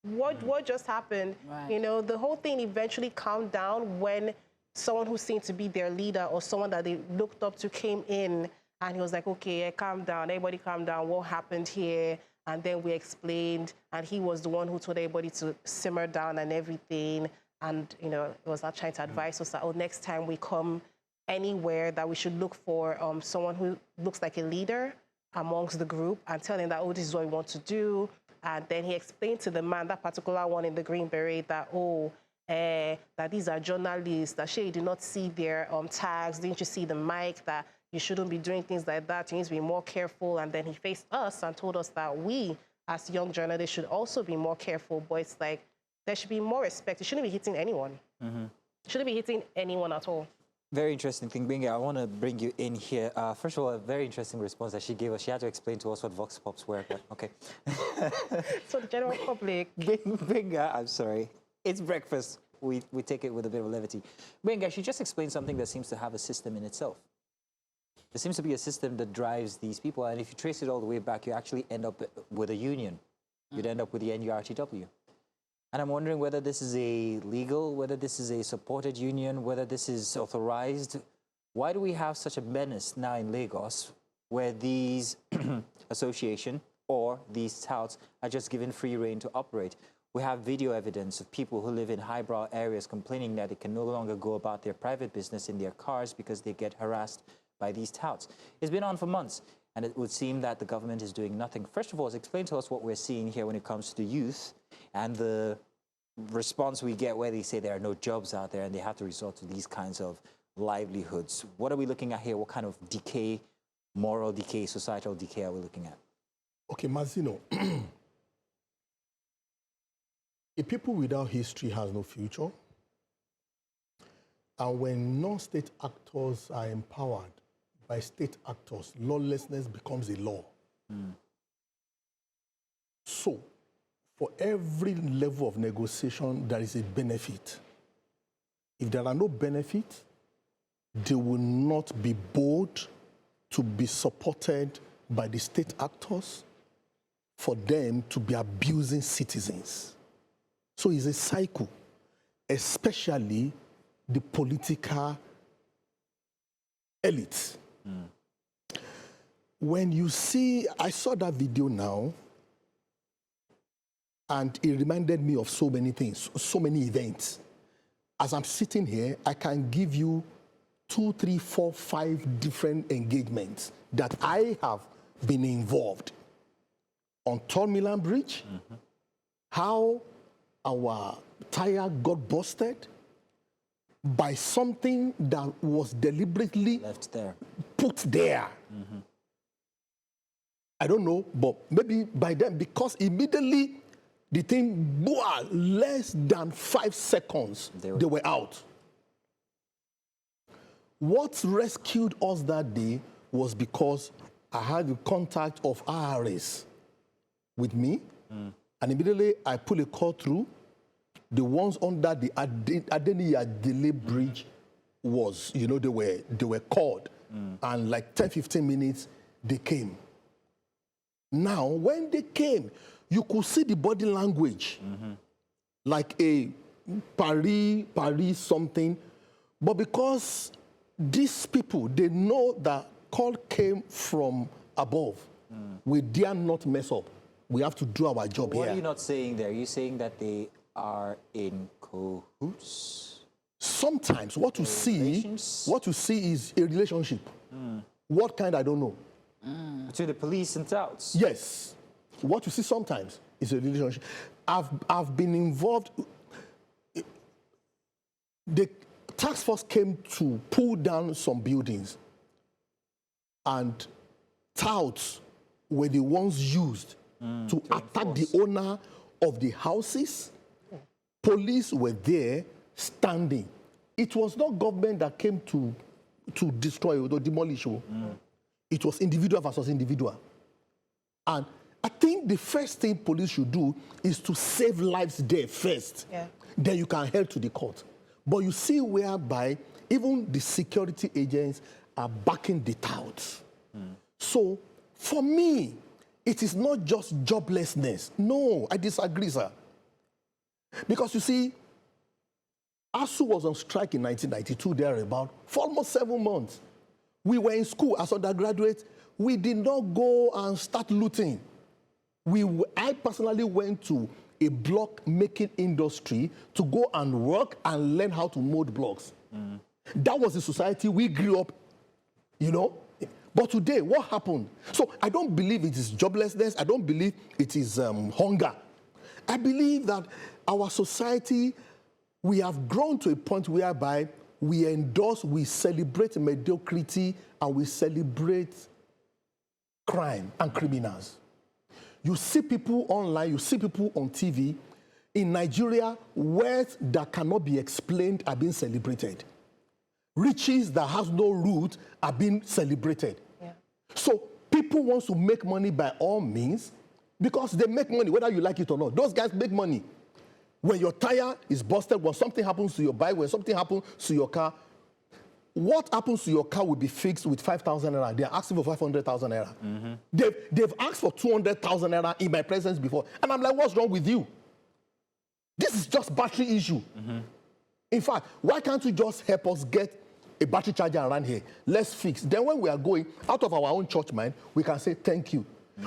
what just happened? Right. The whole thing eventually calmed down when someone who seemed to be their leader or someone that they looked up to came in, and he was like, okay, calm down, everybody calm down, what happened here? And then we explained, and he was the one who told everybody to simmer down and everything. And, you know, he was not trying to advise us that, oh, next time we come anywhere that we should look for someone who looks like a leader amongst the group and tell him that, oh, this is what we want to do. And then he explained to the man, that particular one in the green beret, that, oh, that these are journalists, that you did not see their tags, didn't you see the mic, that you shouldn't be doing things like that, you need to be more careful. And then he faced us and told us that we, as young journalists, should also be more careful. But it's like, there should be more respect. You shouldn't be hitting anyone. Shouldn't be hitting anyone at all. Very interesting thing, Benga. I want to bring you in here. First of all, a very interesting response that she gave us. She had to explain to us what Vox Pops were, but okay. So the general public. Benga, I'm sorry. It's breakfast. We take it with a bit of levity. Benga, she just explained something that seems to have a system in itself. There seems to be a system that drives these people, and if you trace it all the way back, you actually end up with a union. You'd end up with the NURTW. And I'm wondering whether this is a legal, whether this is a supported union, whether this is authorized. Why do we have such a menace now in Lagos where these association or these touts are just given free rein to operate? We have video evidence of people who live in highbrow areas complaining that they can no longer go about their private business in their cars because they get harassed by these touts. It's been on for months, and it would seem that the government is doing nothing. First of all, explain to us what we're seeing here when it comes to the youth and the response we get where they say there are no jobs out there and they have to resort to these kinds of livelihoods. What are we looking at here? What kind of decay, moral decay, societal decay are we looking at? Okay, Mazino, a people without history has no future. And when non-state actors are empowered by state actors, lawlessness becomes a law. So, for every level of negotiation, there is a benefit. If there are no benefits, they will not be bold to be supported by the state actors for them to be abusing citizens. So it's a cycle, especially the political elite. When you see, I saw that video now, and it reminded me of so many things, so many events. As I'm sitting here, I can give you 2, 3, 4, 5 different engagements that I have been involved. On Tall Milan Bridge, how our tire got busted by something that was deliberately left there, put there. I don't know, but maybe by then, because immediately the thing, less than 5 seconds, they were out. What rescued us that day was because I had the contact of RRS with me, and immediately I put a call through. The ones under the Adeniyi Bridge was, you know, they were called, and like 10-15 minutes they came. Now, when they came, you could see the body language, like a Paris something. But because these people, they know that call came from above, we dare not mess up. We have to do our job here. What are you not saying there? Are you saying that they are in cahoots? Sometimes what you see is a relationship. What kind, I don't know. Between the police and touts? Yes. What you see sometimes is a relationship. I've been involved. The task force came to pull down some buildings, and touts were the ones used to attack the owner of the houses. Police were there standing. It was not government that came to destroy or demolish. It was individual versus individual. And I think the first thing police should do is to save lives there first. Then you can head to the court. But you see whereby even the security agents are backing the touts. So for me, it is not just joblessness. No, I disagree, sir. Because you see, ASU was on strike in 1992, thereabout, for almost 7 months. We were in school as undergraduates. We did not go and start looting. I personally went to a block making industry to go and work and learn how to mold blocks. That was the society we grew up, you know. But today, what happened? So I don't believe it is joblessness. I don't believe it is hunger. I believe that our society, we have grown to a point whereby we endorse, we celebrate mediocrity, and we celebrate crime and criminals. You see people online, you see people on TV. In Nigeria, wealth that cannot be explained are being celebrated. Riches that has no root are being celebrated. Yeah. So people want to make money by all means because they make money, whether you like it or not. Those guys make money. When your tire is busted, when something happens to your bike, when something happens to your car, what happens to your car will be fixed with 5,000 naira. They are asking for 500,000 naira. They've asked for 200,000 naira in my presence before. And I'm like, what's wrong with you? This is just battery issue. In fact, why can't you just help us get a battery charger around here? Let's fix. Then when we are going out of our own church mind, we can say thank you.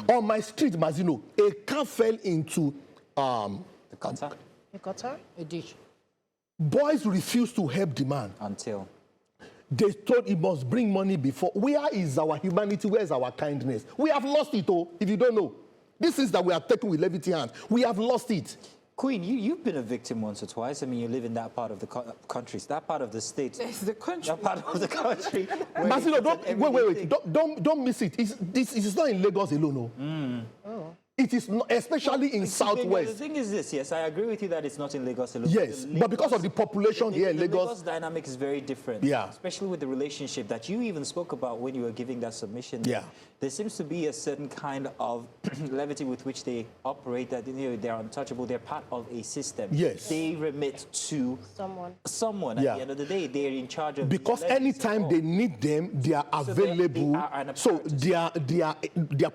On my street, Mazino, a car fell into the gutter. A gutter? A ditch. Boys refused to help the man. Until they thought he must bring money before. Where is our humanity? Where is our kindness? We have lost it, oh, if you don't know. This is that we are taken with levity hands. We have lost it. Queen, you've been a victim once or twice. I mean, you live in that part of the country, that part of the state. It's the country. That part of the country. Masino, don't miss it. It's not in Lagos alone, no. Oh. It is not, especially in Southwest. The thing is this, yes, I agree with you that it's not in Lagos alone. Yes, but because of the population here in Lagos. The Lagos dynamic is very different. Yeah. Especially with the relationship that you even spoke about when you were giving that submission. Yeah. There seems to be a certain kind of levity with which they operate, that they're untouchable, they're part of a system. Yes. They remit to someone. At the end of the day, they're in charge of. Because anytime they need them, they are available. So they are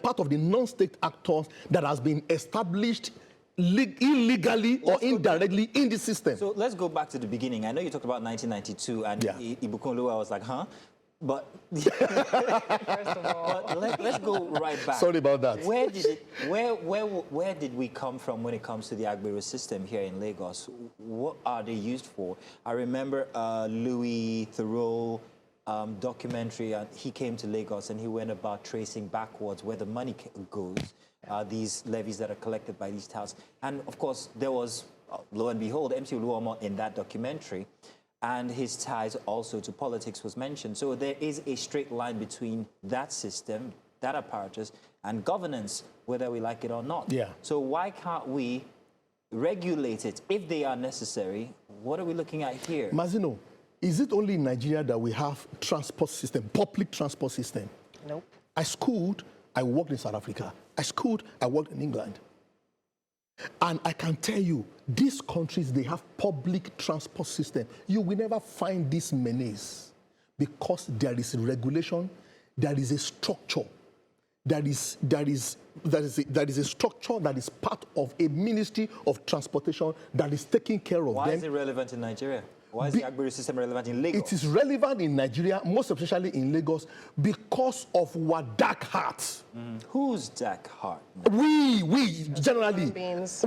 part of the non-state actors that has been established illegally or indirectly in the system. So let's go back to the beginning. I know you talked about 1992 and Ibukunlu. I was like, huh? But, first of all, let's go right back. Sorry about that. Where did we come from when it comes to the Agbero system here in Lagos? What are they used for? I remember Louis Thoreau documentary. He came to Lagos and he went about tracing backwards where the money goes. These levies that are collected by these touts. And of course, there was, lo and behold, MC Oluomo in that documentary, and his ties also to politics was mentioned. So there is a straight line between that system, that apparatus, and governance, whether we like it or not. Yeah. So why can't we regulate it if they are necessary? What are we looking at here? Mazino, is it only in Nigeria that we have transport system, public transport system? No. I worked in South Africa. I worked in England. And I can tell you, these countries, they have public transport system. You will never find this menace because there is a regulation, there is a structure, there is a structure that is part of a ministry of transportation that is taking care of them. Why is it relevant in Nigeria? Why is the Agbero system relevant in Lagos? It is relevant in Nigeria, most especially in Lagos, because of our dark hearts. Whose dark heart? We generally.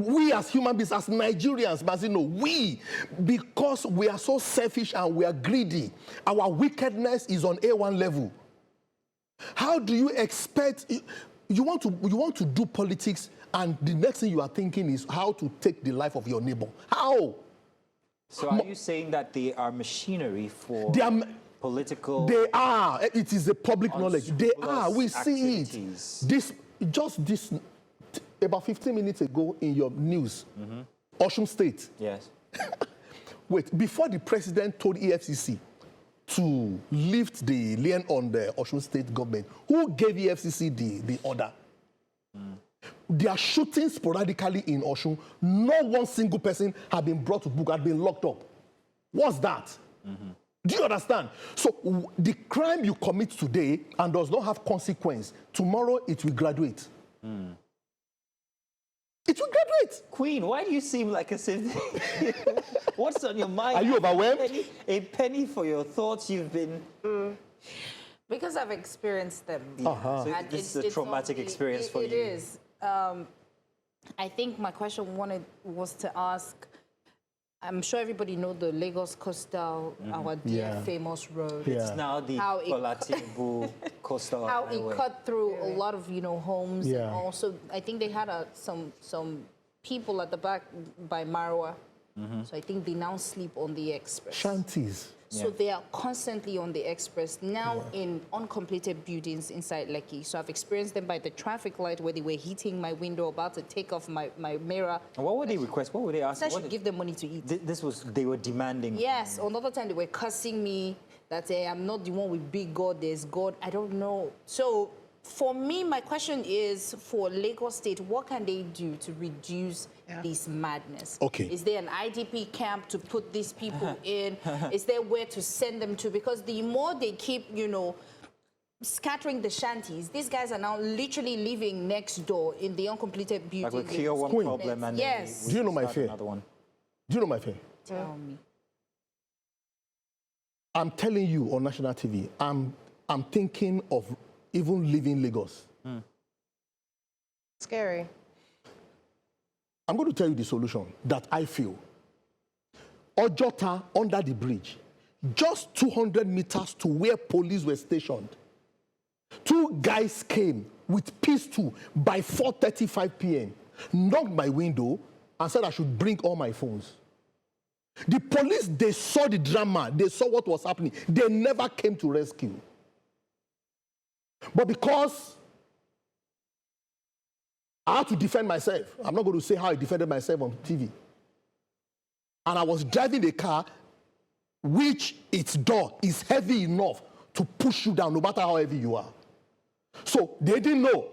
We as human beings, as Nigerians, Mazino, because we are so selfish and we are greedy, our wickedness is on A1 level. How do you expect, you want to do politics and the next thing you are thinking is how to take the life of your neighbor? How? So are you saying that they are machinery for political... They are. It is a public knowledge. They are. We see it. This, about 15 minutes ago in your news, Osun State. Yes. Wait, before the president told EFCC to lift the lien on the Osun State government, who gave EFCC the order? They are shooting sporadically in Osun. No one single person has been brought to book, has been locked up. What's that? Do you understand? So the crime you commit today and does not have consequence, tomorrow it will graduate. It will graduate. Queen, why do you seem like a citizen? What's on your mind? Are you overwhelmed? A penny for your thoughts. You've been... Because I've experienced them. So this is a traumatic experience for you. It is. I think my question was to ask, I'm sure everybody knows the Lagos Coastal, our dear famous road. It's now the Olatunde Coastal How Highway. it cut through a lot of, homes. Yeah. And also, I think they had some people at the back by Marwa. So I think they now sleep on the express. Shanties. So they are constantly on the express, now in uncompleted buildings inside Lekki. So I've experienced them by the traffic light where they were hitting my window, about to take off my mirror. And what would they request? What would they ask? I should give them money to eat. They were demanding. Yes, another time they were cussing me that I'm not the one with big God, there's God. I don't know. So for me, my question is, for Lagos State, what can they do to reduce this madness? Okay. Is there an IDP camp to put these people in? Is there where to send them to? Because the more they keep, scattering the shanties, these guys are now literally living next door in the uncompleted building. Like we cure one problem and then we do you know my fear? Another one. Do you know my fear? Tell me. I'm telling you on national TV, I'm thinking of even leaving Lagos. Scary. I'm going to tell you the solution that I feel. Ojota, under the bridge, just 200 meters to where police were stationed. 2 guys came with pistol by 4:35 p.m., knocked my window and said I should bring all my phones. The police, they saw the drama, they saw what was happening. They never came to rescue. But because I had to defend myself, I'm not going to say how I defended myself on TV. And I was driving a car which its door is heavy enough to push you down no matter how heavy you are. So they didn't know.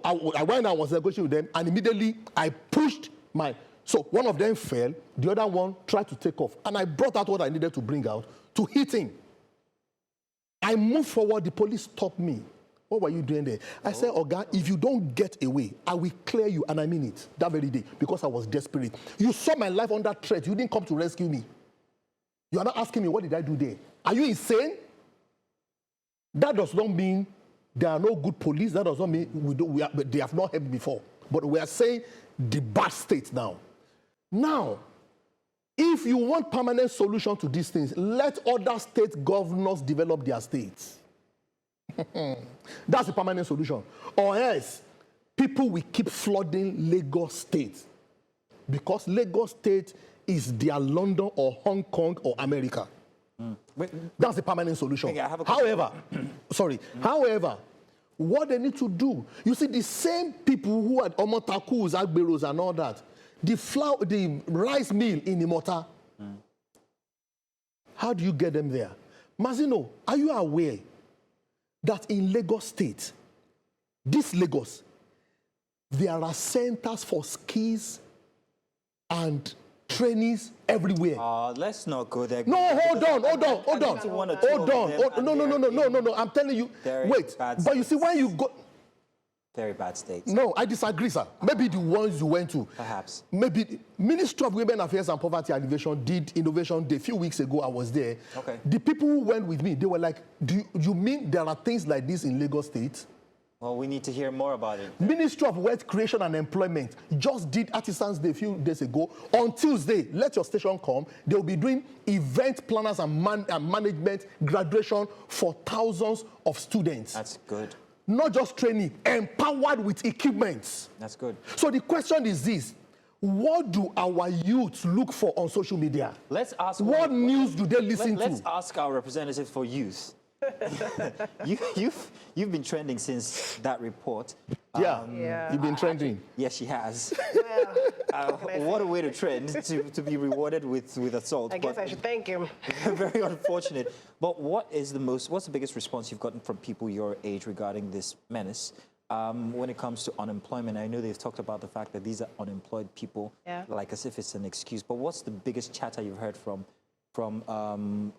When I was negotiating with them, and immediately I pushed my... So one of them fell, the other one tried to take off. And I brought out what I needed to bring out to hit him. I moved forward, the police stopped me. What were you doing there? I said, Oga, if you don't get away, I will clear you, and I mean it, that very day, because I was desperate. You saw my life under threat. You didn't come to rescue me. You are not asking me, what did I do there? Are you insane? That does not mean there are no good police. That does not mean they have not helped before. But we are saying the bad state now. Now, if you want permanent solution to these things, let other state governors develop their states. That's the permanent solution. Or else, people will keep flooding Lagos State because Lagos State is their London or Hong Kong or America. That's the permanent solution. However, what they need to do, you see, the same people who had Omotakus, Agberos and all that, the rice mill in Imota, how do you get them there? Mazino, are you aware that in Lagos State, this Lagos, there are centers for skis and trainees everywhere. Let's not go there. No, hold on. No, I'm telling you. Wait, but you see, when you go... Very bad states. No, I disagree, sir. Maybe the ones you went to. Perhaps. Maybe the Ministry of Women Affairs and Poverty Alleviation did Innovation Day. A few weeks ago, I was there. Okay. The people who went with me, they were like, do you mean there are things like this in Lagos State? Well, we need to hear more about it. Ministry of Wealth Creation and Employment just did Artisans Day a few days ago. On Tuesday, let your station come. They'll be doing event planners and management graduation for thousands of students. That's good. Not just training, empowered with equipment. That's good. So the question is this: what do our youth look for on social media? Let's ask. What news do they listen to? Let's ask our representative for youth. You've been trending since that report. You've been trending. Yes, she has. Well, what a way to trend, to be rewarded with assault. I guess I should thank him. Very unfortunate. But what's the biggest response you've gotten from people your age regarding this menace? When it comes to unemployment, I know they've talked about the fact that these are unemployed people, like as if it's an excuse. But what's the biggest chatter you've heard from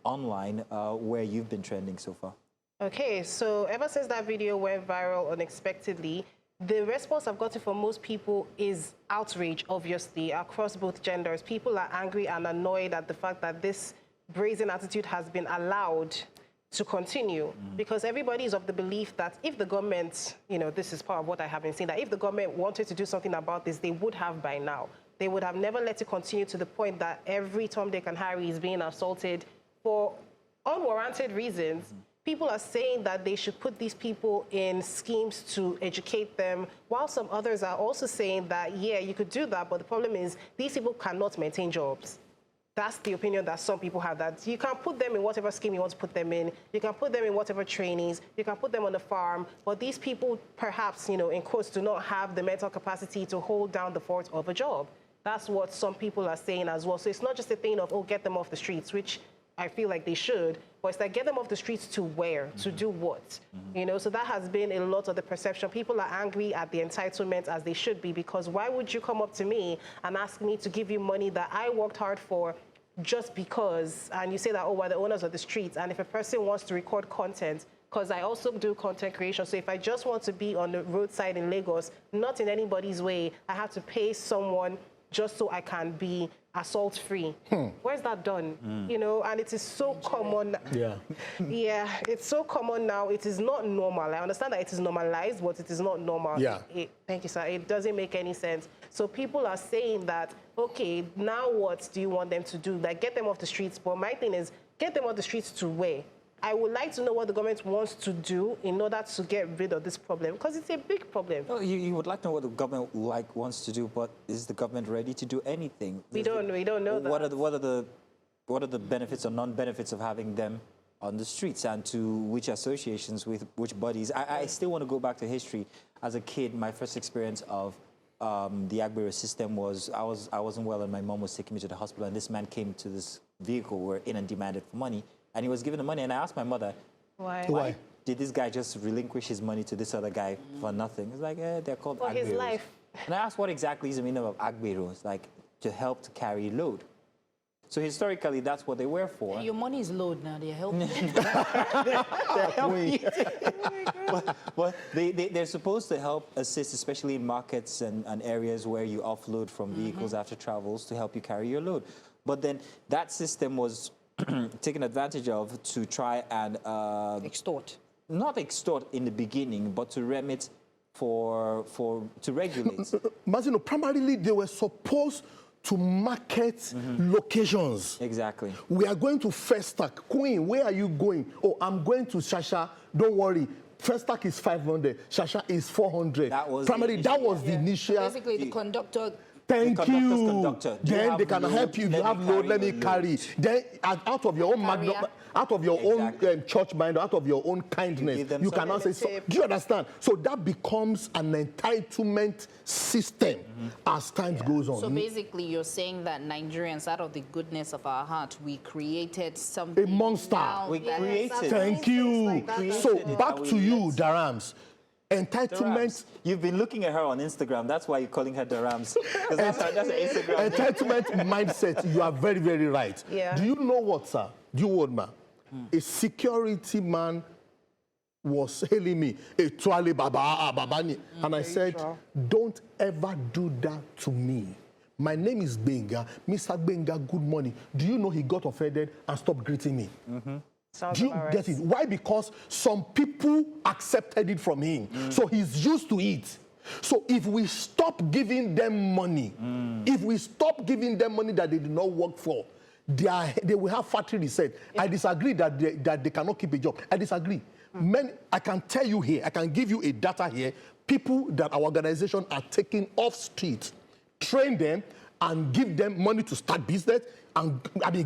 online where you've been trending so far? Okay, so ever since that video went viral unexpectedly, the response I've gotten from most people is outrage, obviously, across both genders. People are angry and annoyed at the fact that this brazen attitude has been allowed to continue, because everybody is of the belief that if the government, this is part of what I have been saying, that if the government wanted to do something about this, they would have by now. They would have never let it continue to the point that every Tom, Dick, and Harry is being assaulted for unwarranted reasons. People are saying that they should put these people in schemes to educate them, while some others are also saying that, yeah, you could do that, but the problem is these people cannot maintain jobs. That's the opinion that some people have, that you can put them in whatever scheme you want to put them in, you can put them in whatever trainings, you can put them on the farm, but these people perhaps, in quotes, do not have the mental capacity to hold down the fort of a job. That's what some people are saying as well. So it's not just a thing of, oh, get them off the streets, which I feel like they should, but it's like, get them off the streets to where? To do what? So that has been a lot of the perception. People are angry at the entitlement, as they should be, because why would you come up to me and ask me to give you money that I worked hard for just because, and you say that, oh, we're the owners of the streets, and if a person wants to record content, because I also do content creation, so if I just want to be on the roadside in Lagos, not in anybody's way, I have to pay someone just so I can be assault-free. Where's that done? And it is so common. Yeah. Yeah, it's so common now. It is not normal. I understand that it is normalized, but it is not normal. Yeah. Thank you, sir. It doesn't make any sense. So people are saying that, okay, now what do you want them to do? Like, get them off the streets. But my thing is, get them off the streets to where? I would like to know what the government wants to do in order to get rid of this problem, because it's a big problem. Well, you would like to know what the government wants to do, but is the government ready to do anything? We don't know that. What are the benefits or non-benefits of having them on the streets, and to which associations, with which bodies? I still want to go back to history. As a kid, my first experience of the Agbero system was I wasn't well, and my mom was taking me to the hospital, and this man came to this vehicle, we're in and demanded for money. And he was given the money, and I asked my mother, why did this guy just relinquish his money to this other guy for nothing? It's like, they're called for his life. And I asked what exactly is the meaning of Agbero. It's like, to help to carry load. So historically, that's what they were for. Your money is load now, they're helping. They're helping. But they're supposed to help assist, especially in markets and areas where you offload from vehicles after travels, to help you carry your load. But then that system was taken advantage of to try and extort. Not extort in the beginning, but to remit to regulate. Mazino, primarily they were supposed to market locations. Exactly. We are going to First Stack. Queen, where are you going? Oh, I'm going to Shasha. Don't worry. First Stack is 500. Shasha is 400. That was the initial. So basically, the conductor. Thank you. Conductor. Then they can help you. You have load, let me carry. Then out of your own out of your own church mind, out of your own kindness, you cannot say so. Do you understand? So that becomes an entitlement system as time goes on. So basically, you're saying that Nigerians, out of the goodness of our heart, we created something. A monster. We created. Thank you. So back to you, Darams. Entitlement. You've been looking at her on Instagram. That's why you're calling her Darams. That's her Instagram. Entitlement mindset. You are very, very right. Yeah. Do you know what, sir? Do you know what, a security man was hailing me, a Tuale Babani, and I said, don't ever do that to me. My name is Benga. Mr. Benga, good morning. Do you know he got offended and stopped greeting me? Do you get it? Why? Because some people accepted it from him. So he's used to it. So if we stop giving them money, if we stop giving them money that they did not work for, they will have factory reset. I disagree that they cannot keep a job. I disagree. I can tell you here, I can give you a data here, people that our organization are taking off street, train them and give them money to start business, and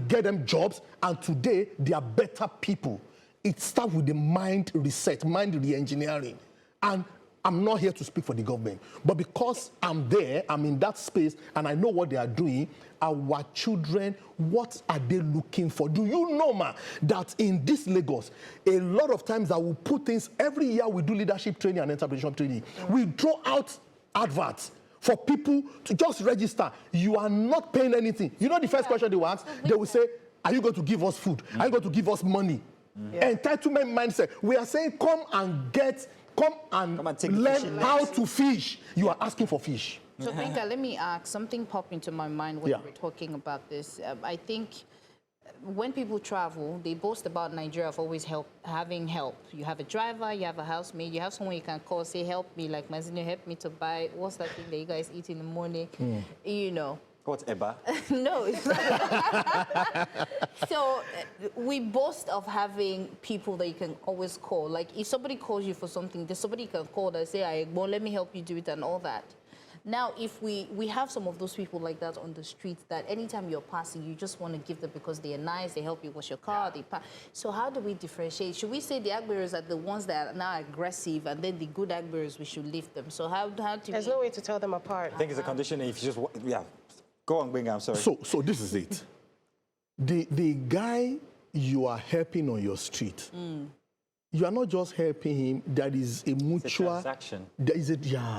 get them jobs, and today they are better people. It starts with the mind reset, mind re-engineering. And I'm not here to speak for the government, but because I'm there, I'm in that space, and I know what they are doing, our children, what are they looking for? Do you know, ma, that in this Lagos, a lot of times I will put things, every year we do leadership training and entrepreneurship training. We draw out adverts for people to just register. You are not paying anything. You know the first question they will ask? They will say, are you going to give us food? Are you going to give us money? Entitlement mindset. We are saying, come and learn how to fish. You are asking for fish. So, Benga, let me ask, something popped into my mind when we were talking about this. I think when people travel, they boast about Nigeria of always having help. You have a driver, you have a housemaid, you have someone you can call, say, help me, like Mazino, help me to buy, what's that thing that you guys eat in the morning? You know. What's Eba? No, it's not. So we boast of having people that you can always call. Like if somebody calls you for something, there's somebody you can call that say, well, let me help you do it and all that. Now, if we have some of those people like that on the street that anytime you're passing, you just want to give them because they're nice, they help you wash your car, So how do we differentiate? Should we say the agbearers are the ones that are now aggressive and then the good agbearers, we should leave them? So how do There's no way to tell them apart. I think it's a condition if you just, Go on, Bingham, I'm sorry. So this is it. The guy you are helping on your street, you are not just helping him, there is a mutual... It's a transaction. There is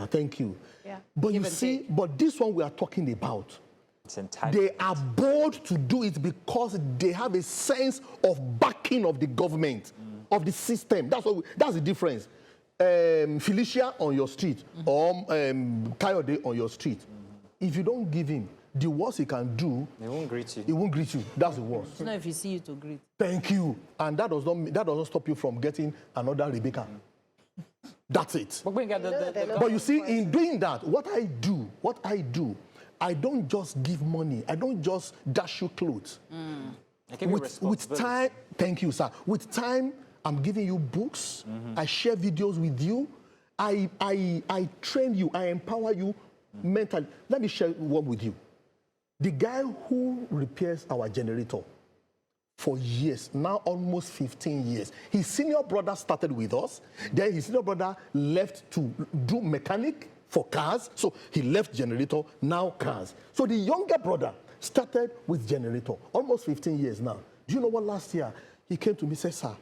thank you. Yeah. But you see, but this one we are talking about, it's entitled. They are bold to do it because they have a sense of backing of the government, of the system. That's the difference. Felicia on your street or Kayode on your street, if you don't give him, the worst he can do... He won't greet you. He won't greet you. That's the worst. It's not if you see you to greet. Thank you. And that does not stop you from getting another Rebecca. That's it. But you see, in doing that, what I do, I don't just give money. I don't just dash you clothes. With time, thank you, sir. With time, I'm giving you books. I share videos with you. I train you. I empower you mentally. Let me share one with you. The guy who repairs our generator for years, now almost 15 years. His senior brother started with us. Then his senior brother left to do mechanic for cars. So he left generator, now cars. So the younger brother started with generator, almost 15 years now. Do you know what last year? He came to me and said, sir,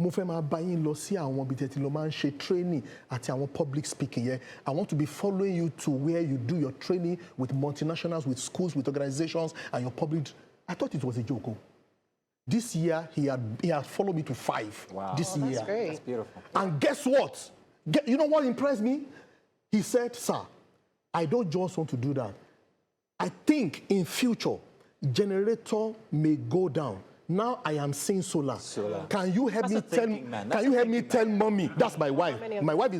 mo fẹ́ máa bá yín lọ sí àwọn ibi tẹ́tí lọ máa ń ṣe training àti àwọn public speaking yẹn. I want to be following you to where you do your training with multinationals, with schools, with organizations, and your public. I thought it was a joke. This year, he had followed me to 5. Wow. This year. That's great. That's beautiful. And guess what? You know what impressed me? He said, sir, I don't just want to do that. I think in future, generator may go down. Now I am seeing solar. Can you help me tell? Can you help me tell mommy? That's my wife. My wife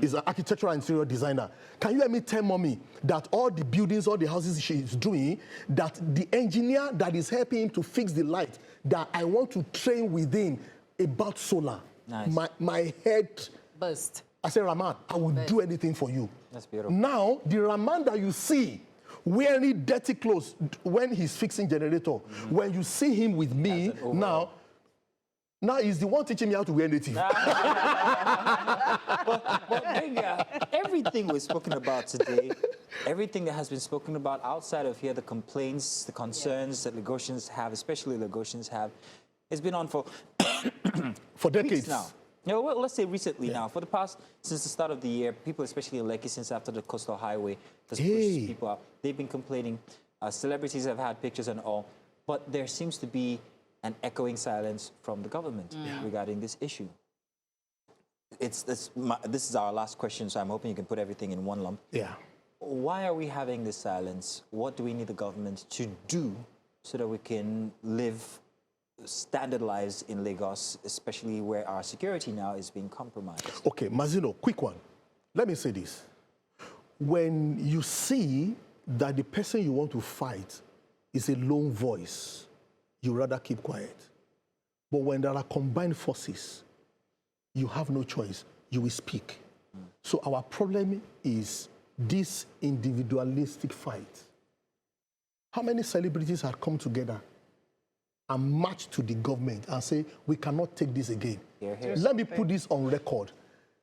is an architectural and interior designer. Can you help me tell mommy that all the buildings, all the houses she is doing, that the engineer that is helping him to fix the light, that I want to train within about solar. Nice. My head burst. I said, Rahman, I will do anything for you. That's beautiful. Now the Rahman that you see, wearing dirty clothes when he's fixing generator. When you see him with me now he's the one teaching me how to wear native. But everything we've spoken about today, everything that has been spoken about outside of here, the complaints, the concerns that Lagosians have, especially Lagosians have, has been on for for decades now. No, well, let's say recently now. For the past, since the start of the year, people, especially in Lekki, since after the coastal highway has pushed people out, they've been complaining. Celebrities have had pictures and all, but there seems to be an echoing silence from the government regarding this issue. This is our last question, so I'm hoping you can put everything in one lump. Yeah. Why are we having this silence? What do we need the government to do so that we can live standard lives in Lagos, especially where our security now is being compromised? Okay, Mazino, quick one. Let me say this. When you see that the person you want to fight is a lone voice, you rather keep quiet. But when there are combined forces, you have no choice. You will speak. So our problem is this individualistic fight. How many celebrities have come together and march to the government and say, we cannot take this again? Let me put this on record.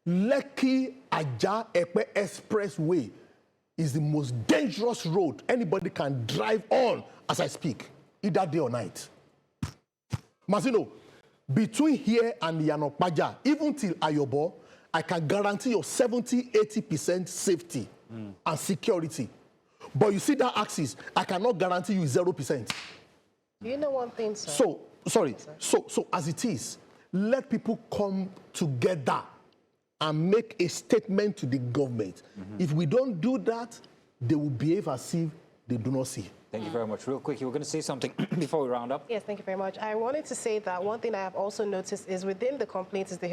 Lekki Aja Epe Expressway is the most dangerous road anybody can drive on as I speak, either day or night. Mazino, between here and Yanokpaja, even till Ayobo, I can guarantee you 70–80% safety and security. But you see that axis, I cannot guarantee you 0%. You know one thing, sir. So as it is, let people come together and make a statement to the government. If we don't do that, they will behave as if they do not see. Thank you very much. Real quick, you were going to say something before we round up? Yes, thank you very much. I wanted to say that one thing I have also noticed is within the complaints is the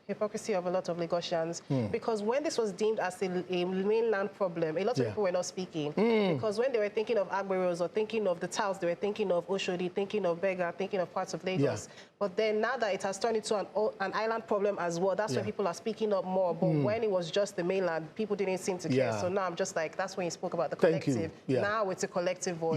hypocrisy of a lot of Lagosians. Because when this was deemed as a mainland problem, a lot of people were not speaking. Because when they were thinking of Agberos or thinking of the towns, they were thinking of Oshodi, thinking of Bega, thinking of parts of Lagos. But then now that it has turned into an island problem as well, that's when people are speaking up more. But when it was just the mainland, people didn't seem to care. So now I'm just like, that's when you spoke about the collective. Now it's a collective voice.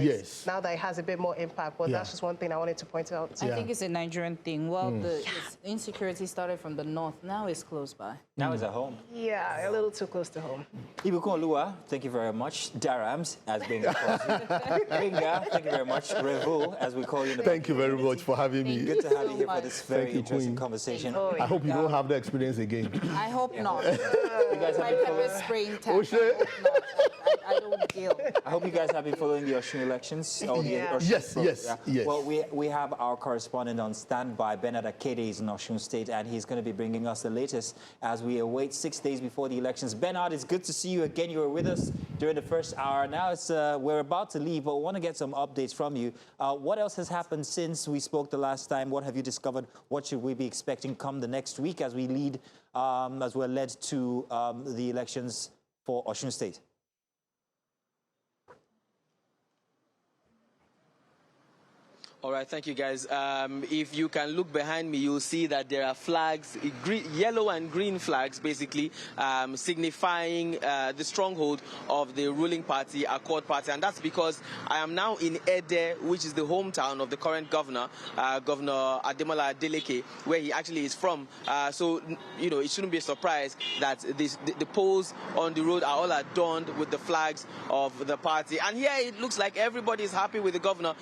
Now that it has a bit more impact. But that's just one thing I wanted to point out. I think it's a Nigerian thing. Well, the insecurity started from the north. Now it's close by. Now it's at home. Yeah, a little too close to home. Ibukun Lua, thank you very much. Darams, as being Ringa, thank you very much. Revo, as we call you. Thank you very much for having me. Good to have you here for this very interesting conversation. I hope you don't have the experience again. I hope not. You guys have been pepper spraying test. I don't deal. I hope you guys have been following the Osun elections. Yes. Well, we have our correspondent on standby. Bernard Akede is in Osun State, and he's going to be bringing us the latest as we await 6 days before the elections. Bernard, it's good to see you again. You were with us during the first hour. Now it's we're about to leave, but we want to get some updates from you. What else has happened since we spoke the last time? What have you discovered? What should we be expecting come the next week as we lead, as we're led to the elections for Osun State? All right, thank you, guys. If you can look behind me, you'll see that there are flags, yellow and green flags, basically, signifying the stronghold of the ruling party, Accord Party. And that's because I am now in Ede, which is the hometown of the current governor, Governor Ademola Adeleke, where he actually is from. So, you know, it shouldn't be a surprise that the poles on the road are all adorned with the flags of the party. And here it looks like everybody is happy with the governor.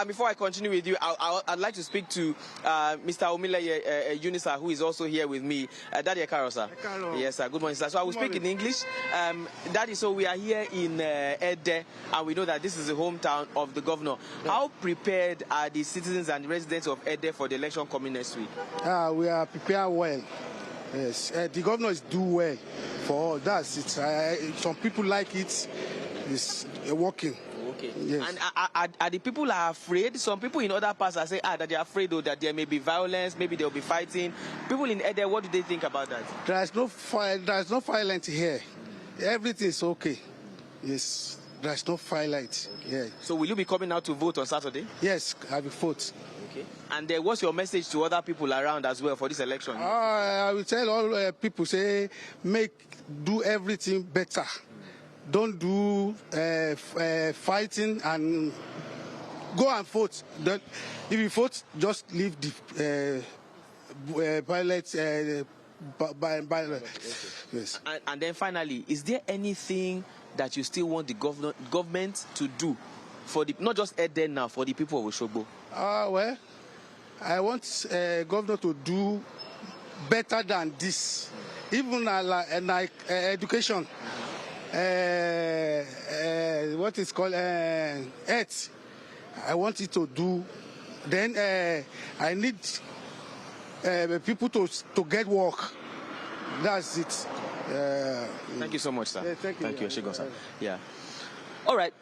Before I continue with you, I'd like to speak to Mr. Omile Unisa, who is also here with me. Daddy Ekaro, sir. Yes, sir. Good morning, sir. So I will speak in English. Daddy, so we are here in Ede, and we know that this is the hometown of the governor. How prepared are the citizens and residents of Ede for the election coming next week? We are prepared well. Yes, the governor is do well for all. That's it. Some people like it. It's working. Okay. Yes. And are the people are afraid? Some people in other parts are saying that they are afraid though, that there may be violence, maybe they'll be fighting. People in Ede, what do they think about that? There's no violence here. Everything is okay. Yes, there's no violence. Okay. Yeah. So will you be coming out to vote on Saturday? Yes, I will vote. Okay. And what's your message to other people around as well for this election? I will tell all people, say, do everything better. Don't do fighting and go and vote. If you vote, just leave the ballots. Yes. And then finally, is there anything that you still want the government to do for not just Ede now, for the people of Osogbo? Well, I want governor to do better than this, even like education. What is called health. I want it to do. Then I need people to get work. That's it. Thank you so much, sir. Yeah, thank you. Oshigo, sir. Yeah. All right.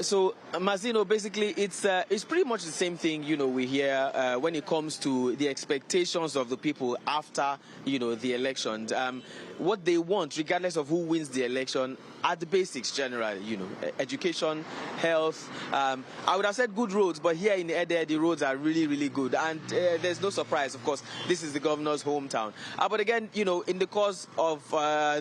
So, Mazino, basically, it's pretty much the same thing, you know, we hear when it comes to the expectations of the people after, you know, the elections. What they want, regardless of who wins the election, are the basics generally, you know, education, health. I would have said good roads, but here in Ede, the roads are really, really good. And there's no surprise, of course, this is the governor's hometown. But again, you know, in the course of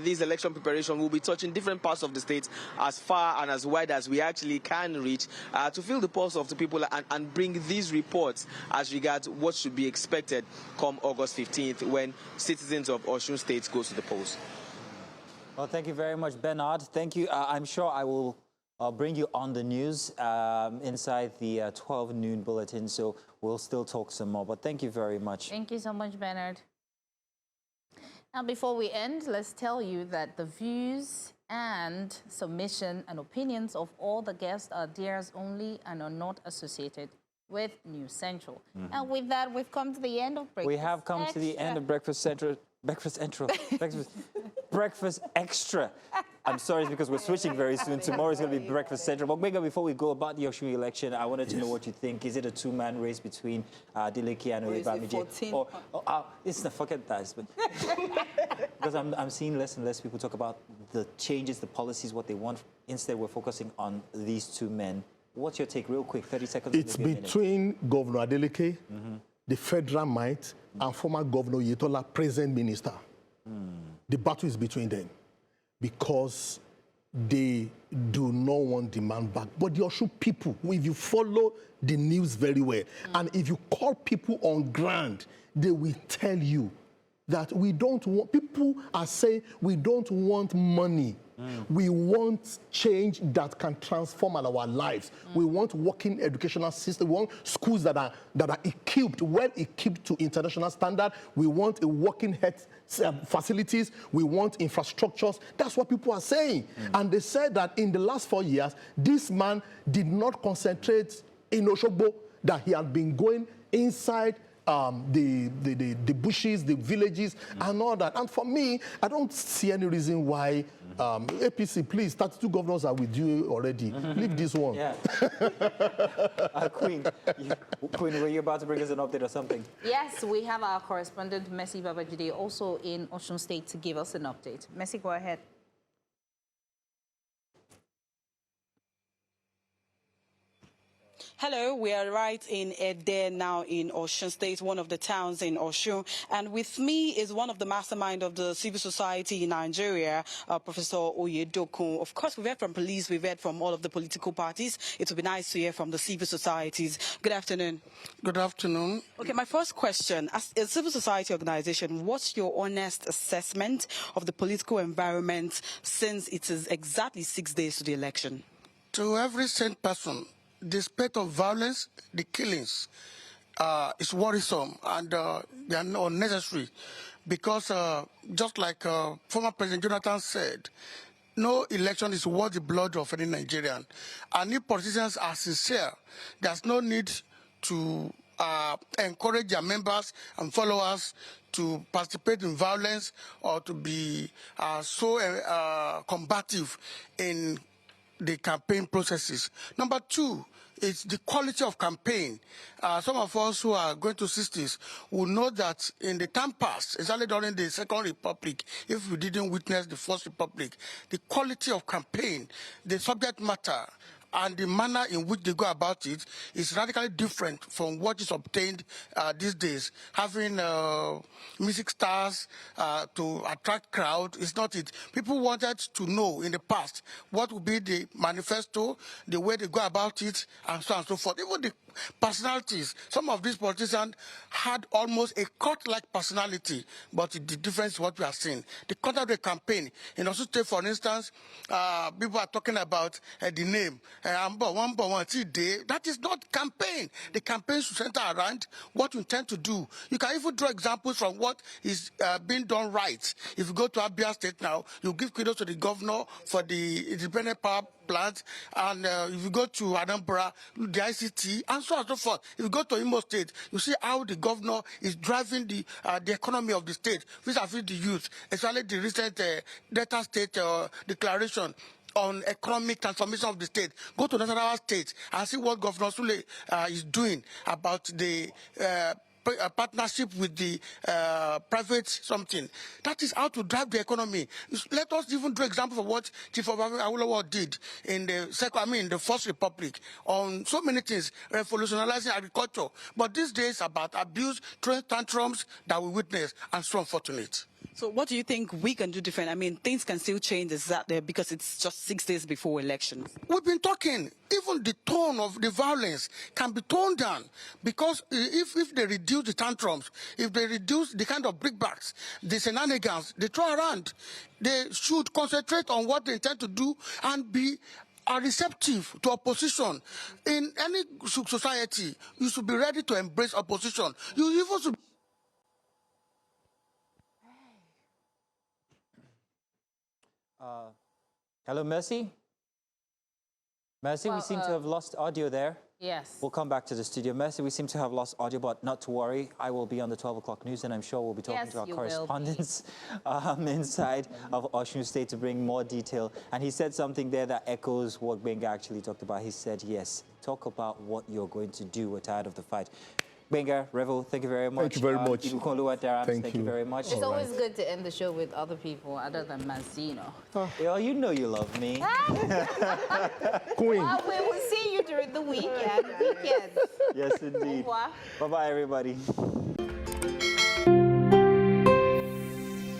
this election preparation, we'll be touching different parts of the state as far and as wide as we actually can reach to feel the pulse of the people and bring these reports as regards what should be expected come August 15th when citizens of Osun State go to the polls. Well, thank you very much, Bernard. Thank you. I'm sure I will bring you on the news inside the 12 noon bulletin, so we'll still talk some more. But thank you very much. Thank you so much, Bernard. Now, before we end, let's tell you that the views and submission and opinions of all the guests are theirs only and are not associated with News Central. And with that, we've come to the end of Breakfast We have come to the end of Breakfast Extra. I'm sorry, it's because we're switching very soon. Tomorrow is going to be Breakfast Central. But Mega, before we go about the Osun election, I wanted to know what you think. Is it a two-man race between Adeleke and Oyebamiji? It's not, forget that. Because I'm seeing less and less people talk about the changes, the policies, what they want. Instead, we're focusing on these two men. What's your take, real quick, 30 seconds? It's between Governor Adeleke, the federal might, and former Governor Yetola, present minister. The battle is between them because they do not want the man back. But the Osun people, if you follow the news very well, and if you call people on ground, they will tell you that we don't want, people are saying we don't want money. We want change that can transform our lives. We want working educational system. We want schools that are equipped, well equipped to international standard. We want a working health facilities. We want infrastructures. That's what people are saying. And they said that in the last 4 years, this man did not concentrate in Osogbo, that he had been going inside the bushes, the villages, and all that. And for me, I don't see any reason why APC, please, 32 governors are with you already. Leave this one. Yeah. Queen, were you about to bring us an update or something? Yes, we have our correspondent, Mercy Babajide, also in Osun State to give us an update. Mercy, go ahead. Hello, we are right in Ede now in Osun State, one of the towns in Osun. And with me is one of the mastermind of the civil society in Nigeria, Professor Oyedokun. Of course, we've heard from police, we've heard from all of the political parties. It would be nice to hear from the civil societies. Good afternoon. Good afternoon. Okay, my first question, as a civil society organization, what's your honest assessment of the political environment since it is exactly 6 days to the election? To every sane person, the spate of violence, the killings, is worrisome, and they are unnecessary because just like former President Jonathan said, no election is worth the blood of any Nigerian. And if politicians are sincere, there's no need to encourage their members and followers to participate in violence or to be so combative in the campaign processes. Number two, it's the quality of campaign. Some of us who are going to 60s will know that in the time past, exactly during the Second Republic, if we didn't witness the First Republic, the quality of campaign, the subject matter, and the manner in which they go about it is radically different from what is obtained these days. Having music stars to attract crowd is not it. People wanted to know in the past what would be the manifesto, the way they go about it, and so on and so forth. Even the personalities, some of these politicians had almost a cult-like personality, but the difference is what we are seeing. The content of the campaign, in Osun State, for instance, people are talking about the name. That is not campaign. The campaign should center around what you intend to do. You can even draw examples from what is being done right. If you go to Abia State now, you give kudos to the governor for the independent power plant, and if you go to Anambra, the ICT, and so on and so forth. If you go to Imo State, you see how the governor is driving the economy of the state, vis-a-vis the youth, especially the recent Delta State declaration on economic transformation of the state. Go to Nasarawa State and see what Governor Sule is doing about the partnership with the private something. That is how to drive the economy. Let us even do examples of what Chief Awolowo did in the First Republic on so many things, revolutionizing agriculture. But these days about abuse, tantrums that we witness, and so unfortunate. So what do you think we can do different? I mean, things can still change because it's just 6 days before elections. We've been talking, even the tone of the violence can be toned down, because if they reduce the tantrums, if they reduce the kind of brickbats, the shenanigans they throw around, they should concentrate on what they intend to do and be are receptive to opposition. In any society, you should be ready to embrace opposition. You even should. Hello, Mercy? Mercy, we seem to have lost audio there. Yes. We'll come back to the studio. Mercy, we seem to have lost audio, but not to worry. I will be on the 12 o'clock news, and I'm sure we'll be talking to our correspondents inside of Osun State to bring more detail. And he said something there that echoes what Benga actually talked about. He said, yes, talk about what you're going to do. We're tired of the fight. Benga, Revo, thank you very much. Thank you very much. Thank you very much. It's always good to end the show with other people other than Mazzino. Well, you know you love me. Queen. Well, we will see you during the weekend. Yes, indeed. Bye-bye, everybody.